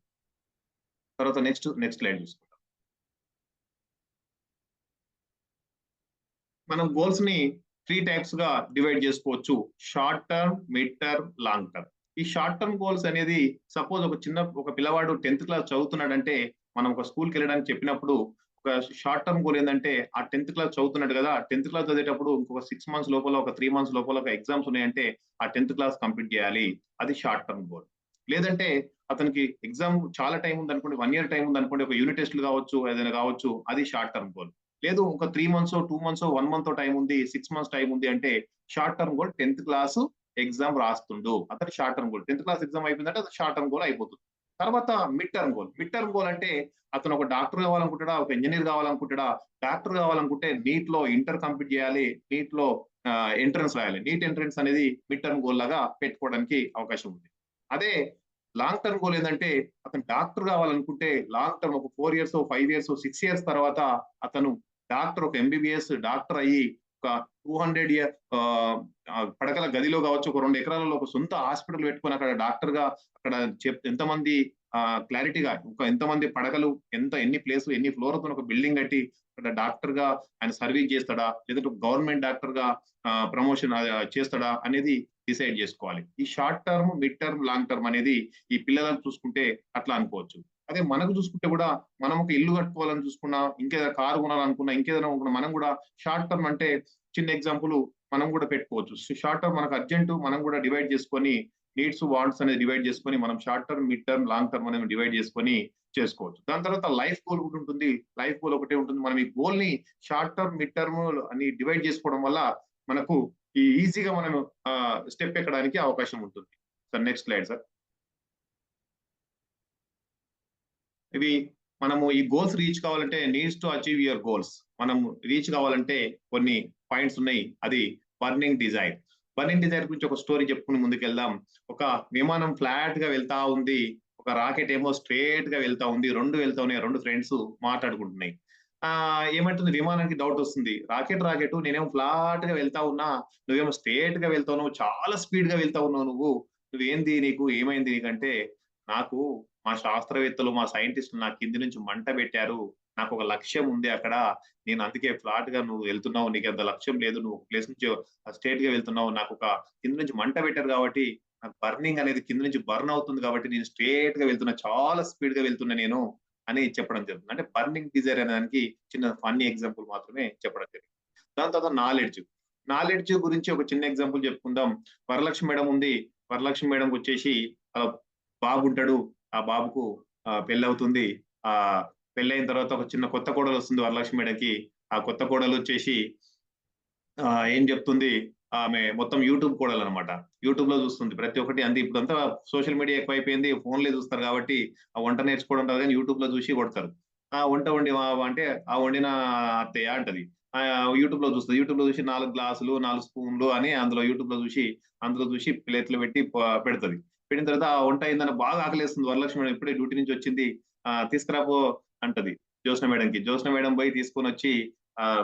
తర్వాత నెక్స్ట్ స్లైడ్ చూసుకుంటాం. మనం గోల్స్ ని 3 టైప్స్ గా డివైడ్ చేసుకోవచ్చు: short term, mid term, long term. ఈ షార్ట్ టర్మ్ గోల్స్ అనేది సపోజ్ ఒక పిల్లవాడు 10th క్లాస్ చదువుతున్నాడంటే మనం ఒక స్కూల్కి వెళ్ళడానికి చెప్పినప్పుడు ఒక షార్ట్ టర్మ్ గోల్ ఏంటంటే ఆ 10th క్లాస్ చదువుతున్నాడు కదా, 10th క్లాస్ చదివేటప్పుడు ఇంకొక 6 months లోపల, ఒక 3 months లోపల ఒక ఎగ్జామ్స్ ఉన్నాయంటే ఆ 10th క్లాస్ కంప్లీట్ చేయాలి, అది షార్ట్ టర్మ్ గోల్. లేదంటే అతనికి ఎగ్జామ్ చాలా టైం ఉంది అనుకోండి, 1 year టైం ఉంది అనుకోండి, ఒక యూనిట్ టెస్ట్లు కావచ్చు, ఏదైనా కావచ్చు, అది షార్ట్ టర్మ్ గోల్. లేదు ఒక 3 months, 2 months, 1 month టైం ఉంది, 6 months టైం ఉంది అంటే short term goal 10th class exam రాస్తుండు, అతని short term goal. 10th class exam అయిపోయిందంటే అది షార్ట్ టర్మ్ గోల్ అయిపోతుంది. తర్వాత mid term goal. Mid term goal అంటే అతను ఒక డాక్టర్ కావాలనుకుంటాడా, ఒక ఇంజనీర్ కావాలనుకుంటాడా. డాక్టర్ కావాలనుకుంటే నీట్ లో ఇంటర్ కంప్లీట్ చేయాలి, నీట్ లో ఎంట్రన్స్ రాయాలి. నీట్ ఎంట్రన్స్ అనేది మిడ్ టర్మ్ గోల్ లాగా పెట్టుకోవడానికి అవకాశం ఉంది. అదే లాంగ్ టర్మ్ గోల్ ఏంటంటే అతను డాక్టర్ కావాలనుకుంటే లాంగ్ టర్మ్ ఒక 4 years, 5 years, 6 years తర్వాత అతను డాక్టర్, ఒక ఎంబీబీఎస్ డాక్టర్ అయ్యి ఒక 200 పడకల గదిలో కావచ్చు, ఒక 2 ఎకరాలలో ఒక సొంత హాస్పిటల్ పెట్టుకొని అక్కడ డాక్టర్ గా అక్కడ ఎంతమంది క్లారిటీగా ఎంతమంది పడకలు, ఎన్ని ప్లేస్, ఎన్ని ఫ్లోర్ ఒక బిల్డింగ్ కట్టి అక్కడ డాక్టర్ గా ఆయన సర్వీస్ చేస్తాడా, లేదంటే గవర్నమెంట్ డాక్టర్ గా ప్రమోషన్ చేస్తాడా అనేది డిసైడ్ చేసుకోవాలి. ఈ short term, mid term, long term అనేది ఈ పిల్లలను చూసుకుంటే అట్లా అనుకోవచ్చు. అదే మనకు చూసుకుంటే కూడా మనం ఒక ఇల్లు కట్టుకోవాలని చూసుకున్నా, ఇంకేదైనా కారు కొనాలనుకున్నా, ఇంకేదైనా మనం కూడా షార్ట్ టర్మ్ అంటే చిన్న ఎగ్జాంపుల్ మనం కూడా పెట్టుకోవచ్చు. షార్ట్ టర్మ్ మనకు అర్జెంట్, మనం కూడా డివైడ్ చేసుకొని నీడ్స్, వాంట్స్ అనేది డివైడ్ చేసుకొని మనం short term, mid term, long term అనేది డివైడ్ చేసుకొని చేసుకోవచ్చు. దాని తర్వాత లైఫ్ గోల్ కూడా ఉంటుంది. లైఫ్ గోల్ ఒకటే ఉంటుంది. మనం ఈ గోల్ ని షార్ట్ టర్మ్, మిడ్ టర్మ్ అని డివైడ్ చేసుకోవడం వల్ల మనకు ఈజీగా మనం స్టెప్ ఎక్కడానికి అవకాశం ఉంటుంది. Sir next slide sir. ఇవి మనము ఈ గోల్స్ రీచ్ కావాలంటే needs to achieve your goals. మనం రీచ్ కావాలంటే కొన్ని పాయింట్స్ ఉన్నాయి. అది బర్నింగ్ డిజైర్. బర్నింగ్ డిజైర్ గురించి ఒక స్టోరీ చెప్పుకుని ముందుకెళ్దాం. ఒక విమానం ఫ్లాట్ గా వెళ్తా ఉంది, ఒక రాకెట్ ఏమో స్ట్రేట్ గా వెళ్తా ఉంది. రెండు వెళ్తా ఉన్నాయి, 2 ఫ్రెండ్స్ మాట్లాడుకుంటున్నాయి. ఏమంటుంది, విమానానికి డౌట్ వస్తుంది. రాకెట్ నేనేమో ఫ్లాట్ గా వెళ్తా ఉన్నా, నువ్వేమో స్ట్రేట్ గా వెళ్తావు, నువ్వు చాలా స్పీడ్ గా వెళ్తా ఉన్నావు, నువ్వేంది, నీకు ఏమైంది నీకంటే, నాకు మా శాస్త్రవేత్తలు, మా సైంటిస్టులు నా కింది నుంచి మంట పెట్టారు, నాకు ఒక లక్ష్యం ఉంది అక్కడ, నేను అందుకే ఫ్లాట్ గా నువ్వు వెళ్తున్నావు, నీకు అంత లక్ష్యం లేదు, నువ్వు ప్లేస్ నుంచి స్ట్రేట్ గా వెళ్తున్నావు, నాకు ఒక కింది నుంచి మంట పెట్టారు కాబట్టి నాకు బర్నింగ్ అనేది కింద నుంచి బర్న్ అవుతుంది కాబట్టి నేను స్ట్రేట్ గా వెళ్తున్నా, చాలా స్పీడ్ గా వెళ్తున్నా నేను అని చెప్పడం జరుగుతుంది. అంటే బర్నింగ్ డిజైర్ అనే దానికి చిన్న ఫన్నీ ఎగ్జాంపుల్ మాత్రమే చెప్పడం జరిగింది. దాని తర్వాత నాలెడ్జ్ గురించి ఒక చిన్న ఎగ్జాంపుల్ చెప్పుకుందాం. వరలక్ష్మి మేడం ఉంది. వరలక్ష్మి మేడం వచ్చేసి బాబు ఉంటాడు. ఆ బాబుకు పెళ్లి అవుతుంది. ఆ పెళ్ళైన తర్వాత ఒక చిన్న కొత్త కోడలు వస్తుంది వరలక్ష్మి మేడంకి. ఆ కొత్త కోడలు వచ్చేసి ఏం చెప్తుంది, ఆమె మొత్తం యూట్యూబ్ కోడలు అనమాట. యూట్యూబ్ లో చూస్తుంది ప్రతి ఒక్కటి. అంతే ఇప్పుడంతా సోషల్ మీడియా ఎక్కువైపోయింది, ఫోన్లే చూస్తారు కాబట్టి ఆ వంట నేర్చుకోవడం ఉంటుంది కానీ యూట్యూబ్ లో చూసి కొడతారు. ఆ వంట అంటే ఆ వండిన అత్తయ్య అంటది. యూట్యూబ్ లో చూస్తుంది. యూట్యూబ్ లో చూసి 4 గ్లాసులు 4 స్పూన్లు అని అందులో యూట్యూబ్ లో చూసి ప్లేట్లు పెట్టి పెడుతుంది. పెట్టిన తర్వాత ఆ వంట అయిందని బాగా ఆకలేస్తుంది వరలక్ష్మి మేడం. ఇప్పుడే డ్యూటీ నుంచి వచ్చింది, తీసుకురాపో అంటది జ్యోత్స్న మేడంకి. జ్యోత్స్న మేడం పోయి తీసుకొని వచ్చి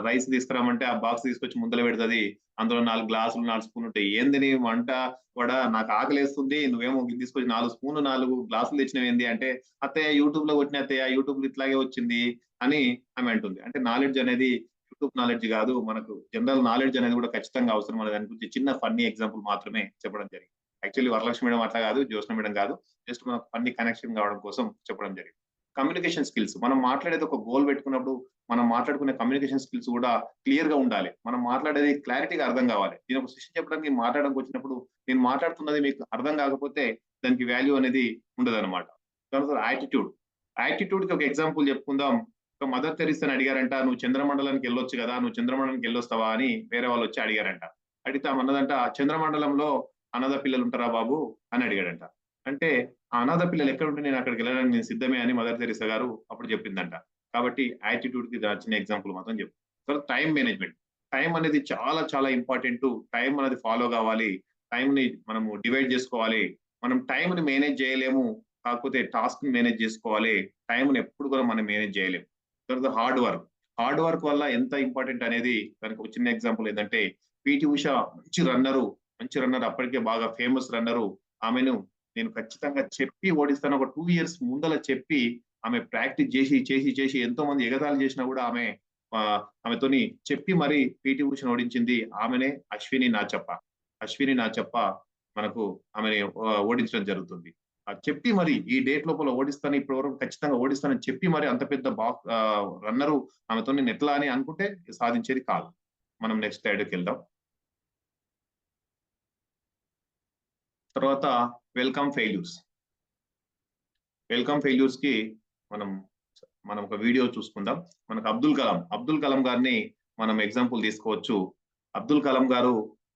రైస్ తీసుకురామంటే ఆ బాక్స్ తీసుకొచ్చి ముందర పెడుతుంది. అందులో 4 గ్లాసులు 4 స్పూన్లు ఉంటాయి. ఏంది నీ వంట కూడా, నాకు ఆకలేస్తుంది, నువ్వేమో తీసుకొచ్చి 4 స్పూన్లు 4 గ్లాసులు తెచ్చినవి ఏంది అంటే, అత్తయ్య యూట్యూబ్ లో కొట్టిన అత్తయ్య, యూట్యూబ్ లో ఇట్లాగే వచ్చింది అని ఆమె అంటుంది. అంటే నాలెడ్జ్ అనేది యూట్యూబ్ నాలెడ్జ్ కాదు, మనకు జనరల్ నాలెడ్జ్ అనేది కూడా ఖచ్చితంగా అవసరం అనే దాని గురించి చిన్న ఫన్నీ ఎగ్జాంపుల్ మాత్రమే చెప్పడం జరిగింది. యాక్చువల్లీ వరలక్ష్మి మేడం అట్లా కాదు, జ్యోత్స్న మేడం కాదు, జస్ట్ మనకు ఫన్నీ కనెక్షన్ కావడం కోసం చెప్పడం జరిగింది. కమ్యూనికేషన్ స్కిల్స్, మనం మాట్లాడేది ఒక గోల్ పెట్టుకున్నప్పుడు మనం మాట్లాడుకునే కమ్యూనికేషన్ స్కిల్స్ కూడా క్లియర్ గా ఉండాలి. మనం మాట్లాడేది క్లారిటీగా అర్థం కావాలి. నేను ఒక సెషన్ చెప్పడానికి మాట్లాడడానికి వచ్చినప్పుడు నేను మాట్లాడుతున్నది మీకు అర్థం కాకపోతే దానికి వాల్యూ అనేది ఉండదు అనమాట. తర్వాత యాటిట్యూడ్ కి ఒక ఎగ్జాంపుల్ చెప్పుకుందాం. ఒక మదర్ తెరిసాని అడిగారంట, నువ్వు చంద్రమండలానికి వెళ్ళొచ్చు కదా, నువ్వు చంద్రమండలానికి వెళ్ళొస్తావా అని వేరే వాళ్ళు వచ్చి అడిగారంట. అడిగితే ఆమె అన్నదంట, చంద్రమండలంలో అనాథ పిల్లలు ఉంటారా బాబు అని అడిగాడంట. అంటే ఆ అనాథ పిల్లలు ఎక్కడ ఉంటే నేను అక్కడికి వెళ్ళడానికి నేను సిద్ధమే అని మదర్ తెరిసా గారు అప్పుడు చెప్పిందంట. కాబట్టి యాటిట్యూడ్ కి చిన్న ఎగ్జాంపుల్ మాత్రం చెప్పు. తర్వాత టైం మేనేజ్మెంట్. టైం అనేది చాలా చాలా ఇంపార్టెంట్. టైం అనేది ఫాలో కావాలి. టైం ని మనము డివైడ్ చేసుకోవాలి. మనం టైం ని మేనేజ్ చేయలేము, కాకపోతే టాస్క్ ని మేనేజ్ చేసుకోవాలి. టైం ని ఎప్పుడు కూడా మనం మేనేజ్ చేయలేము. తర్వాత హార్డ్ వర్క్ వల్ల ఎంత ఇంపార్టెంట్ అనేది దానికి ఒక చిన్న ఎగ్జాంపుల్ ఏంటంటే, పిటి ఉష మంచి రన్నర్, అప్పటికే బాగా ఫేమస్ రన్నరు. ఆమెను నేను ఖచ్చితంగా చెప్పి ఓడిస్తాను, ఒక 2 years ముందల చెప్పి ఆమె ప్రాక్టీస్ చేసి ఎంతో మంది ఎగతాళి చేసినా కూడా ఆమెతోని చెప్పి మరి పిటి ఉషను ఓడించింది. ఆమెనే అశ్విని నాచప్ప మనకు ఆమెని ఓడించడం జరుగుతుంది. చెప్పి మరి ఈ డేట్ లోపల ఓడిస్తాను, ఇప్పటి వరకు ఖచ్చితంగా ఓడిస్తానని చెప్పి మరి అంత పెద్ద రన్నరు ఆమెతో నేను ఎట్లా అని అనుకుంటే సాధించేది కాదు. మనం నెక్స్ట్ స్లైడ్కి వెళ్దాం. తర్వాత వెల్కమ్ ఫెయిల్యూర్స్ కి మనం ఒక వీడియో చూసుకుందాం. మనకు అబ్దుల్ కలాం గారిని మనం ఎగ్జాంపుల్ తీసుకోవచ్చు. అబ్దుల్ కలాం గారు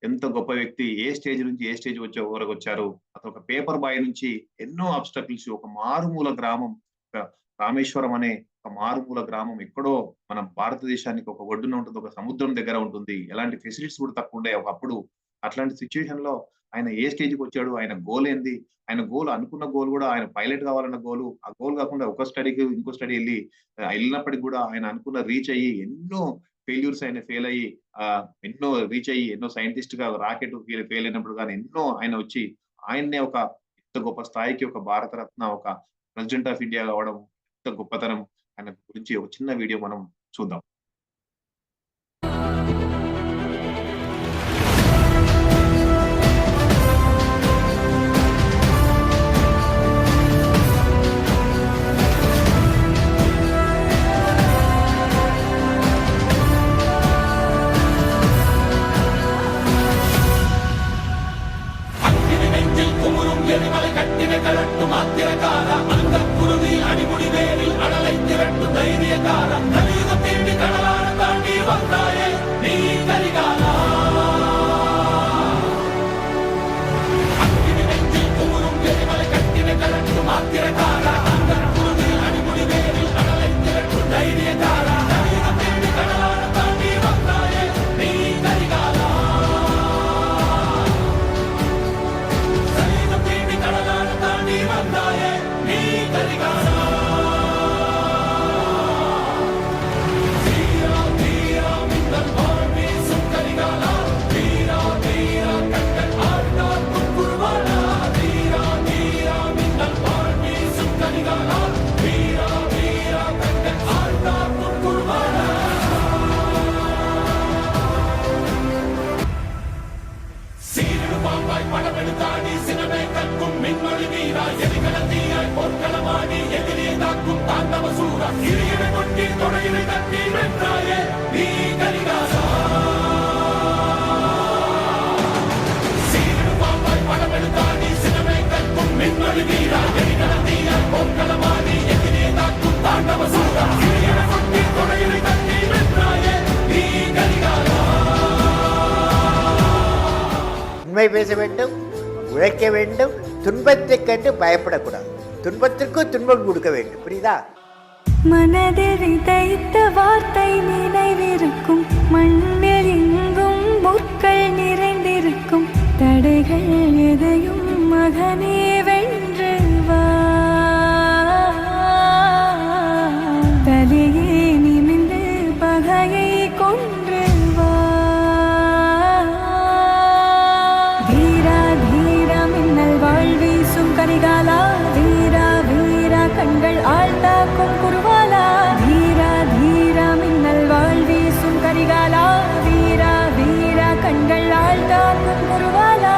ఎంత గొప్ప వ్యక్తి, ఏ స్టేజ్ నుంచి ఏ స్టేజ్ వరకు వచ్చారు. అతను ఒక పేపర్ బాయ్ నుంచి ఎన్నో ఆబ్స్టకిల్స్, ఒక మారుమూల గ్రామం, రామేశ్వరం అనే ఒక మారుమూల గ్రామం ఎక్కడో మన భారతదేశానికి ఒక ఒడ్డున ఉంటుంది, ఒక సముద్రం దగ్గర ఉంటుంది, ఎలాంటి ఫెసిలిటీస్ కూడా తక్కువ ఉండే ఒకప్పుడు. అట్లాంటి సిచ్యువేషన్ లో ఆయన ఏ స్టేజ్కి వచ్చాడు, ఆయన గోల్ ఏంది, ఆయన గోల్ అనుకున్న గోల్ కూడా ఆయన పైలట్ కావాలన్న గోలు, ఆ గోల్ కాకుండా ఒక స్టడీకి ఇంకో స్టడీ వెళ్ళినప్పటికీ కూడా ఆయన అనుకున్న రీచ్ అయ్యి ఎన్నో ఫెయిల్యూర్స్ ఆయన ఫెయిల్ అయ్యి ఎన్నో రీచ్ అయ్యి ఎన్నో సైంటిస్ట్ గా రాకెట్ ఫెయిల్ అయినప్పుడు కానీ ఎన్నో ఆయన వచ్చి ఆయన్నే ఒక ఇంత గొప్ప స్థాయికి ఒక భారతరత్న, ఒక ప్రెసిడెంట్ ఆఫ్ ఇండియా కావడం ఎంత గొప్పతనం ఆయన గురించి ఒక చిన్న వీడియో మనం చూద్దాం. அடிமுடி வேரில் அடலை திரட்டு தைரியக்கார உண்மை பேச வேண்டும், உழைக்க வேண்டும், துன்பத்தை கண்டு பயப்படக்கூடாது. துன்பத்திற்கு துன்பம் கொடுக்க வேண்டும். புரியுதா? மனதில் விதைத்த வார்த்தை நினைவிருக்கும், மண்ணில் எங்கும் முற்கள் நிறைந்திருக்கும், தடைகள் எதையும் மகனே வென்று வா, தலையே நிமிந்து பகையை கொன்று வா. வீரா தீரா மின்னல் வாழ் வீசும் கரிகாலா, வீரா வீரா கண்கள் ஆழ்த்தாக்கும் குருவாலா, வீரா தீரா மின்னல் வாழ் வீசும் கரிகாலா, வீரா வீரா கண்கள் ஆழ்த்தாக்கும் குருவாலா.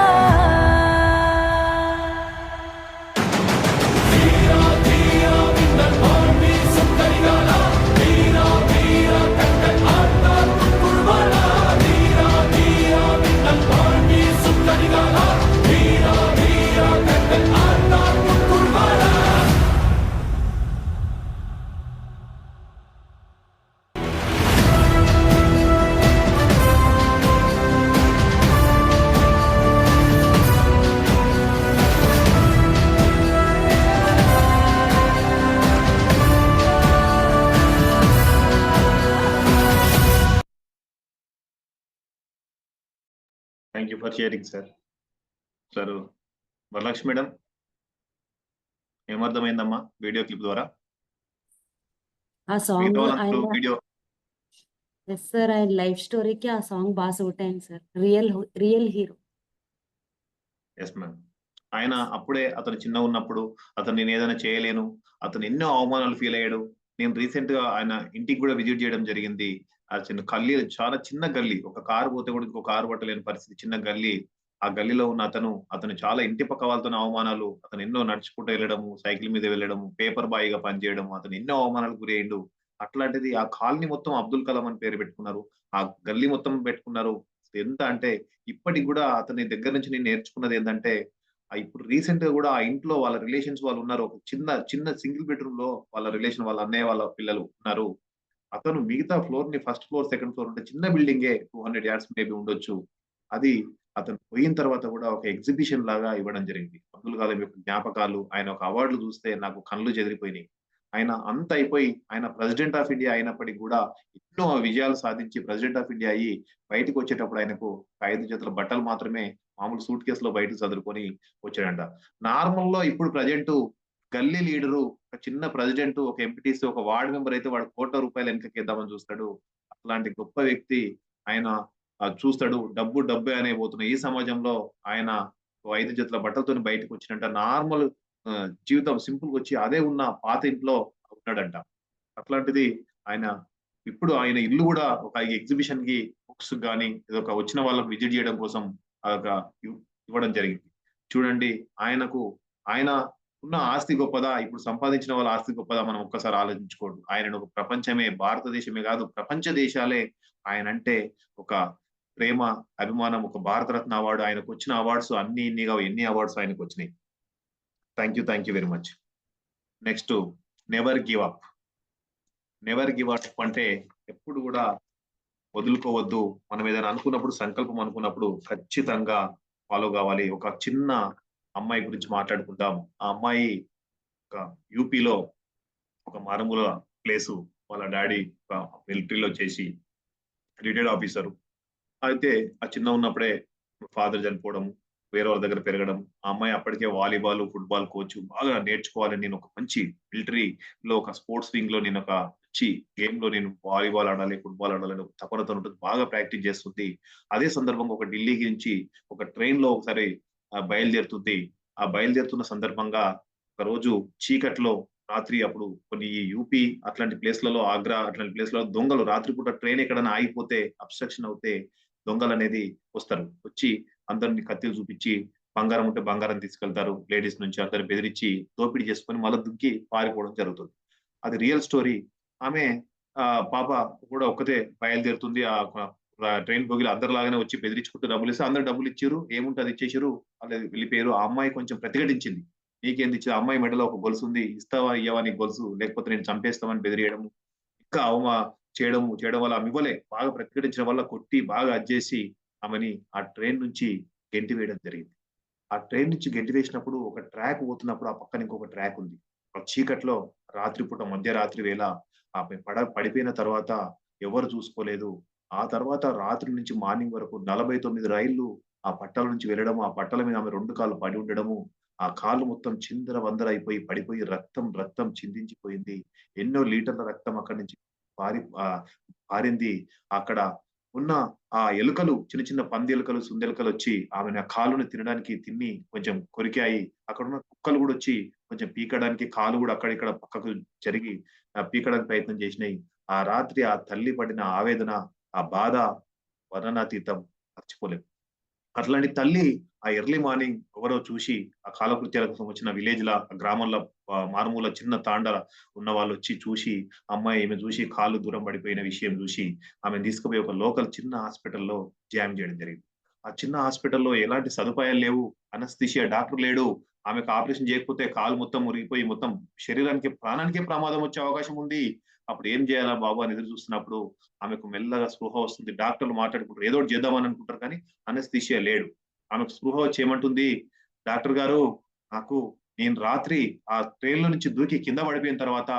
Thank you for sharing sir. Sir Varalakshmi madam, ఏమర్థమైందమ్మా వీడియో క్లిప్ ద్వారా? ఆ సాంగ్ మిగతా వాళ్ళందరూ ఆయన వీడియో ఎస్ సార్, ఆయన లైఫ్ స్టోరీకి ఆ సాంగ్ బాగా సూట్ అయింది sir. Real hero. Yes ma'am. ఆయన అప్పుడే అతను చిన్న ఉన్నప్పుడు అతను నేను ఏదైనా చేయలేను, అతను ఎన్నో అవమానాలు ఫీల్ అయ్యాడు. నేను రీసెంట్ గా ఆయన ఇంటికి కూడా విజిట్ చేయడం జరిగింది. ఆ చిన్న గల్లీ, చాలా చిన్న గల్లీ, ఒక కారు పోతే కూడా ఇంకో కారు పట్టలేని పరిస్థితి, చిన్న గల్లీ. ఆ గల్లీలో ఉన్న అతను చాలా ఇంటి పక్క వాళ్ళతో అవమానాలు, అతను ఎన్నో నడుచుకుంటూ వెళ్ళడము, సైకిల్ మీద వెళ్ళడము, పేపర్ బాయ్ గా పనిచేయడము, అతను ఎన్నో అవమానాలకు గురి అయ్యిండు. అట్లాంటిది ఆ కాలనీ మొత్తం అబ్దుల్ కలాం అని పేరు పెట్టుకున్నారు, ఆ గల్లీ మొత్తం పెట్టుకున్నారు. ఎంత అంటే ఇప్పటికి కూడా అతని దగ్గర నుంచి నేను నేర్చుకున్నది ఏంటంటే, ఇప్పుడు రీసెంట్ గా కూడా ఆ ఇంట్లో వాళ్ళ రిలేషన్స్ వాళ్ళు ఉన్నారు. ఒక చిన్న సింగిల్ బెడ్రూమ్ లో వాళ్ళ రిలేషన్, వాళ్ళ అన్నయ్య వాళ్ళ పిల్లలు ఉన్నారు. అతను మిగతా ఫ్లోర్ ని, ఫస్ట్ ఫ్లోర్ సెకండ్ ఫ్లోర్ ఉంటే చిన్న బిల్డింగే 200 yards మేబీ ఉండొచ్చు. అది అతను పోయిన తర్వాత కూడా ఒక ఎగ్జిబిషన్ లాగా ఇవ్వడం జరిగింది. అబ్దుల్ కలాం యొక్క జ్ఞాపకాలు, ఆయన ఒక అవార్డులు చూస్తే నాకు కళ్ళు చెదిరిపోయినాయి. ఆయన అంత అయిపోయి ఆయన ప్రెసిడెంట్ ఆఫ్ ఇండియా అయినప్పటికీ కూడా ఎన్నో విజయాలు సాధించి ప్రెసిడెంట్ ఆఫ్ ఇండియా అయ్యి బయటకు వచ్చేటప్పుడు ఆయనకు 5 జతల బట్టలు మాత్రమే మామూలు సూట్ కేసులో బయటకు చదువుకొని వచ్చాడంట. నార్మల్ లో ఇప్పుడు ప్రజెంట్ గల్లీ లీడరు, ఒక చిన్న ప్రెసిడెంట్, ఒక ఎంపీటీసీ, ఒక వార్డ్ మెంబర్ అయితే వాడు ₹1,00,00,000 వెనకకేద్దామని చూస్తాడు. అట్లాంటి గొప్ప వ్యక్తి ఆయన చూస్తాడు. డబ్బే అనే పోతున్న ఈ సమాజంలో ఆయన 5 జతల బట్టలతో బయటకు వచ్చినంట. నార్మల్ జీవితం సింపుల్ గా వచ్చి అదే ఉన్న పాత ఇంట్లో ఉన్నాడంట. అట్లాంటిది ఆయన ఇప్పుడు ఆయన ఇల్లు కూడా ఒక ఎగ్జిబిషన్ కి, బుక్స్ గానీ ఇదొక వచ్చిన వాళ్ళకు విజిట్ చేయడం కోసం అదొక ఇవ్వడం జరిగింది. చూడండి, ఆయన ఉన్న ఆస్తి గొప్పదా, ఇప్పుడు సంపాదించిన వాళ్ళ ఆస్తి గొప్పదా, మనం ఒక్కసారి ఆలోచించుకోండి. ఆయన ఒక ప్రపంచమే, భారతదేశమే కాదు ప్రపంచ దేశాలే ఆయన అంటే ఒక ప్రేమ, అభిమానం. ఒక భారతరత్న అవార్డు ఆయనకు వచ్చిన అవార్డ్స్ అన్ని ఇన్నిగా ఎన్ని అవార్డ్స్ ఆయనకు వచ్చినాయి. Thank you very much. Next, never give up. Never give up అంటే ఎప్పుడు కూడా వదులుకోవద్దు. మనం ఏదైనా అనుకున్నప్పుడు, సంకల్పం అనుకున్నప్పుడు ఖచ్చితంగా ఫాలో కావాలి. ఒక చిన్న అమ్మాయి గురించి మాట్లాడుకుందాం. ఆ అమ్మాయి ఒక యూపీలో ఒక మారుమూల ప్లేసు, వాళ్ళ డాడీ ఒక మిలిటరీలో చేసి రిటైర్డ్ ఆఫీసరు. అయితే ఆ చిన్న ఉన్నప్పుడే ఫాదర్ చనిపోవడం, వేరే వాళ్ళ దగ్గర పెరగడం. ఆ అమ్మాయి అప్పటికే వాలీబాల్, ఫుట్బాల్ కోచ్, బాగా నేర్చుకోవాలి, నేను ఒక మంచి మిలిటరీలో ఒక స్పోర్ట్స్ వింగ్ లో నేను ఒక మంచి గేమ్ లో నేను వాలీబాల్ ఆడాలి, ఫుట్బాల్ ఆడాలి అని తపనతో ఉంటుంది. బాగా ప్రాక్టీస్ చేస్తుంది. అదే సందర్భంగా ఒక ఢిల్లీ నుంచి ఒక ట్రైన్ లో ఒకసారి బయలుదేరుతుంది. ఆ బయలుదేరుతున్న సందర్భంగా ఒక రోజు చీకట్లో రాత్రి, అప్పుడు కొన్ని యూపీ అట్లాంటి ప్లేస్లలో, ఆగ్రా అట్లాంటి ప్లేస్లలో దొంగలు రాత్రిపూట ట్రైన్ ఎక్కడైనా ఆగిపోతే, అబ్స్ట్రక్షన్ అవుతే దొంగలు అనేది వస్తారు. వచ్చి అందరిని కత్తిలు చూపించి, బంగారం ఉంటే బంగారం తీసుకెళ్తారు, లేడీస్ నుంచి అందరు బెదిరించి దోపిడీ చేసుకొని మళ్ళీ దుక్కి పారిపోవడం జరుగుతుంది. అది రియల్ స్టోరీ. ఆమె పాప కూడా ఒక్కతే బయలుదేరుతుంది. ట్రైన్ బోగిలో అందరిలాగానే వచ్చి బెదిరించుకుంటూ డబ్బులు ఇస్తే అందరు డబ్బులు ఇచ్చారు. ఏముంటే అది ఇచ్చేసారు. వాళ్ళు వెళ్ళిపోయారు. ఆ అమ్మాయి కొంచెం ప్రతిఘటించింది. నీకేంది ఇచ్చేది? అమ్మాయి మెడలో ఒక గొలుసు ఉంది. ఇస్తావా ఇయ్యవా నీకు గొలుసు? లేకపోతే నేను చంపేస్తామని బెదిరియడము. ఇంకా చేయడం వల్ల ఆమె ఇవ్వలే. బాగా ప్రతిఘటించడం వల్ల కొట్టి బాగా అజ్జేసి ఆమెని ఆ ట్రైన్ నుంచి గెంటి వేయడం జరిగింది. ఆ ట్రైన్ నుంచి గెంటి వేసినప్పుడు ఒక ట్రాక్ పోతున్నప్పుడు ఆ పక్కన ఇంకొక ట్రాక్ ఉంది. ఆ చీకట్లో రాత్రిపూట మధ్యరాత్రి వేళ ఆమె పడిపోయిన తర్వాత ఎవరు చూసుకోలేదు. ఆ తర్వాత రాత్రి నుంచి మార్నింగ్ వరకు 49 రైళ్లు ఆ పట్టాల నుంచి వెళ్ళడము, ఆ పట్టాల మీద ఆమె 2 కాళ్ళు పడి ఉండడము, ఆ కాళ్ళు మొత్తం చిందరవందర అయిపోయి పడిపోయి రక్తం చిందించిపోయింది. ఎన్నో లీటర్ల రక్తం అక్కడి నుంచి పారింది. అక్కడ ఉన్న ఆ ఎలుకలు, చిన్న చిన్న పంది సుందెలుకలు వచ్చి ఆమెను ఆ కాలుని తినడానికి తిని కొంచెం కొరికాయి. అక్కడ ఉన్న కుక్కలు కూడా వచ్చి కొంచెం పీకడానికి కాలు కూడా అక్కడిక్కడ పక్కకు జరిగి పీకడానికి ప్రయత్నం చేసినాయి. ఆ రాత్రి ఆ తల్లి పడిన ఆవేదన, ఆ బాధ వర్ణనాతీతం, మర్చిపోలేం. అట్లాంటి తల్లి ఆ ఎర్లీ మార్నింగ్ ఎవరో చూసి ఆ కాలకృత్యాల కోసం వచ్చిన విలేజ్ గ్రామంలో మారుమూల చిన్న తాండ ఉన్న వాళ్ళు వచ్చి చూసి అమ్మాయి ఈమె చూసి కాళ్ళు దూరం పడిపోయిన విషయం చూసి ఆమెను తీసుకుపోయి ఒక లోకల్ చిన్న హాస్పిటల్లో జాయిన్ చేయడం జరిగింది. ఆ చిన్న హాస్పిటల్లో ఎలాంటి సదుపాయాలు లేవు. అనస్థిషియా డాక్టర్ లేడు. ఆమెకు ఆపరేషన్ చేయకపోతే కాలు మొత్తం మురిగిపోయి మొత్తం ప్రాణానికే ప్రమాదం వచ్చే అవకాశం ఉంది. అప్పుడు ఏం చేయాలా బాబు అని ఎదురు చూస్తున్నప్పుడు ఆమెకు మెల్లగా స్పృహ వస్తుంది. డాక్టర్లు మాట్లాడుకుంటారు, ఏదో ఒకటి చేద్దామని అనుకుంటారు, కానీ అనస్థిషియా లేడు. ఆమెకు స్పృహ వచ్చి ఏమంటుంది, డాక్టర్ గారు నేను రాత్రి ఆ ట్రైన్ లో నుంచి దూకి కింద పడిపోయిన తర్వాత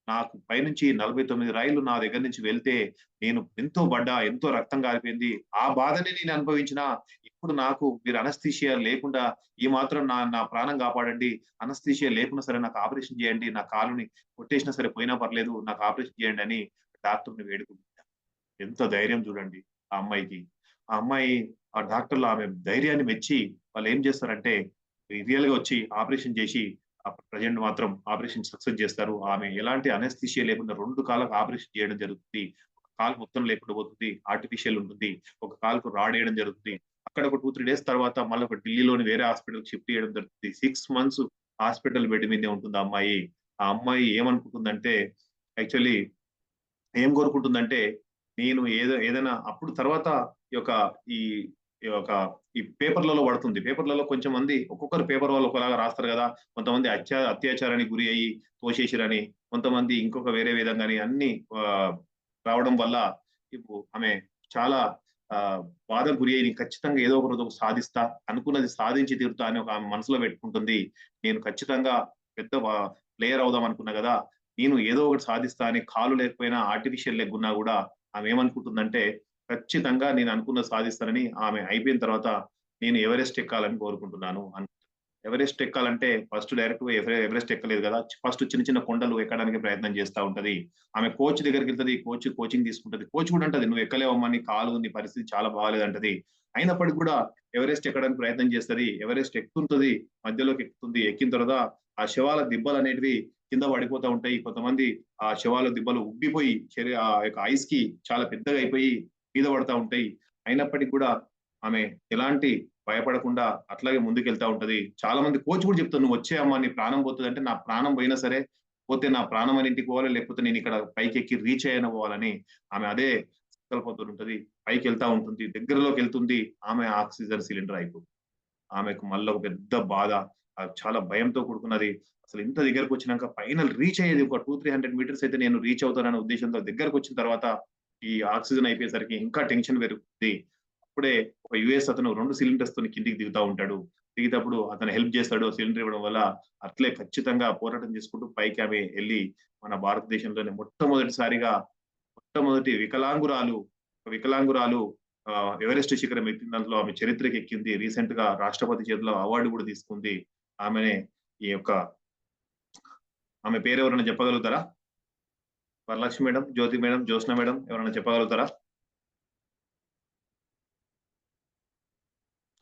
నాకు పైనుంచి 49 రైళ్లు నా దగ్గర నుంచి వెళ్తే నేను ఎంతో రక్తం కారిపోయింది. ఆ బాధని నేను అనుభవించిన. ఇప్పుడు నాకు మీరు అనస్థిషియా లేకుండా ఈ మాత్రం నా ప్రాణం కాపాడండి. అనస్థిషియా లేకుండా సరే నాకు ఆపరేషన్ చేయండి. నా కాలుని కొట్టేసినా సరే పోయినా పర్లేదు, నాకు ఆపరేషన్ చేయండి అని డాక్టర్ని వేడుకుంటున్నాను. ఎంత ధైర్యం చూడండి ఆ అమ్మాయికి. ఆ డాక్టర్లు ఆమె ధైర్యాన్ని మెచ్చి వాళ్ళు ఏం చేస్తారంటే రియల్ గా వచ్చి ఆపరేషన్ చేసి ప్రజెంట్ మాత్రం ఆపరేషన్ సక్సెస్ చేస్తారు. ఆమె ఎలాంటి అనస్థిషియా లేకుండా 2 కాళ్ళకు ఆపరేషన్ చేయడం జరుగుతుంది. ఒక కాలు మొత్తం లేకుండా పోతుంది, ఆర్టిఫిషియల్ ఉంటుంది. ఒక కాలుకు రాడ్ వేయడం జరుగుతుంది. అక్కడ ఒక 2-3 డేస్ తర్వాత మళ్ళీ ఒక ఢిల్లీలోని వేరే హాస్పిటల్ షిఫ్ట్ చేయడం జరుగుతుంది. 6 months హాస్పిటల్ బెడ్ మీదే ఉంటుంది ఆ అమ్మాయి. ఆ అమ్మాయి ఏమనుకుంటుందంటే యాక్చువల్లీ ఏం కోరుకుంటుందంటే నేను ఏదైనా అప్పుడు తర్వాత ఈ పేపర్లలో పడుతుంది. పేపర్లలో కొంచెం మంది ఒక్కొక్కరు పేపర్ వాళ్ళు ఒకలాగా రాస్తారు కదా. కొంతమంది అత్యాచారానికి గురి అయ్యి తోసేసిరని, కొంతమంది ఇంకొక వేరే విధంగాని అన్ని రావడం వల్ల ఇప్పుడు ఆమె చాలా బాధకు గురి అయ్యి ఖచ్చితంగా ఏదో ఒక రోజు సాధిస్తా, అనుకున్నది సాధించి తీరుతా అని ఒక ఆమె మనసులో పెట్టుకుంటుంది. నేను ఖచ్చితంగా పెద్ద ప్లేయర్ అవుదాం అనుకున్నా కదా, నేను ఏదో ఒకటి సాధిస్తా అని కాలు లేకపోయినా ఆర్టిఫిషియల్ లెగ్ ఉన్నా కూడా ఆమె ఏమనుకుంటుందంటే ఖచ్చితంగా నేను అనుకున్నది సాధిస్తానని ఆమె అయిపోయిన తర్వాత నేను ఎవరెస్ట్ ఎక్కాలని కోరుకుంటున్నాను. ఎవరెస్ట్ ఎక్కాలంటే ఫస్ట్ డైరెక్ట్ ఎవరెస్ట్ ఎక్కలేదు కదా. ఫస్ట్ చిన్న చిన్న కొండలు ఎక్కడానికి ప్రయత్నం చేస్తూ ఉంటది. ఆమె కోచ్ దగ్గరికి వెళ్తుంది. కోచింగ్ తీసుకుంటది. కోచ్ కూడా అంటది, నువ్వు ఎక్కలేవమ్మా, నీ కాలు నీ పరిస్థితి చాలా బాగాలేదంటది. అయినప్పటికీ కూడా ఎవరెస్ట్ ఎక్కడానికి ప్రయత్నం చేస్తుంది. ఎవరెస్ట్ ఎక్కుతుంది, మధ్యలోకి ఎక్కుతుంది. ఎక్కిన తర్వాత ఆ శవాల దిబ్బలు అనేటివి కింద పడిపోతూ ఉంటాయి. కొంతమంది ఆ శవాల దిబ్బలు ఉబ్బిపోయి ఆ యొక్క ఐస్ కి చాలా పెద్దగా అయిపోయి మీద పడతా ఉంటాయి. అయినప్పటికీ కూడా ఆమె ఎలాంటి భయపడకుండా అట్లాగే ముందుకెళ్తా ఉంటది. చాలా మంది కోచ్ కూడా చెప్తారు, నువ్వు వచ్చే అమ్మా నీ ప్రాణం పోతుంది అంటే, నా ప్రాణం పోయినా సరే పోతే నా ప్రాణం అని ఇంటికి పోవాలి, లేకపోతే నేను ఇక్కడ పైకి ఎక్కి రీచ్ అయ్యాను పోవాలని ఆమె అదే సంకల్పంతో ఉంటది. పైకి వెళ్తా ఉంటుంది. దగ్గరలోకి వెళ్తుంది. ఆమె ఆక్సిజన్ సిలిండర్ అయిపోతుంది. ఆమెకు మళ్ళీ ఒక పెద్ద బాధ, చాలా భయంతో కూడుకున్నది. అసలు ఇంత దగ్గరకు వచ్చినాక ఫైనల్ రీచ్ అయ్యేది ఒక 200-300 మీటర్స్ అయితే నేను రీచ్ అవుతాననే ఉద్దేశంతో దగ్గరకు వచ్చిన తర్వాత ఈ ఆక్సిజన్ అయిపోయేసరికి ఇంకా టెన్షన్ పెరుగుతుంది. అప్పుడే ఒక యుఎస్ అతను 2 సిలిండర్స్ తో కిందికి దిగుతా ఉంటాడు. దిగినప్పుడు అతను హెల్ప్ చేస్తాడు. సిలిండర్ ఇవ్వడం వల్ల అట్లే ఖచ్చితంగా పోరాటం చేసుకుంటూ పైకి ఆమె వెళ్ళి మన భారతదేశంలోనే మొట్టమొదటి వికలాంగురాలు ఎవరెస్ట్ శిఖరం ఎక్కిన దాంట్లో ఆమె చరిత్రకి ఎక్కింది. రీసెంట్ గా రాష్ట్రపతి చేతిలో అవార్డు కూడా తీసుకుంది. ఆమె పేరు ఎవరైనా చెప్పగలుగుతారా? వరలక్ష్మి మేడం, జ్యోతి మేడం, జ్యోత్స్న మేడం ఎవరైనా చెప్పగలుగుతారా?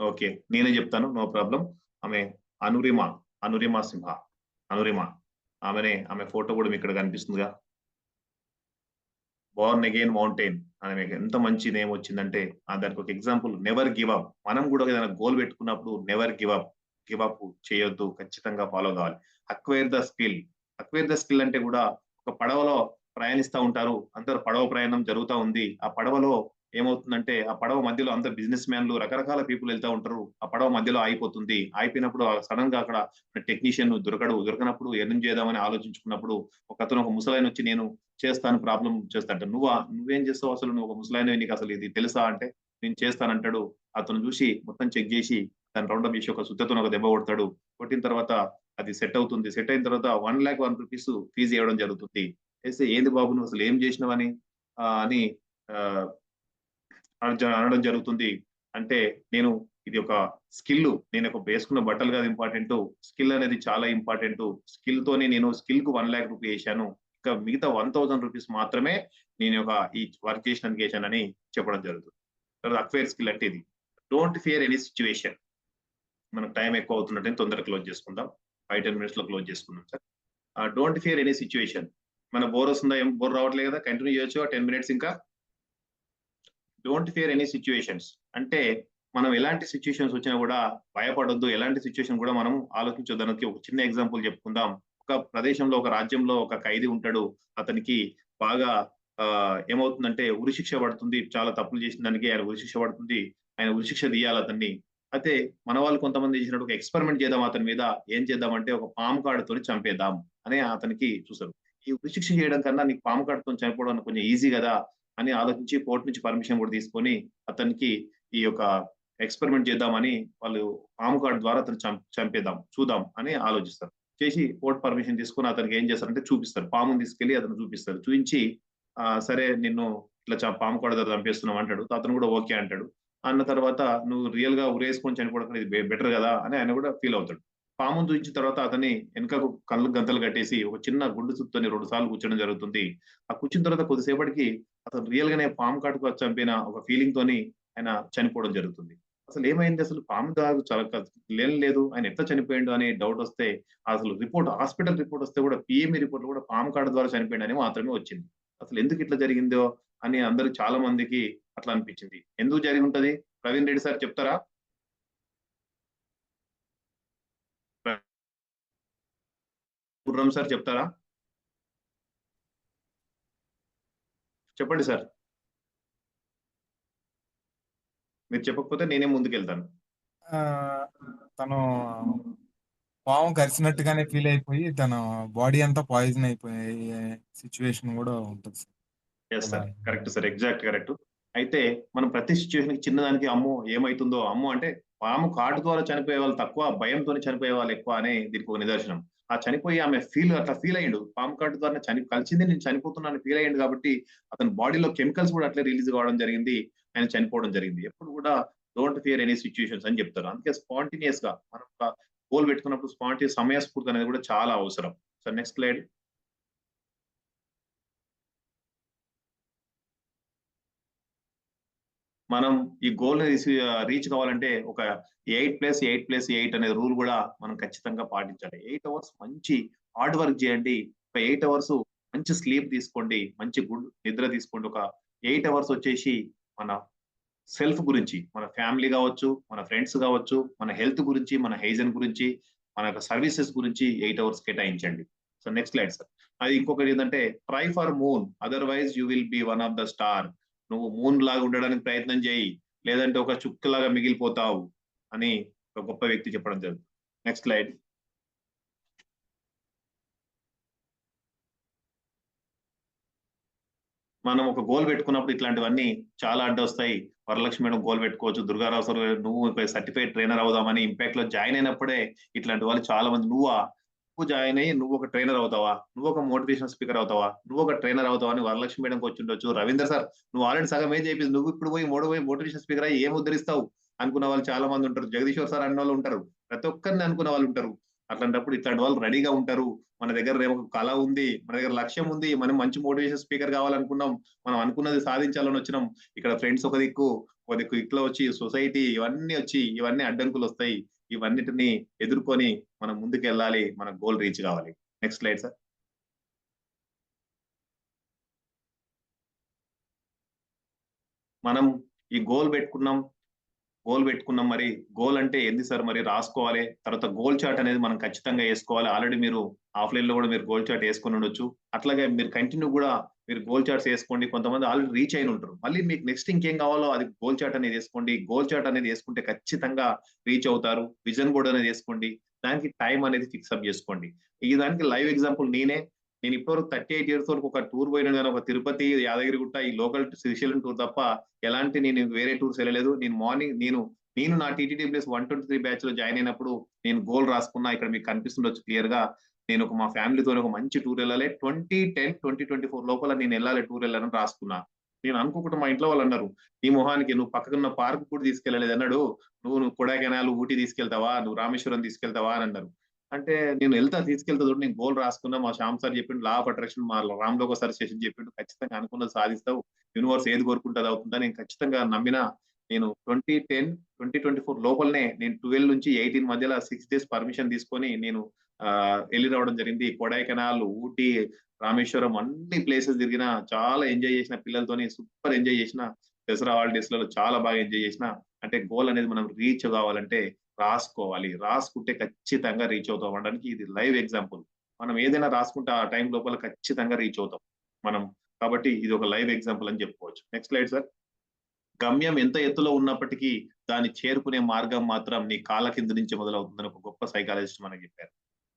ఓకే, నేనే చెప్తాను, నో ప్రాబ్లం. ఆమె అనురిమా సింహ. ఆమె ఫోటో కూడా మీకు ఇక్కడ కనిపిస్తుందిగా. బోర్న్ అగైన్ మౌంటైన్ ఆమె ఎంత మంచి నేమ్ వచ్చిందంటే దానికి ఒక ఎగ్జాంపుల్ నెవర్ గివ్ అప్. మనం కూడా ఏదైనా గోల్ పెట్టుకున్నప్పుడు నెవర్ గివ్ అప్ చేయొద్దు, ఖచ్చితంగా ఫాలో కావాలి. అక్వైర్ ద స్కిల్ అంటే కూడా ఒక పడవలో ప్రయాణిస్తూ ఉంటారు. అందరు పడవ ప్రయాణం జరుగుతూ ఉంది. ఆ పడవలో ఏమవుతుందంటే ఆ పడవ మధ్యలో అందరు బిజినెస్ మ్యాన్లు రకరకాల పీపుల్ వెళ్తూ ఉంటారు. ఆ పడవ మధ్యలో ఆగిపోతుంది. ఆగిపోయినప్పుడు సడన్ గా అక్కడ టెక్నీషియన్ దొరకనప్పుడు ఏం చేద్దామని ఆలోచించుకున్నప్పుడు ఒక ముసలాయన వచ్చి నేను చేస్తాను ప్రాబ్లం చేస్తాంట. నువ్వేం చేస్తావు అసలు, నువ్వు ఒక ముసలాయన, నీకు అసలు ఇది తెలుసా అంటే నేను చేస్తానంటాడు. అతను చూసి మొత్తం చెక్ చేసి దాన్ని రౌండప్ చేసి ఒక సుత్తతో ఒక దెబ్బ కొడతాడు. కొట్టిన తర్వాత అది సెట్ అవుతుంది. సెట్ అయిన తర్వాత 1,01,000 రూపీస్ ఫీజు ఇవ్వడం జరుగుతుంది. వేస్తే ఏంది బాబు నువ్వు అసలు ఏం చేసినావని అని అనడం జరుగుతుంది. అంటే ఇది ఒక స్కిల్, నేను ఒక వేసుకున్న బట్టలు కాదు ఇంపార్టెంట్, స్కిల్ అనేది చాలా ఇంపార్టెంట్. స్కిల్ తోనే నేను స్కిల్ కు 1,00,000 రూపీస్ వేసాను, ఇంకా మిగతా 1,000 రూపీస్ మాత్రమే నేను ఈ వర్క్ చేసినందుకు వేసానని చెప్పడం జరుగుతుంది. అక్వైర్ స్కిల్ అంటే ఇది. Don't fear any situation. మనకు టైం ఎక్కువ అవుతున్నట్టు తొందరగా క్లోజ్ చేసుకుందాం. 5-10 minutes లో క్లోజ్ చేసుకుందాం sir. Don't fear any situation. మన బోర్ వస్తుందా, ఏం బోర్ రావట్లేదు కదా, కంటిన్యూ చేయొచ్చు 10 minutes ఇంకా. డోంట్ ఫియర్ ఎనీ సిచ్యువేషన్స్ అంటే మనం ఎలాంటి సిచ్యువేషన్స్ వచ్చినా కూడా భయపడొద్దు, ఎలాంటి సిచ్యువేషన్ కూడా మనం ఆలోచించడానికి ఒక చిన్న ఎగ్జాంపుల్ చెప్పుకుందాం. ఒక ప్రదేశంలో ఒక రాజ్యంలో ఒక ఖైదీ ఉంటాడు. అతనికి బాగా ఏమవుతుందంటే ఉరిశిక్ష పడుతుంది. చాలా తప్పులు చేసిన దానికి ఆయన ఉరిశిక్ష పడుతుంది. ఆయన ఉరిశిక్ష తీయాలి అతన్ని. అయితే మన వాళ్ళు కొంతమంది చేసినట్టు ఒక ఎక్స్పెరిమెంట్ చేద్దాం అతని మీద. ఏం చేద్దామంటే ఒక పాము కాడుతో చంపేద్దాం అని అతనికి చూసారు. ఈ ఉరిశిక్ష చేయడం కన్నా నీకు పాము కాడుతో చనిపోవడం కొంచెం ఈజీ కదా అని ఆలోచించి కోర్టు నుంచి పర్మిషన్ కూడా తీసుకొని అతనికి ఈ యొక్క ఎక్స్పెరిమెంట్ చేద్దామని వాళ్ళు పాము కార్డు ద్వారా అతను చంపేద్దాం చూద్దాం అని ఆలోచిస్తారు. చేసి కోర్టు పర్మిషన్ తీసుకొని అతనికి ఏం చేస్తారంటే చూపిస్తారు, పాముని తీసుకెళ్లి అతను చూపిస్తారు. చూపించి సరే నిన్ను ఇట్లా పాము కార్డు ద్వారా చంపేస్తున్నాం అంటాడు. అతను కూడా ఓకే అంటాడు. అన్న తర్వాత నువ్వు రియల్ గా ఉరేసుకొని చనిపోవడం ఇది బెటర్ కదా అని ఆయన కూడా ఫీల్ అవుతాడు. పామును చూపించిన తర్వాత అతన్ని వెనకకు కళ్ళు గంతలు కట్టేసి ఒక చిన్న గుండు చుట్టూని 2 సార్లు కూర్చోడం జరుగుతుంది. ఆ కూర్చున్న తర్వాత కొద్దిసేపటికి అతను రియల్ గానే పాము కాటుకు చంపిన ఒక ఫీలింగ్ తోని ఆయన చనిపోవడం జరుగుతుంది. అసలు ఏమైంది, అసలు పాము దాగు లేదు, ఆయన ఎట్లా చనిపోయాడు అనే డౌట్ వస్తే అసలు హాస్పిటల్ రిపోర్ట్ వస్తే కూడా పిఎంఈ రిపోర్ట్ కూడా పాము కాటు ద్వారా చనిపోయాడు అని మాత్రమే వచ్చింది. అసలు ఎందుకు ఇట్లా జరిగిందో అని అందరూ చాలా మందికి అట్లా అనిపించింది. ఎందుకు జరిగి ఉంటది ప్రవీణ్ రెడ్డి సార్ చెప్తారా? గుర్రం సార్ చెప్తారా? చెప్పండి సార్. మీరు చెప్పకపోతే నేనే ముందుకెళ్తాను. తను పాము కరిచినట్టుగానే ఫీల్ అయిపోయి తన బాడీ అంతా పాయిజన్ అయిపోయే సిచ్యువేషన్ కూడా ఉంటుంది sir. Yes sir, correct sir, exact correct. అయితే మనం ప్రతి సిచ్యువేషన్ కి చిన్నదానికి అమ్మో ఏమైతుందో, అమ్మో అంటే పాము కాటు ద్వారా చనిపోయే వాళ్ళు తక్కువ, భయంతో చనిపోయే వాళ్ళు ఎక్కువ అనే దీనికి ఒక నిదర్శనం. ఆ చనిపోయి ఆమె అట్లా ఫీల్ అయ్యిండు, పాము కాటు ద్వారా కలిసింది నేను చనిపోతున్నాను ఫీల్ అయ్యిండు కాబట్టి అతని బాడీలో కెమికల్స్ కూడా అట్లే రిలీజ్ కావడం జరిగింది, ఆయన చనిపోవడం జరిగింది. ఎప్పుడు కూడా డోంట్ ఫియర్ ఎనీ సిచ్యువేషన్స్ అని చెప్తారు. అందుకే స్పాంటినియస్ గా మనం ఒక గోల్ పెట్టుకున్నప్పుడు స్పాంటినియస్ సమయస్ఫూర్తి అనేది కూడా చాలా అవసరం. Sir next slide. మనం ఈ గోల్ రీచ్ కావాలంటే ఒక 8+8+8 అనే రూల్ కూడా మనం ఖచ్చితంగా పాటించాలి. 8 hours మంచి హార్డ్ వర్క్ చేయండి. ఒక 8 hours మంచి స్లీప్ తీసుకోండి, మంచి గుడ్ నిద్ర తీసుకోండి. ఒక 8 hours వచ్చేసి మన సెల్ఫ్ గురించి, మన ఫ్యామిలీ కావచ్చు, మన ఫ్రెండ్స్ కావచ్చు, మన హెల్త్ గురించి, మన హైజీన్ గురించి, మన సర్వీసెస్ గురించి 8 hours కేటాయించండి. So next slide sir. అది ఇంకొకటి ఏంటంటే try for moon otherwise you will be one of the star. నువ్వు మూన్ లాగా ఉండడానికి ప్రయత్నం చేయి, లేదంటే ఒక చుక్కలాగా మిగిలిపోతావు అని ఒక గొప్ప వ్యక్తి చెప్పడం జరుగుతుంది. Next slide. మనం ఒక గోల్ పెట్టుకున్నప్పుడు ఇట్లాంటివన్నీ చాలా అడ్డొస్తాయి. వరలక్ష్మి మేడం గోల్ పెట్టుకోవచ్చు, దుర్గారావు సార్ నువ్వు సర్టిఫైడ్ ట్రైనర్ అవుదామని ఇంపాక్ట్ లో జాయిన్ అయినప్పుడే ఇట్లాంటి వాళ్ళు చాలా మంది నువ్వు జాయిన్ అయ్యి నువ్వు ఒక ట్రైనర్ అవుతావా, నువ్వు ఒక మోటివేషన్ స్పీకర్ అవుతావా, నువ్వు ఒక ట్రైనర్ అవుతావా అని వరలక్ష్మి మేడంకి వచ్చి ఉండొచ్చు. రవీందర్ సార్ నువ్వు ఆల్రెడీ సగం ఏం చేసి నువ్వు ఇప్పుడు పోయి మోటివేషన్ స్పీకర్ అయ్యి ఏం ఉద్ధరిస్తావు అనుకున్న వాళ్ళు చాలా మంది ఉంటారు. జగదీశ్వర్ సార్ అన్న వాళ్ళు ఉంటారు, ప్రతి ఒక్కరిని అనుకున్న వాళ్ళు ఉంటారు. అట్లాంటప్పుడు ఇట్లాంటి వాళ్ళు రెడీగా ఉంటారు. మన దగ్గర ఒక కళ ఉంది, మన దగ్గర లక్ష్యం ఉంది, మనం మంచి మోటివేషన్ స్పీకర్ కావాలనుకున్నాం, మనం అనుకున్నది సాధించాలని వచ్చినాం. ఇక్కడ ఫ్రెండ్స్ ఒక దిక్కు ఇట్లా వచ్చి సొసైటీ ఇవన్నీ అడ్డంకులు వస్తాయి. ఇవన్నిటిని ఎదుర్కొని మనం ముందుకు వెళ్ళాలి, మన గోల్ రీచ్ కావాలి. Next slide sir. మనం ఈ గోల్ పెట్టుకున్నాం, గోల్ పెట్టుకున్నాం, మరి గోల్ అంటే ఏంది సార్ మరి రాసుకోవాలి, తర్వాత గోల్ చార్ట్ అనేది మనం ఖచ్చితంగా వేసుకోవాలి. ఆల్రెడీ మీరు ఆఫ్లైన్ లో కూడా మీరు గోల్ చార్ట్ వేసుకొని ఉండొచ్చు. అట్లాగే మీరు కంటిన్యూ కూడా మీరు గోల్ చార్ట్స్ వేసుకోండి. కొంతమంది ఆల్రెడీ రీచ్ అయిన ఉంటారు, మళ్ళీ మీకు నెక్స్ట్ ఇంకేం కావాలో అది గోల్ చార్ట్ అనేది వేసుకోండి. గోల్ చార్ట్ అనేది వేసుకుంటే ఖచ్చితంగా రీచ్ అవుతారు. విజన్ బోర్డ్ అనేది వేసుకోండి, దానికి టైం అనేది ఫిక్స్ అప్ చేసుకోండి. ఈ దానికి లైవ్ ఎగ్జాంపుల్ నేను ఇప్పటివరకు 38 years వరకు ఒక టూర్ పోయినా కానీ ఒక తిరుపతి, యాదగిరిగుట్ట, ఈ లోకల్ శ్రీశైలం టూర్ తప్ప ఎలాంటి నేను వేరే టూర్స్ వెళ్ళలేదు. నేను నా TTTPS 123 బ్యాచ్ లో జాయిన్ అయినప్పుడు నేను గోల్ రాసుకున్నా. ఇక్కడ మీకు కనిపిస్తుండొచ్చు క్లియర్ గా. నేను మా ఫ్యామిలీతో ఒక మంచి టూర్ వెళ్ళాలి, 2010-2024 లోపల నేను వెళ్ళాలి, టూర్ వెళ్ళాలని రాసుకున్నా. నేను అనుకోకుండా మా ఇంట్లో వాళ్ళు అన్నారు, నీ మొహానికి నువ్వు పక్కకున్న పార్క్ కూడా తీసుకెళ్ళలేదు అన్నాడు, నువ్వు కొడైకెనాల్, ఊటీ తీసుకెళ్తావా, నువ్వు రామేశ్వరం తీసుకెళ్తావా అని అన్నారు. అంటే నేను తీసుకెళ్తా చూడు, నేను గోల్ రాసుకున్నా. మా శ్యామ్ సార్ చెప్పిండు, లా ఆఫ్ అట్రాక్షన్, మా రామ్ లోక సార్ సెషన్ చెప్పిండు, ఖచ్చితంగా అనుకున్నది సాధిస్తావు, యూనివర్స్ ఏది కోరుకుంటుంది అవుతుందా. నేను ఖచ్చితంగా నమ్మినా. నేను 2010-2024 లోపలనే నేను 12 నుంచి 18 మధ్యలో 6 days పర్మిషన్ తీసుకొని నేను వెళ్ళి రావడం జరిగింది. కొడైకెనాల్, ఊటీ, రామేశ్వరం అన్ని ప్లేసెస్ తిరిగిన, చాలా ఎంజాయ్ చేసిన, పిల్లలతోని సూపర్ ఎంజాయ్ చేసిన. దసరా హాలిడేస్ లలో చాలా బాగా ఎంజాయ్ చేసిన. అంటే గోల్ అనేది మనం రీచ్ కావాలంటే రాసుకోవాలి, రాసుకుంటే ఖచ్చితంగా రీచ్ అవుతాం అనడానికి ఇది లైవ్ ఎగ్జాంపుల్. మనం ఏదైనా రాసుకుంటే ఆ టైం లోపల ఖచ్చితంగా రీచ్ అవుతాం మనం. కాబట్టి ఇది ఒక లైవ్ ఎగ్జాంపుల్ అని చెప్పుకోవచ్చు. Next slide sir. గమ్యం ఎంత ఎత్తులో ఉన్నప్పటికీ దాన్ని చేరుకునే మార్గం మాత్రం నీ కాళ్ళ కింద నుంచి మొదలవుతుందని ఒక గొప్ప సైకాలజిస్ట్ మనకి చెప్పారు.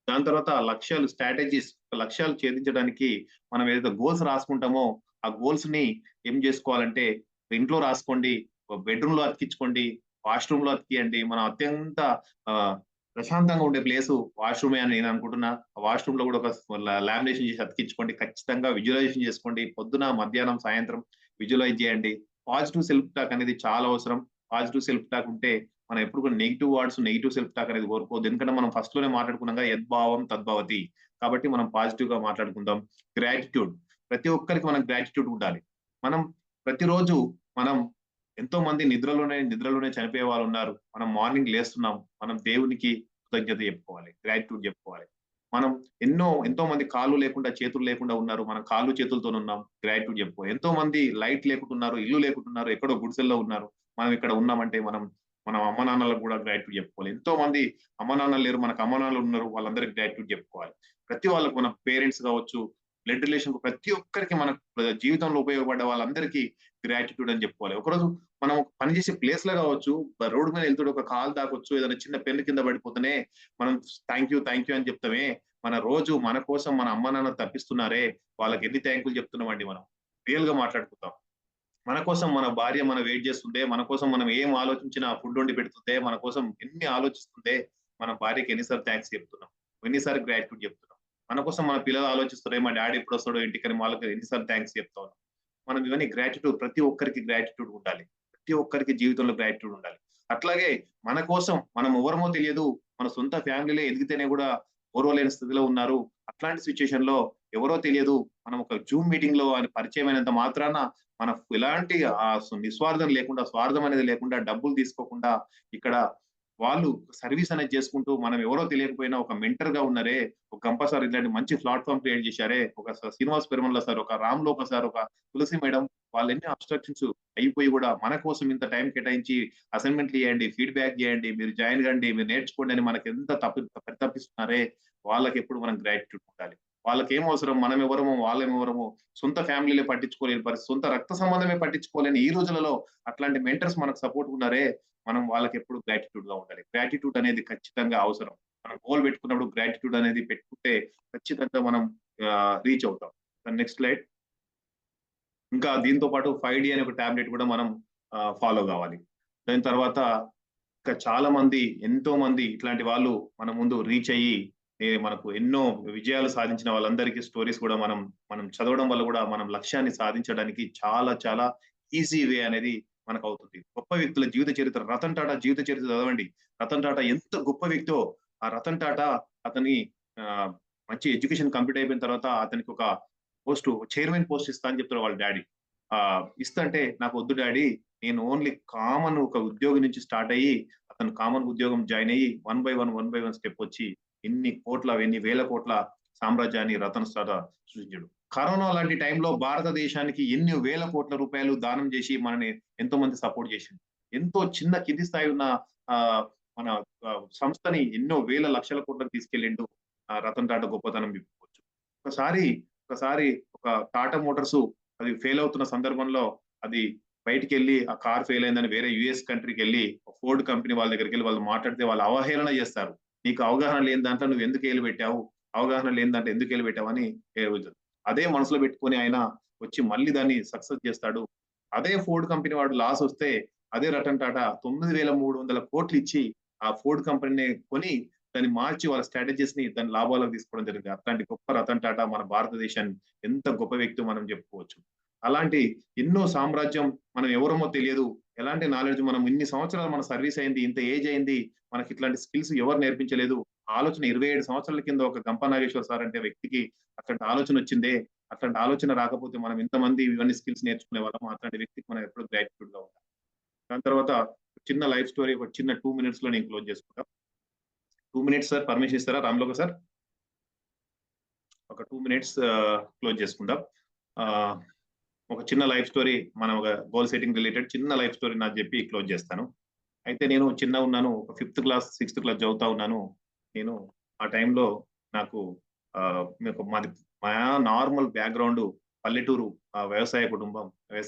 దాని తర్వాత లక్ష్యాలు, స్ట్రాటజీస్. లక్ష్యాలు ఛేదించడానికి మనం ఏదైతే గోల్స్ రాసుకుంటామో ఆ గోల్స్ ని ఏం చేసుకోవాలంటే ఇంట్లో రాసుకోండి, బెడ్రూమ్ లో అతికించుకోండి, వాష్రూమ్ లో అతికియండి. మనం అత్యంత ప్రశాంతంగా ఉండే ప్లేస్ వాష్రూమే అని నేను అనుకుంటున్నా. వాష్రూమ్ లో కూడా ఒక లామినేషన్ చేసి అతికించుకోండి. ఖచ్చితంగా విజువలైజేషన్ చేసుకోండి. పొద్దున, మధ్యాహ్నం, సాయంత్రం విజువలైజ్ చేయండి. పాజిటివ్ సెల్ఫ్ టాక్ అనేది చాలా అవసరం. పాజిటివ్ సెల్ఫ్ టాక్ ఉంటే మనం ఎప్పుడు కూడా negative words, negative self talk అనేది కోరుకోవద్దు. ఎందుకంటే మనం ఫస్ట్ లోనే మాట్లాడుకున్నాం, యద్భావం తద్భవతి. కాబట్టి మనం పాజిటివ్ గా మాట్లాడుకుందాం. గ్రాటిట్యూడ్, ప్రతి ఒక్కరికి మనం గ్రాటిట్యూడ్ ఉండాలి. మనం ప్రతిరోజు మనం ఎంతో మంది నిద్రలోనే చనిపోయే వాళ్ళు ఉన్నారు. మనం మార్నింగ్ లేస్తున్నాం, మనం దేవునికి కృతజ్ఞత చెప్పుకోవాలి, గ్రాటిట్యూడ్ చెప్పుకోవాలి. మనం ఎంతో మంది కాళ్ళు లేకుండా, చేతులు లేకుండా ఉన్నారు, మనం కాళ్ళు చేతులతో ఉన్నాం, గ్రాటిట్యూడ్ చెప్పుకోవాలి. ఎంతో మంది లైట్ లేకుంటున్నారు, ఇల్లు లేకుంటున్నారు, ఎక్కడో గుడిసెల్లో ఉన్నారు, మనం ఇక్కడ ఉన్నామంటే మనం అమ్మ నాన్నలకు కూడా గ్రాటిట్యూడ్ చెప్పుకోవాలి. ఎంతో మంది అమ్మ నాన్నలు లేరు, మనకు అమ్మ నాన్నలు ఉన్నారు, వాళ్ళందరికీ గ్రాటిట్యూడ్ చెప్పుకోవాలి. ప్రతి వాళ్ళకు, మన పేరెంట్స్ కావచ్చు, బ్లడ్ రిలేషన్, ప్రతి ఒక్కరికి మన జీవితంలో ఉపయోగపడ్డ వాళ్ళందరికీ గ్రాటిట్యూడ్ అని చెప్పుకోవాలి. ఒకరోజు మనం పనిచేసే ప్లేస్ లో కావచ్చు, రోడ్డు మీద వెళ్తుంటే ఒక కాల్ దాకొచ్చు, ఏదైనా చిన్న పెన్ను కింద పడిపోతేనే మనం థ్యాంక్ యూ అని చెప్తామే. మన రోజు మన కోసం మన అమ్మ నాన్న తప్పిస్తున్నారే, వాళ్ళకి ఎన్ని థ్యాంకులు చెప్తున్నామండి. మనం రియల్ గా మాట్లాడుకుంటాం. మన కోసం మన భార్య మన వెయిట్ చేస్తుందే, మన కోసం మనం ఏం ఆలోచించినా ఫుడ్ వండి పెడుతుందే, మన కోసం ఎన్ని ఆలోచిస్తుందే, మన భార్యకి ఎన్నిసార్లు థ్యాంక్స్ చెప్తున్నాం, ఎన్నిసార్లు గ్రాటిట్యూడ్ చెప్తున్నాం. మన కోసం మన పిల్లలు ఆలోచిస్తారు, మా డాడీ ఎప్పుడు వస్తాడో ఇంటికని, వాళ్ళకి ఎన్నిసార్లు థ్యాంక్స్ చెప్తా ఉన్నాం. మనం ఇవన్నీ గ్రాటిట్యూడ్, ప్రతి ఒక్కరికి గ్రాటిట్యూడ్ ఉండాలి. ప్రతి ఒక్కరికి జీవితంలో గ్రాటిట్యూడ్ ఉండాలి. అట్లాగే మన కోసం మనం ఎవరమో తెలియదు, మన సొంత ఫ్యామిలీలో ఎదిగితేనే కూడా ఓర్వలేని స్థితిలో ఉన్నారు. అట్లాంటి సిచ్యుయేషన్ లో ఎవరో తెలియదు, మనం ఒక జూమ్ మీటింగ్ లో పరిచయం అయినంత మాత్రాన మనకు ఎలాంటి నిస్వార్థం లేకుండా, స్వార్థం అనేది లేకుండా, డబ్బులు తీసుకోకుండా ఇక్కడ వాళ్ళు సర్వీస్ అనేది చేసుకుంటూ, మనం ఎవరో తెలియకపోయినా ఒక మెంటర్ గా ఉన్నారే, ఒక గంప సార్ ఇట్లాంటి మంచి ప్లాట్ఫామ్ క్రియేట్ చేశారే, ఒక శ్రీనివాస్ పెరుమల్ల సార్, ఒక రామ్ లోక సార్, ఒక తులసి మేడం, వాళ్ళు ఎన్ని అబ్స్ట్రక్షన్స్ అయిపోయి కూడా మన కోసం ఇంత టైం కేటాయించి అసైన్మెంట్లు చేయండి, ఫీడ్బ్యాక్ చేయండి, మీరు జాయిన్ కండి, మీరు నేర్చుకోండి అని మనకి ఎంత తప్పిస్తున్నారే, వాళ్ళకి ఎప్పుడు మనం గ్రాటిట్యూడ్ ఉండాలి. వాళ్ళకి ఏం అవసరం, మనం ఎవరమో వాళ్ళేమెవరమో సొంత ఫ్యామిలీలే పట్టించుకోలేని పరిస్థితి, సొంత రక్త సంబంధమే పట్టించుకోలేని ఈ రోజులలో అట్లాంటి మెంటర్స్ మనకు సపోర్ట్ ఉన్నారే, మనం వాళ్ళకి ఎప్పుడు గ్రాటిట్యూడ్ గా ఉండాలి. గ్రాటిట్యూడ్ అనేది ఖచ్చితంగా అవసరం. మనం గోల్ పెట్టుకున్నప్పుడు గ్రాటిట్యూడ్ అనేది పెట్టుకుంటే ఖచ్చితంగా మనం రీచ్ అవుతాం. Next slide. ఇంకా దీంతో పాటు 5D అనే ఒక టాబ్లెట్ కూడా మనం ఫాలో కావాలి. దాని తర్వాత ఇంకా చాలా మంది, ఎంతో మంది ఇట్లాంటి వాళ్ళు మన ముందు రీచ్ అయ్యి మనకు ఎన్నో విజయాలు సాధించిన వాళ్ళందరికీ స్టోరీస్ కూడా మనం చదవడం వల్ల కూడా మనం లక్ష్యాన్ని సాధించడానికి చాలా చాలా ఈజీ వే అనేది మనకు అవుతుంది. గొప్ప వ్యక్తుల జీవిత చరిత్ర, రతన్ టాటా జీవిత చరిత్ర చదవండి. రతన్ టాటా ఎంత గొప్ప వ్యక్తో. ఆ రతన్ టాటా అతని మంచి ఎడ్యుకేషన్ కంప్లీట్ అయిపోయిన తర్వాత అతనికి ఒక చైర్మన్ పోస్ట్ ఇస్తా అని చెప్తారు వాళ్ళ డాడీ. ఇస్తంటే, నాకు వద్దు డాడీ, నేను ఓన్లీ కామన్ ఒక ఉద్యోగి నుంచి స్టార్ట్ అయ్యి అతను కామన్ ఉద్యోగం జాయిన్ అయ్యి 1 by 1 స్టెప్ వచ్చి ఎన్ని వేల కోట్ల సామ్రాజ్యాన్ని రతన్ టాటా సృష్టించాడు. కరోనా లాంటి టైంలో భారతదేశానికి ఎన్ని వేల కోట్ల రూపాయలు దానం చేసి మనని ఎంతో మంది సపోర్ట్ చేసింది. ఎంతో చిన్న కింది స్థాయి ఉన్న ఆ మన సంస్థని ఎన్నో వేల లక్షల కోట్లకు తీసుకెళ్ళిండు రతన్ టాటా గొప్పతనం చెప్పుకోవచ్చు. ఒకసారి ఒక టాటా మోటార్స్ అది ఫెయిల్ అవుతున్న సందర్భంలో అది బయటికి వెళ్ళి ఆ కార్ ఫెయిల్ అయిందని వేరే యుఎస్ కంట్రీకి వెళ్ళి ఫోర్డ్ కంపెనీ వాళ్ళ దగ్గరికి వెళ్ళి వాళ్ళు మాట్లాడితే వాళ్ళు అవహేళన చేస్తారు. నీకు అవగాహన లేని దాంట్లో నువ్వు ఎందుకు ఏలు పెట్టావు, అవగాహన లేని దాంట్లో ఎందుకు ఏలు పెట్టావు అని అదే మనసులో పెట్టుకొని ఆయన వచ్చి మళ్ళీ దాన్ని సక్సెస్ చేస్తాడు. అదే ఫోర్డ్ కంపెనీ వాడు లాస్ వస్తే అదే రతన్ టాటా 9,300 కోట్లు ఇచ్చి ఆ ఫోర్డ్ కంపెనీని కొని దాన్ని మార్చి వాళ్ళ స్ట్రాటజీస్ ని దాని లాభాలకు తీసుకోవడం జరిగింది. అట్లాంటి గొప్ప రతన్ టాటా మన భారతదేశాన్ని ఎంత గొప్ప వ్యక్తి మనం చెప్పుకోవచ్చు. అలాంటి ఎన్నో సామ్రాజ్యం మనం ఎవరమో తెలియదు, ఎలాంటి నాలెడ్జ్ మనం ఇన్ని సంవత్సరాలు మన సర్వీస్ అయింది, ఇంత ఏజ్ అయింది, మనకి ఇట్లాంటి స్కిల్స్ ఎవరు నేర్పించలేదు. ఆలోచన 27 సంవత్సరాల కింద ఒక గంప నాగేశ్వర్ సార్ అంటే వ్యక్తికి అట్లాంటి ఆలోచన వచ్చిందే. అట్లాంటి ఆలోచన రాకపోతే మనం ఇంతమంది ఇవన్నీ స్కిల్స్ నేర్చుకునే వాళ్ళం. అట్లాంటి వ్యక్తికి మనం ఎప్పుడు గ్రాటిట్యూడ్ గా ఉంటాం. దాని తర్వాత చిన్న లైఫ్ స్టోరీ ఒక చిన్న 2 minutes లో నేను క్లోజ్ చేసుకుంటా. 2 minutes సార్ పర్మిషన్ ఇస్తారా రామ్లోక సార్? ఒక 2 minutes క్లోజ్ చేసుకుందాం. ఒక చిన్న లైఫ్ స్టోరీ మనం ఒక గోల్ సెట్టింగ్ రిలేటెడ్ చిన్న లైఫ్ స్టోరీ నాకు చెప్పి క్లోజ్ చేస్తాను. అయితే నేను చిన్న ఉన్నాను, ఒక 5th క్లాస్ 6th క్లాస్ చదువుతా ఉన్నాను. నేను ఆ టైంలో నాకు మాది మా నార్మల్ బ్యాక్గ్రౌండ్ పల్లెటూరు వ్యవసాయ కుటుంబం.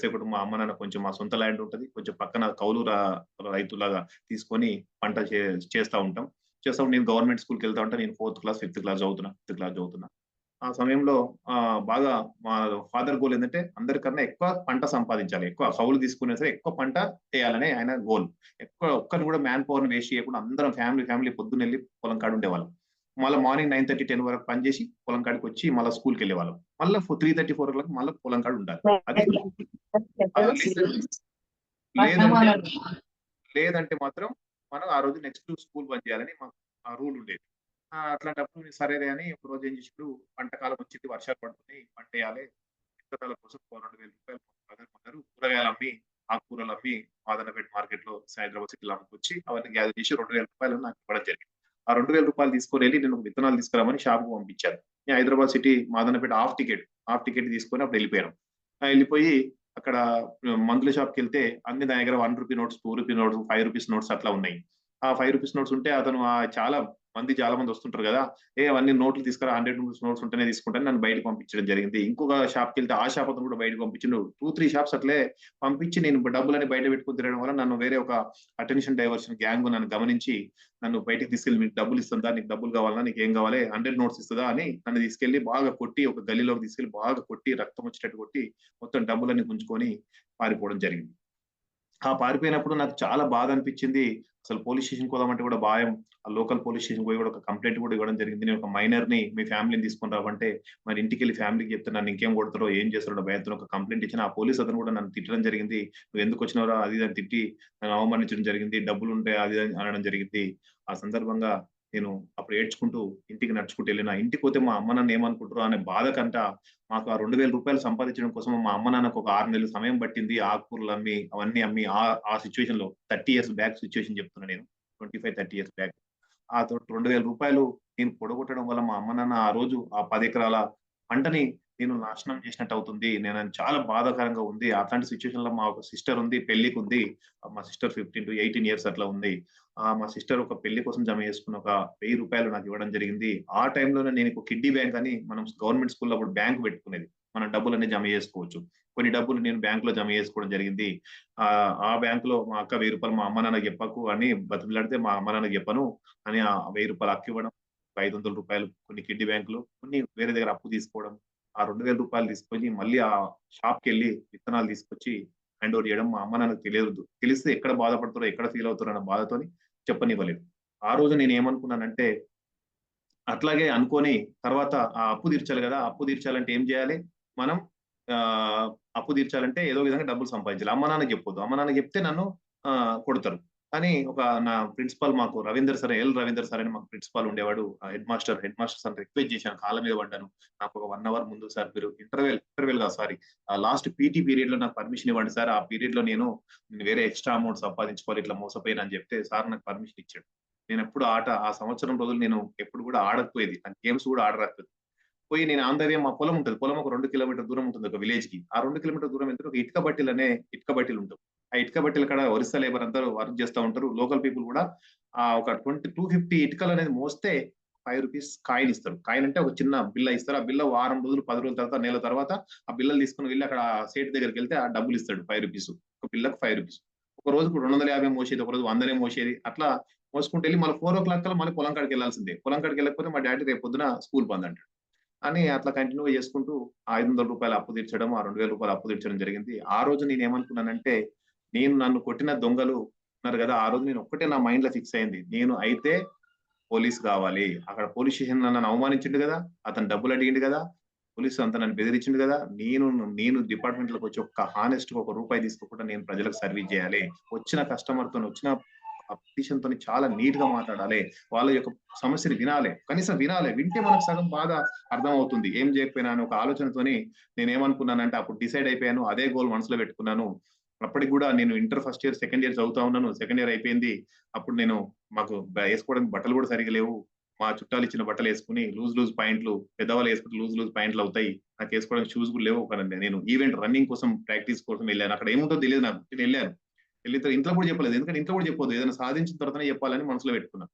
అమ్మ నాన్న కొంచెం మా సొంత ల్యాండ్ ఉంటుంది, కొంచెం పక్కన కౌలు రైతులాగా తీసుకొని పంట చేస్తూ ఉంటాం. నేను గవర్నమెంట్ స్కూల్కి వెళ్తా ఉంటా. నేను 4th క్లాస్ 5th క్లాస్ చదువుతున్నా. ఆ సమయంలో బాగా మా ఫాదర్ గోల్ ఏంటంటే అందరికన్నా ఎక్కువ పంట సంపాదించాలి, ఎక్కువ కౌలు తీసుకునే సరే ఎక్కువ పంట చేయాలనే ఆయన గోల్. ఎక్కువ ఒక్కరిని కూడా మ్యాన్ పవర్ ని వేస్ట్ చేయకుండా అందరం ఫ్యామిలీ పొద్దున్న వెళ్ళి పొలం కాడ ఉండేవాళ్ళం. మళ్ళీ మార్నింగ్ 9:30 10 వరకు పని చేసి పొలం కాడికి వచ్చి మళ్ళీ స్కూల్కి వెళ్ళేవాళ్ళం. మళ్ళీ 3:30 4 o'clock మళ్ళీ పొలం కాడ ఉండాలి. అది లేదంటే మాత్రం మనం ఆ రోజు నెక్స్ట్ స్కూల్ బంద్ చేయాలని మాకు ఆ రూల్ ఉండేది. అట్లాంటప్పుడు సరేలే అని ఒక రోజు ఏం చేసినప్పుడు పంట కాలం వచ్చింది, వర్షాలు పడుతున్నాయి, పంట వేయాలి, విత్తనాల కోసం 2,000 రూపాయలు కూరగాయలు అమ్మి ఆకుకూరలు అమ్మి మాదనపేట మార్కెట్ లో హైదరాబాద్ సిటీలో అమ్ముకొచ్చి అవన్నీ గ్యాదర్ చేసి 2,000 రూపాయలు నాకు ఇవ్వడం జరిగింది. ఆ 2,000 రూపాయలు తీసుకొని వెళ్ళి నేను విత్తనాలు తీసుకురామని షాప్కు పంపించాను. నేను Hyderabad city Madanapeta half ticket తీసుకొని అప్పుడు వెళ్ళిపోయాను. వెళ్ళిపోయి అక్కడ మందుల షాప్కి వెళ్తే అన్ని నా దగ్గర 1 rupee notes, 2 rupee notes, 5 rupees notes అట్లా ఉన్నాయి. ఆ 5 రూపీస్ నోట్స్ ఉంటే అతను చాలా మంది వస్తుంటారు కదా, అవన్నీ నోట్లు తీసుకురా, 100 రూపీస్ నోట్స్ ఉంటేనే తీసుకుంటాను నన్ను బయటకు పంపించడం జరిగింది. ఇంకొక షాప్కి వెళ్తే ఆ షాప్ అతను కూడా బయటకు పంపించిండు. 2-3 షాప్స్ అట్లే పంపించి నేను డబ్బులని బయట పెట్టుకుని తిరగడం వల్ల నన్ను వేరే ఒక అటెన్షన్ డైవర్షన్ గ్యాంగ్ నన్ను గమనించి నన్ను బయటకు తీసుకెళ్ళి మీకు డబ్బులు ఇస్తుందా, నీకు డబ్బులు కావాలా, నీకు ఏం కావాలి, 100 నోట్స్ ఇస్తుందా అని నన్ను తీసుకెళ్లి బాగా కొట్టి ఒక గల్లీలోకి తీసుకెళ్లి బాగా కొట్టి రక్తం వచ్చేటట్టు కొట్టి మొత్తం డబ్బులన్నీ గుంజుకొని పారిపోవడం జరిగింది. ఆ పారిపోయినప్పుడు నాకు చాలా బాధ అనిపించింది. అసలు పోలీస్ స్టేషన్ పోదామంటే కూడా భయం. ఆ లోకల్ పోలీస్ స్టేషన్ పోయి కూడా ఒక కంప్లైంట్ కూడా ఇవ్వడం జరిగింది. నేను ఒక మైనర్ ని మీ ఫ్యామిలీని తీసుకొని రావంటే మరి ఇంటికి వెళ్ళి ఫ్యామిలీకి చెప్తే నన్ను ఇంకేం కొడతారో ఏం చేస్తారో భయంతో ఒక కంప్లైంట్ ఇచ్చిన. ఆ పోలీస్ అతను కూడా నన్ను తిట్టడం జరిగింది. నువ్వు ఎందుకు వచ్చినవరా అది అని తిట్టి నన్ను అవమానించడం జరిగింది. డబ్బులు ఉంటాయి అది అనడం జరిగింది. ఆ సందర్భంగా నేను అప్పుడు ఏడ్చుకుంటూ ఇంటికి నడుచుకుంటూ వెళ్ళిన. ఇంటికి పోతే మా అమ్మ నాన్న ఏమనుకుంటారో అనే బాధ కంట మాకు ఆ 2,000 రూపాయలు సంపాదించడం కోసం మా అమ్మ నాన్నకు ఒక 6 నెలలు సమయం పట్టింది. ఆకుకూరలు అమ్మి అవన్నీ అమ్మి ఆ సిచ్యువేషన్ లో 30 years బ్యాక్ సిచ్యువేషన్ చెప్తున్నా నేను, 25-30 years బ్యాక్. ఆ 2,000 రూపాయలు నేను పొడగొట్టడం వల్ల మా అమ్మ నాన్న ఆ రోజు ఆ 10 ఎకరాల పంటని నేను నాశనం చేసినట్టు అవుతుంది. నేను చాలా బాధాకరంగా ఉంది. అట్లాంటి సిచ్యువేషన్ లో మా ఒక సిస్టర్ ఉంది, పెళ్లికి ఉంది. మా సిస్టర్ 15 to 18 years అట్లా ఉంది. మా సిస్టర్ ఒక పెళ్లి కోసం జమ చేసుకున్న ఒక 1000 రూపాయలు నాకు ఇవ్వడం జరిగింది. ఆ టైంలోనే నేను ఒక కిడ్డీ బ్యాంక్ అని మనం గవర్నమెంట్ స్కూల్లో అప్పుడు బ్యాంక్ పెట్టుకునేది, మన డబ్బులన్నీ జమ చేసుకోవచ్చు. కొన్ని డబ్బులు నేను బ్యాంక్ లో జమ చేసుకోవడం జరిగింది. ఆ బ్యాంక్ లో మా అక్క 1000 రూపాయలు మా అమ్మ నాన్న చెప్పకు అని బతిలాడితే మా అమ్మ నాన్న చెప్పను అని ఆ 1000 రూపాయలు అక్క ఇవ్వడం, 500 రూపాయలు కొన్ని కిడ్డీ బ్యాంకులు, కొన్ని వేరే దగ్గర అప్పు తీసుకోవడం, ఆ 2,000 రూపాయలు తీసుకొని మళ్ళీ ఆ షాప్కి వెళ్ళి విత్తనాలు తీసుకొచ్చి హ్యాండ్ ఓవర్ చేయడం. మా అమ్మ నాన్నకు తెలియదు, తెలిస్తే ఎక్కడ బాధపడతారో ఎక్కడ ఫీల్ అవుతారో అన్న బాధతోని చెప్పనివ్వలేదు. ఆ రోజు నేను ఏమనుకున్నానంటే అట్లాగే అనుకొని తర్వాత ఆ అప్పు తీర్చాలి కదా, అప్పు తీర్చాలంటే ఏం చేయాలి మనం, అప్పు తీర్చాలంటే ఏదో విధంగా డబ్బులు సంపాదించాలి. అమ్మ నాన్న చెప్పొద్దు, అమ్మ నాన్న చెప్తే నన్ను కొడతారు అని ఒక నా ప్రిన్సిపల్ మాకు రవీందర్ సార్, రవీందర్ సార్ అని మాకు ప్రిన్సిపాల్ ఉండేవాడు. హెడ్ మాస్టర్ సార్ రిక్వెస్ట్ చేశాను, కాళ్ళ మీద పడ్డాను. నాకు ఒక 1 hour ముందు సార్ మీరు ఇంటర్వెల్ గా సారీ లాస్ట్ పీటీ పీరియడ్ లో నాకు పర్మిషన్ ఇవ్వండి సార్, ఆ పీరియడ్ లో నేను వేరే ఎక్స్ట్రా అమౌంట్ సంపాదించుకోవాలి, ఇట్లా మోసపోయినా అని చెప్తే సార్ నాకు పర్మిషన్ ఇచ్చాడు. నేను ఎప్పుడు ఆ సంవత్సరం రోజులు నేను ఎప్పుడు కూడా ఆడకపోయేది, నాకు గేమ్స్ కూడా ఆడరాకపోయేది. పోయి నేను ఆంధ్రవే మా పొలం ఉంటుంది, పొలం ఒక 2 kilometer దూరం ఉంటుంది ఒక విలేజ్ కి. ఆ 2 kilometer దూరం వెళ్తే ఒక ఇటుక బట్టీలు ఉంటుంది. ఆ ఇటుక బట్టల కాడ ఒరిస్సా లేబర్ అందరూ వర్క్ చేస్తూ ఉంటారు. లోకల్ పీపుల్ కూడా ఒక 250 ఇటుకలు అనేది మోస్తే ₹5 కాయిన్ ఇస్తారు. కాయిన్ అంటే ఒక చిన్న బిల్ల ఇస్తారు. ఆ బిల్ల వారం రోజులు, 10 రోజుల తర్వాత, నెల తర్వాత ఆ బిల్లలు తీసుకుని వెళ్ళి అక్కడ సేట్ దగ్గరికి వెళ్తే ఆ డబ్బులు ఇస్తాడు. ₹5 ఒక బిల్లకు ₹5. ఒక రోజుకు 250 మోసేది, ఒక రోజు 100 మోసేది. అట్లా మోసుకుంటూ వెళ్ళి మళ్ళీ 4 o'clock కల్లా మళ్ళీ పొలం కాడికి వెళ్ళాల్సిందే. పొలం కాడికి వెళ్ళకపోతే మా డాడీ రేపు పొద్దున స్కూల్ బంద్ అంటాడు అని అట్లా కంటిన్యూ చేసుకుంటూ ₹500 అప్పు తీర్చడం, ఆ ₹2000 అప్పు తీర్చడం జరిగింది. ఆ రోజు నేను ఏమనుకున్నానంటే, నన్ను కొట్టిన దొంగలు ఉన్నారు కదా, ఆ రోజు నేను ఒక్కటే నా మైండ్ లో ఫిక్స్ అయింది. నేను అయితే పోలీస్ కావాలి. అక్కడ పోలీస్ స్టేషన్ నన్ను అవమానించిండు కదా, అతను డబ్బులు అడిగిండు కదా, పోలీసు అంతా నన్ను బెదిరించిండు కదా, నేను డిపార్ట్మెంట్ లోకి వచ్చి ఒక్క హానెస్ట్ గా ₹1 తీసుకోకుండా నేను ప్రజలకు సర్వీస్ చేయాలి. వచ్చిన కస్టమర్ తో, వచ్చిన పిటిషన్ తోని చాలా నీట్ గా మాట్లాడాలి. వాళ్ళ యొక్క సమస్యని వినాలి, కనీసం వినాలి. వింటే మనకు సగం బాధ అర్థం అవుతుంది. ఏం చేయకపోయినా అని ఒక ఆలోచనతోని నేను ఏమనుకున్నానంటే, అప్పుడు డిసైడ్ అయిపోయాను. అదే గోల్ మనసులో పెట్టుకున్నాను. అప్పటికి కూడా నేను inter first year, second year చదువుతా ఉన్నాను. సెకండ్ ఇయర్ అయిపోయింది. అప్పుడు మాకు వేసుకోవడానికి బట్టలు కూడా సరిగా లేవు. మా చుట్టాలు ఇచ్చిన బట్టలు వేసుకుని లూజ్ పాయింట్లు, పెద్దవాళ్ళు వేసుకుంటే లూజ్ పాయింట్లు అవుతాయి. నాకు వేసుకోవడానికి షూస్ కూడా లేవు. నేను ఈవెంట్ రన్నింగ్ కోసం, ప్రాక్టీస్ కోసం వెళ్ళాను. అక్కడ ఏముంటో తెలియదు నాకు. నేను వెళ్ళాను. వెళ్ళితే ఇంట్లో కూడా చెప్పలేదు. ఎందుకంటే ఇంట్లో కూడా చెప్పొద్దు, ఏదైనా సాధించిన తర్వాతనే చెప్పాలని మనసులో పెట్టుకున్నాను.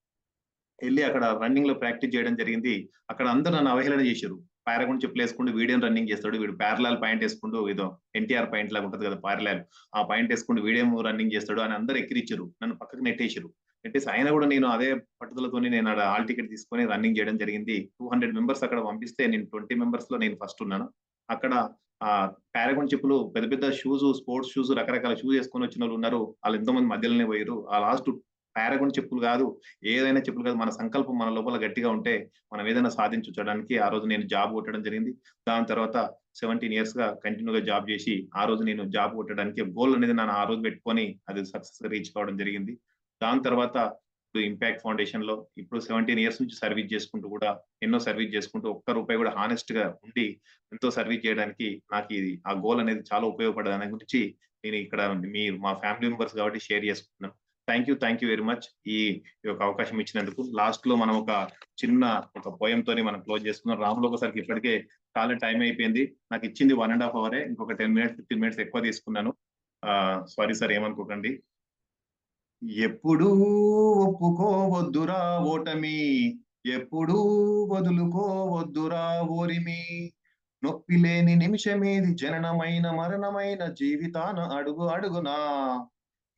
వెళ్ళి అక్కడ రన్నింగ్ లో ప్రాక్టీస్ చేయడం జరిగింది. అక్కడ అందరూ నన్ను అవహేళన చేశారు. పారాగొన్ చెప్పులు వేసుకుంటూ వీడియోని రన్నింగ్ చేస్తాడు, వీడు ప్యారలాల్ పాయింట్ వేసుకుంటూ, ఏదో ఎన్టీఆర్ పాయింట్ లాగా ఉంటది కదా ప్యారలాల్, ఆ పాయింట్ వేసుకుంటూ వీడియో రన్నింగ్ చేస్తాడు అని అందరూ ఎక్కిరిచ్చారు. నన్ను పక్కకు నెట్టేసారు. ఆయన కూడా నేను అదే పట్టుదలతోని నేను ఆడ హాల్ టికెట్ తీసుకొని రన్నింగ్ చేయడం జరిగింది. 200 మెంబర్స్ అక్కడ పంపిస్తే నేను 20 మెంబర్స్ లో నేను ఫస్ట్ ఉన్నాను. అక్కడ పారాగొన్ చెప్పులు, పెద్ద పెద్ద షూస్, స్పోర్ట్స్ షూస్, రకరకాల షూస్ వేసుకొని వచ్చిన వాళ్ళు ఉన్నారు. వాళ్ళు ఎంతో మంది మధ్యలోనే పోయారు. ఆ లాస్ట్ పారాగొన్ చెప్పులు కాదు, ఏదైనా చెప్పులు కాదు, మన సంకల్పం మన లోపల గట్టిగా ఉంటే మనం ఏదైనా సాధించడానికి ఆ రోజు నేను జాబ్ కొట్టడం జరిగింది. దాని తర్వాత 17 years గా కంటిన్యూగా జాబ్ చేసి ఆ రోజు నేను జాబ్ కొట్టడానికి గోల్ అనేది నేను ఆ రోజు పెట్టుకొని అది సక్సెస్ రీచ్ కావడం జరిగింది. దాని తర్వాత ఇప్పుడు ఇంపాక్ట్ ఫౌండేషన్ లో ఇప్పుడు 17 years నుంచి సర్వీస్ చేసుకుంటూ కూడా, ఎన్నో సర్వీస్ చేసుకుంటూ, ₹1 కూడా హానెస్ట్ గా ఉండి ఎంతో సర్వీస్ చేయడానికి నాకు ఇది ఆ గోల్ అనేది చాలా ఉపయోగపడదు. దాని గురించి నేను ఇక్కడ మా ఫ్యామిలీ మెంబర్స్ కాబట్టి షేర్ చేసుకుంటున్నాను. థ్యాంక్ యూ వెరీ మచ్ ఈ యొక్క అవకాశం ఇచ్చినందుకు. లాస్ట్ లో మనం ఒక చిన్న పోయం తోని మనం క్లోజ్ చేసుకున్నాం. రాములోక సార్కి ఇప్పటికే చాలా టైం అయిపోయింది. నాకు ఇచ్చింది 1.5 hour. ఇంకొక 10 minutes 15 minutes ఎక్కువ తీసుకున్నాను. సారీ సార్, ఏమనుకోకండి. ఎప్పుడూ ఒప్పుకోవద్దురా ఓటమి, ఎప్పుడూ వదులుకోవద్దురా ఓరిమి, నొప్పి లేని నిమిషమేది జననమైన మరణమైన జీవితాన అడుగు అడుగునా,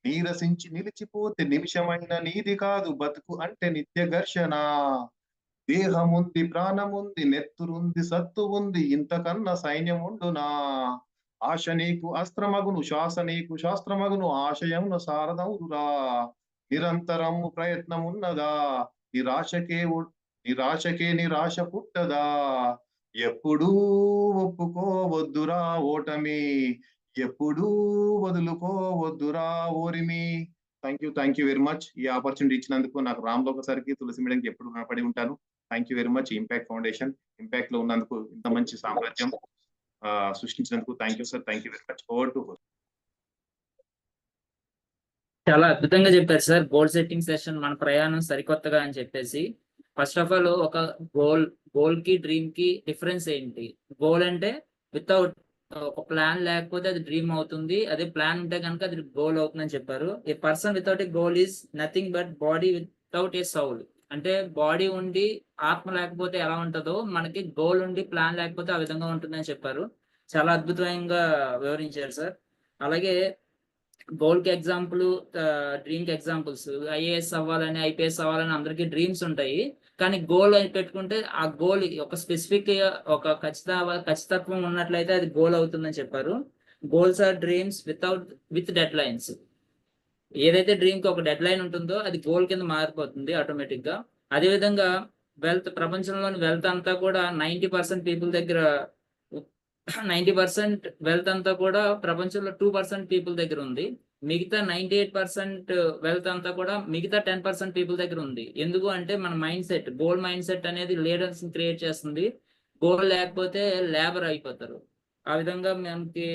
నీరసించి నిలిచిపోతే నిమిషమైన నీది కాదు బతుకు అంటే నిత్య ఘర్షణ, దేహముంది, ప్రాణముంది, నెత్తురుంది, సత్తు ఉంది, ఇంతకన్నా సైన్యం ఉండునా, ఆశ నీకు అస్త్రమగును, శ్వాస నీకు శాస్త్రమగును, ఆశయమును సారదవురా, నిరంతరము ప్రయత్నం ఉన్నదా, నిరాశకే నిరాశ పుట్టదా, ఎప్పుడూ ఒప్పుకోవద్దురా ఓటమి, ఎప్పుడూ వదులుకోవద్దురా ఓరిమి. Thank you very much. ఈ ఆపర్చునిటీ ఇచ్చినందుకు నాకు రామ్లోక సార్కి, తులసి మేడంకి ఎప్పుడు రుణపడి ఉంటాను. Thank you very much. Impact foundation, impact లో ఉన్నందుకు, ఇంత మంచి సామ్రాజ్యం సృష్టించినందుకు thank you sir. Thank you very much. Over to host. చాలా అద్భుతంగా చెప్పారు సార్. గోల్ సెట్టింగ్ సెషన్, మన ప్రయాణం సరికొత్తగా అని చెప్పేసి. ఫస్ట్ ఆఫ్ ఆల్ ఒక గోల్ కి డ్రీమ్ కి డిఫరెన్స్ ఏంటి? గోల్ అంటే వితౌట్ ఒక ప్లాన్ లేకపోతే అది డ్రీమ్ అవుతుంది, అదే ప్లాన్ ఉంటే కనుక అది గోల్ అవుతుందని చెప్పారు. A person without a goal is nothing but body without a soul. అంటే బాడీ ఉండి ఆత్మ లేకపోతే ఎలా ఉంటుందో, మనకి గోల్ ఉండి ప్లాన్ లేకపోతే ఆ విధంగా ఉంటుందని చెప్పారు. చాలా అద్భుతంగా వివరించారు సార్. అలాగే గోల్ కి ఎగ్జాంపుల్, డ్రీమ్ కి ఎగ్జాంపుల్స్. ఐఏఎస్ అవ్వాలని, ఐపీఎస్ అవ్వాలని అందరికీ డ్రీమ్స్ ఉంటాయి. కానీ గోల్ అని పెట్టుకుంటే ఆ గోల్ ఒక స్పెసిఫిక్, ఒక ఖచ్చితత్వం ఉన్నట్లయితే అది గోల్ అవుతుందని చెప్పారు. Goals are dreams with deadlines. ఏదైతే డ్రీమ్ కి ఒక డెడ్ లైన్ ఉంటుందో అది గోల్ కింద మారిపోతుంది ఆటోమేటిక్ గా. అదేవిధంగా వెల్త్, ప్రపంచంలోని వెల్త్ అంతా కూడా 90% పీపుల్ దగ్గర, 90% వెల్త్ అంతా కూడా ప్రపంచంలో 2% పీపుల్ దగ్గర ఉంది. మిగతా 98% వెల్త్ అంతా కూడా మిగతా 10% పీపుల్ దగ్గర ఉంది. ఎందుకు అంటే మన mind set, goal mind set అనేది లీడర్స్ క్రియేట్ చేస్తుంది. గోల్ లేకపోతే లేబర్ అయిపోతారు. ఆ విధంగా మనకి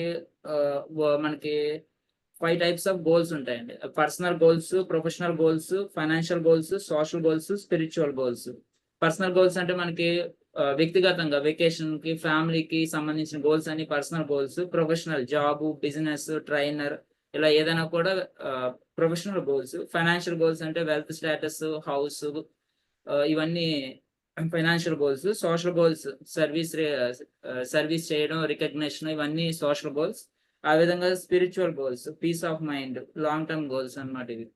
5 types ఆఫ్ గోల్స్ ఉంటాయండి. Personal goals, professional goals, financial goals, social goals, spiritual goals. Personal goals అంటే మనకి వ్యక్తిగతంగా వెకేషన్ కి, ఫ్యామిలీకి సంబంధించిన గోల్స్ అని personal goals. Professional job, business, trainer, ఇలా ఏదైనా కూడా ప్రొఫెషనల్ గోల్స్. ఫైనాన్షియల్ గోల్స్ అంటే వెల్త్ స్టేటస్, హౌస్, ఇవన్నీ financial goals. Social goals service చేయడం, రికగ్నిషన్, ఇవన్నీ సోషల్ గోల్స్. ఆ విధంగా spiritual goals, peace of mind, long term goals అన్నమాట ఇవి.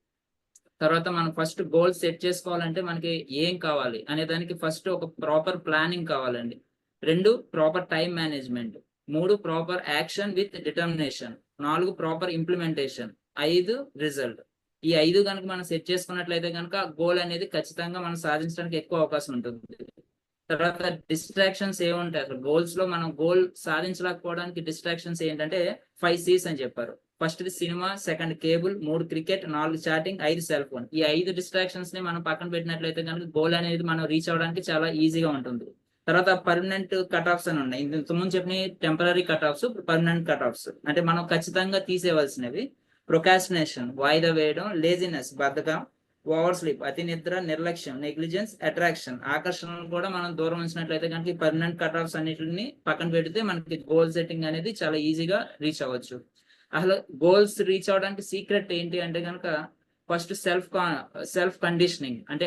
తర్వాత మనం ఫస్ట్ గోల్స్ సెట్ చేసుకోవాలంటే మనకి ఏం కావాలి అనే దానికి ఫస్ట్ ఒక ప్రాపర్ ప్లానింగ్ కావాలండి. 2 proper time management, 3 proper action with determination, 4 proper implementation, 5 result. ఈ 5 కనుక మనం సెట్ చేసుకున్నట్లయితే కనుక గోల్ అనేది ఖచ్చితంగా మనం సాధించడానికి ఎక్కువ అవకాశం ఉంటుంది. తర్వాత డిస్ట్రాక్షన్స్ ఏముంటాయి అసలు గోల్స్ లో? మనం గోల్ సాధించలేకపోవడానికి డిస్ట్రాక్షన్స్ ఏంటంటే 5 C's అని చెప్పారు. First cinema, second cable, 3 cricket, 4 chatting, 5 cell phone. ఈ 5 డిస్ట్రాక్షన్స్ ని మనం పక్కన పెట్టినట్లయితే కనుక గోల్ అనేది మనం రీచ్ అవడానికి చాలా ఈజీగా ఉంటుంది. తర్వాత పర్మనెంట్ కట్ ఆఫ్స్ అని ఉన్నాయి. ఇంతకుముందు చెప్పిన temporary cut offs, permanent cut offs అంటే మనం ఖచ్చితంగా తీసేవలసినవి. ప్రొకాస్టినేషన్, వాయిదా వేయడం, లేజినెస్, బద్ధకం, ఓవర్ స్లీప్, అతి నిద్ర, నిర్లక్ష్యం, నెగ్లిజెన్స్, అట్రాక్షన్, ఆకర్షణను కూడా మనం దూరం ఉంచినట్లయితే కనుక ఈ పర్మనెంట్ కట్ ఆఫ్స్ అన్నిటిని పక్కన పెడితే మనకి గోల్ సెట్టింగ్ అనేది చాలా ఈజీగా రీచ్ అవ్వచ్చు. అసలు గోల్స్ రీచ్ అవడానికి సీక్రెట్ ఏంటి అంటే కనుక ఫస్ట్ సెల్ఫ్ కండిషనింగ్ అంటే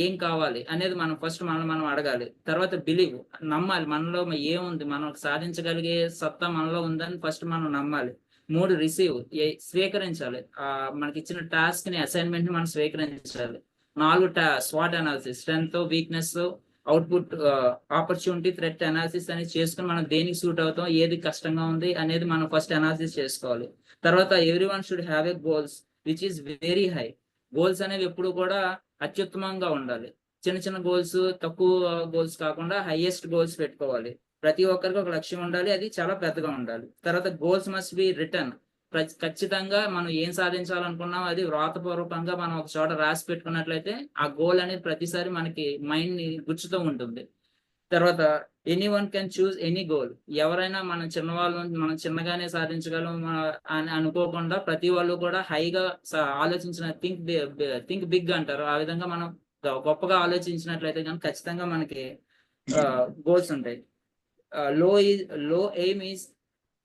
ఏం కావాలి అనేది మనం ఫస్ట్ మనం అడగాలి. తర్వాత బిలీవ్, నమ్మాలి మనలో ఏముంది, మనం సాధించగలిగే సత్తా మనలో ఉందని ఫస్ట్ మనం నమ్మాలి. 3 రిసీవ్, స్వీకరించాలి. మనకి ఇచ్చిన టాస్క్ ని, అసైన్మెంట్ ని మనం స్వీకరించాలి. 4 swat analysis, strength, weakness, output, opportunity, threat analysis అనేది చేసుకుని మనం దేనికి సూట్ అవుతాం, ఏది కష్టంగా ఉంది అనేది మనం ఫస్ట్ అనాలిసిస్ చేసుకోవాలి. తర్వాత everyone should have a goals which is very high. Goals అనేవి ఎప్పుడు కూడా అత్యుత్తమంగా ఉండాలి. చిన్న చిన్న గోల్స్, తక్కువ గోల్స్ కాకుండా హైయెస్ట్ గోల్స్ పెట్టుకోవాలి. ప్రతి ఒక్కరికి ఒక లక్ష్యం ఉండాలి, అది చాలా పెద్దగా ఉండాలి. తర్వాత గోల్స్ మస్ట్ బి రిటర్న్. ఖచ్చితంగా మనం ఏం సాధించాలనుకున్నాం అది వ్రాతపూర్వకంగా మనం ఒక చోట రాసి పెట్టుకున్నట్లయితే ఆ గోల్ అనేది ప్రతిసారి మనకి మైండ్ ని గుచ్చుతూ ఉంటుంది. తర్వాత anyone can choose any goal. ఎవరైనా మనం మనం చిన్నగానే సాధించగలం అని అనుకోకుండా ప్రతి వాళ్ళు కూడా హైగా ఆలోచించిన థింక్ బిగ్ అంటారు. ఆ విధంగా మనం గొప్పగా ఆలోచించినట్లయితే కనుక ఖచ్చితంగా మనకి గోల్స్ ఉంటాయి. లో ఎయిమ్ ఈజ్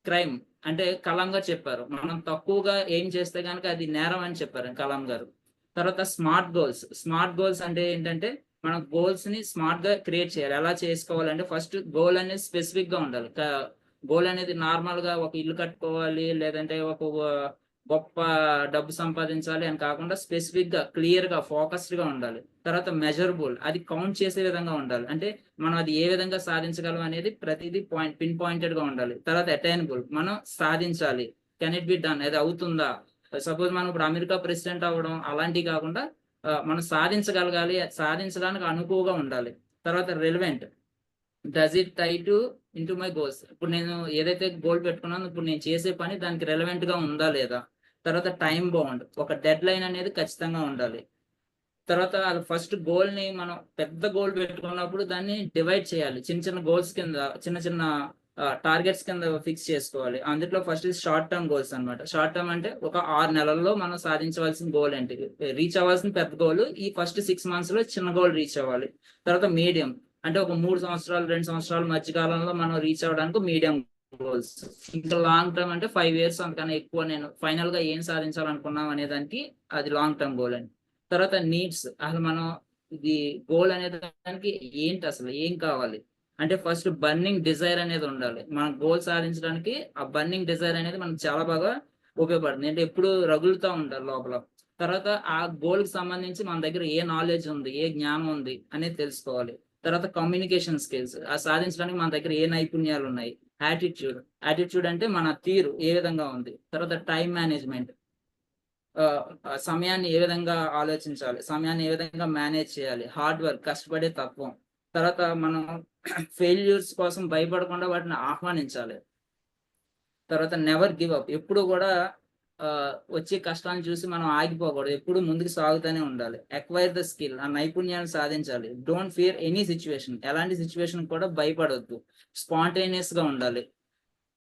క్రైమ్ అంటే కలాం గారు చెప్పారు. మనం తక్కువగా ఏం చేస్తే కనుక అది నేరం అని చెప్పారు కలాం గారు. తర్వాత స్మార్ట్ గోల్స్ అంటే ఏంటంటే మనం గోల్స్ ని స్మార్ట్ గా క్రియేట్ చేయాలి. ఎలా చేసుకోవాలంటే ఫస్ట్ గోల్ అనేది స్పెసిఫిక్ గా ఉండాలి. గోల్ అనేది నార్మల్ గా ఒక ఇల్లు కట్టుకోవాలి, లేదంటే ఒక గొప్ప డబ్బు సంపాదించాలి అని కాకుండా స్పెసిఫిక్ గా, క్లియర్ గా, ఫోకస్డ్ గా ఉండాలి. తర్వాత మెజరబుల్, అది కౌంట్ చేసే విధంగా ఉండాలి. అంటే మనం అది ఏ విధంగా సాధించగలం అనేది ప్రతిదీ పిన్ పాయింటెడ్ గా ఉండాలి. తర్వాత అటైనబుల్, మనం సాధించాలి. కెన్ ఇట్ బి డన్, అది అవుతుందా? సపోజ్ మనం ఇప్పుడు అమెరికా ప్రెసిడెంట్ అవ్వడం అలాంటివి కాకుండా మనం సాధించగలగాలి, సాధించడానికి అనుకువగా ఉండాలి. తర్వాత relevant, does it tie to into my goals. ఇప్పుడు నేను ఏదైతే గోల్ పెట్టుకున్నానో ఇప్పుడు నేను చేసే పని దానికి రెలవెంట్ గా ఉందా లేదా. తర్వాత టైం బౌండ్, ఒక డెడ్ లైన్ అనేది ఖచ్చితంగా ఉండాలి. తర్వాత ఫస్ట్ గోల్ ని మనం పెద్ద గోల్ పెట్టుకున్నప్పుడు దాన్ని డివైడ్ చేయాలి. చిన్న చిన్న గోల్స్ కింద, చిన్న టార్గెట్స్ కింద ఫిక్స్ చేసుకోవాలి. అందులో ఫస్ట్ షార్ట్ టర్మ్ గోల్స్ అన్నమాట. షార్ట్ టర్మ్ అంటే ఒక 6 నెలల్లో మనం సాధించవలసిన గోల్ ఏంటి, రీచ్ అవ్వాల్సిన పెద్ద గోల్ ఈ ఫస్ట్ 6 months లో చిన్న గోల్ రీచ్ అవ్వాలి. తర్వాత మీడియం అంటే ఒక 3 సంవత్సరాలు 2 సంవత్సరాల మధ్య కాలంలో మనం రీచ్ అవ్వడానికి మీడియం గోల్స్. ఇంకా లాంగ్ టర్మ్ అంటే 5 years అంతకన్నా ఎక్కువ నేను ఫైనల్ గా ఏం సాధించాలనుకున్నాం అనే దానికి అది లాంగ్ టర్మ్ గోల్ అండి. తర్వాత నీడ్స్, అసలు మనం ఇది గోల్ అనే దానికి ఏంటి, అసలు ఏం కావాలి అంటే ఫస్ట్ బర్నింగ్ డిజైర్ అనేది ఉండాలి. మనం గోల్ సాధించడానికి ఆ బర్నింగ్ డిజైర్ అనేది మనకు చాలా బాగా ఉపయోగపడుతుంది. అంటే ఎప్పుడు రగులుతూ ఉంటారు లోపల. తర్వాత ఆ గోల్ కి సంబంధించి మన దగ్గర ఏ నాలెడ్జ్ ఉంది, ఏ జ్ఞానం ఉంది అనేది తెలుసుకోవాలి. తర్వాత కమ్యూనికేషన్ స్కిల్స్, ఆ సాధించడానికి మన దగ్గర ఏ నైపుణ్యాలు ఉన్నాయి. యాటిట్యూడ్ అంటే మన తీరు ఏ విధంగా ఉంది. తర్వాత టైం మేనేజ్మెంట్, సమయాన్ని ఏ విధంగా ఆలోచించాలి, సమయాన్ని ఏ విధంగా మేనేజ్ చేయాలి. హార్డ్ వర్క్, కష్టపడే తత్వం. తర్వాత మనం ఫెయిల్యూర్స్ కోసం భయపడకుండా వాటిని ఆహ్వానించాలి. తర్వాత నెవర్ గివ్ అప్, ఎప్పుడు కూడా వచ్చే కష్టాన్ని చూసి మనం ఆగిపోకూడదు, ఎప్పుడు ముందుకు సాగుతూనే ఉండాలి. అక్వైర్ ద స్కిల్, ఆ నైపుణ్యాన్ని సాధించాలి. డోంట్ ఫియర్ ఎనీ సిచ్యువేషన్, ఎలాంటి సిచ్యువేషన్ కూడా భయపడొద్దు. స్పాంటేనియస్ గా ఉండాలి.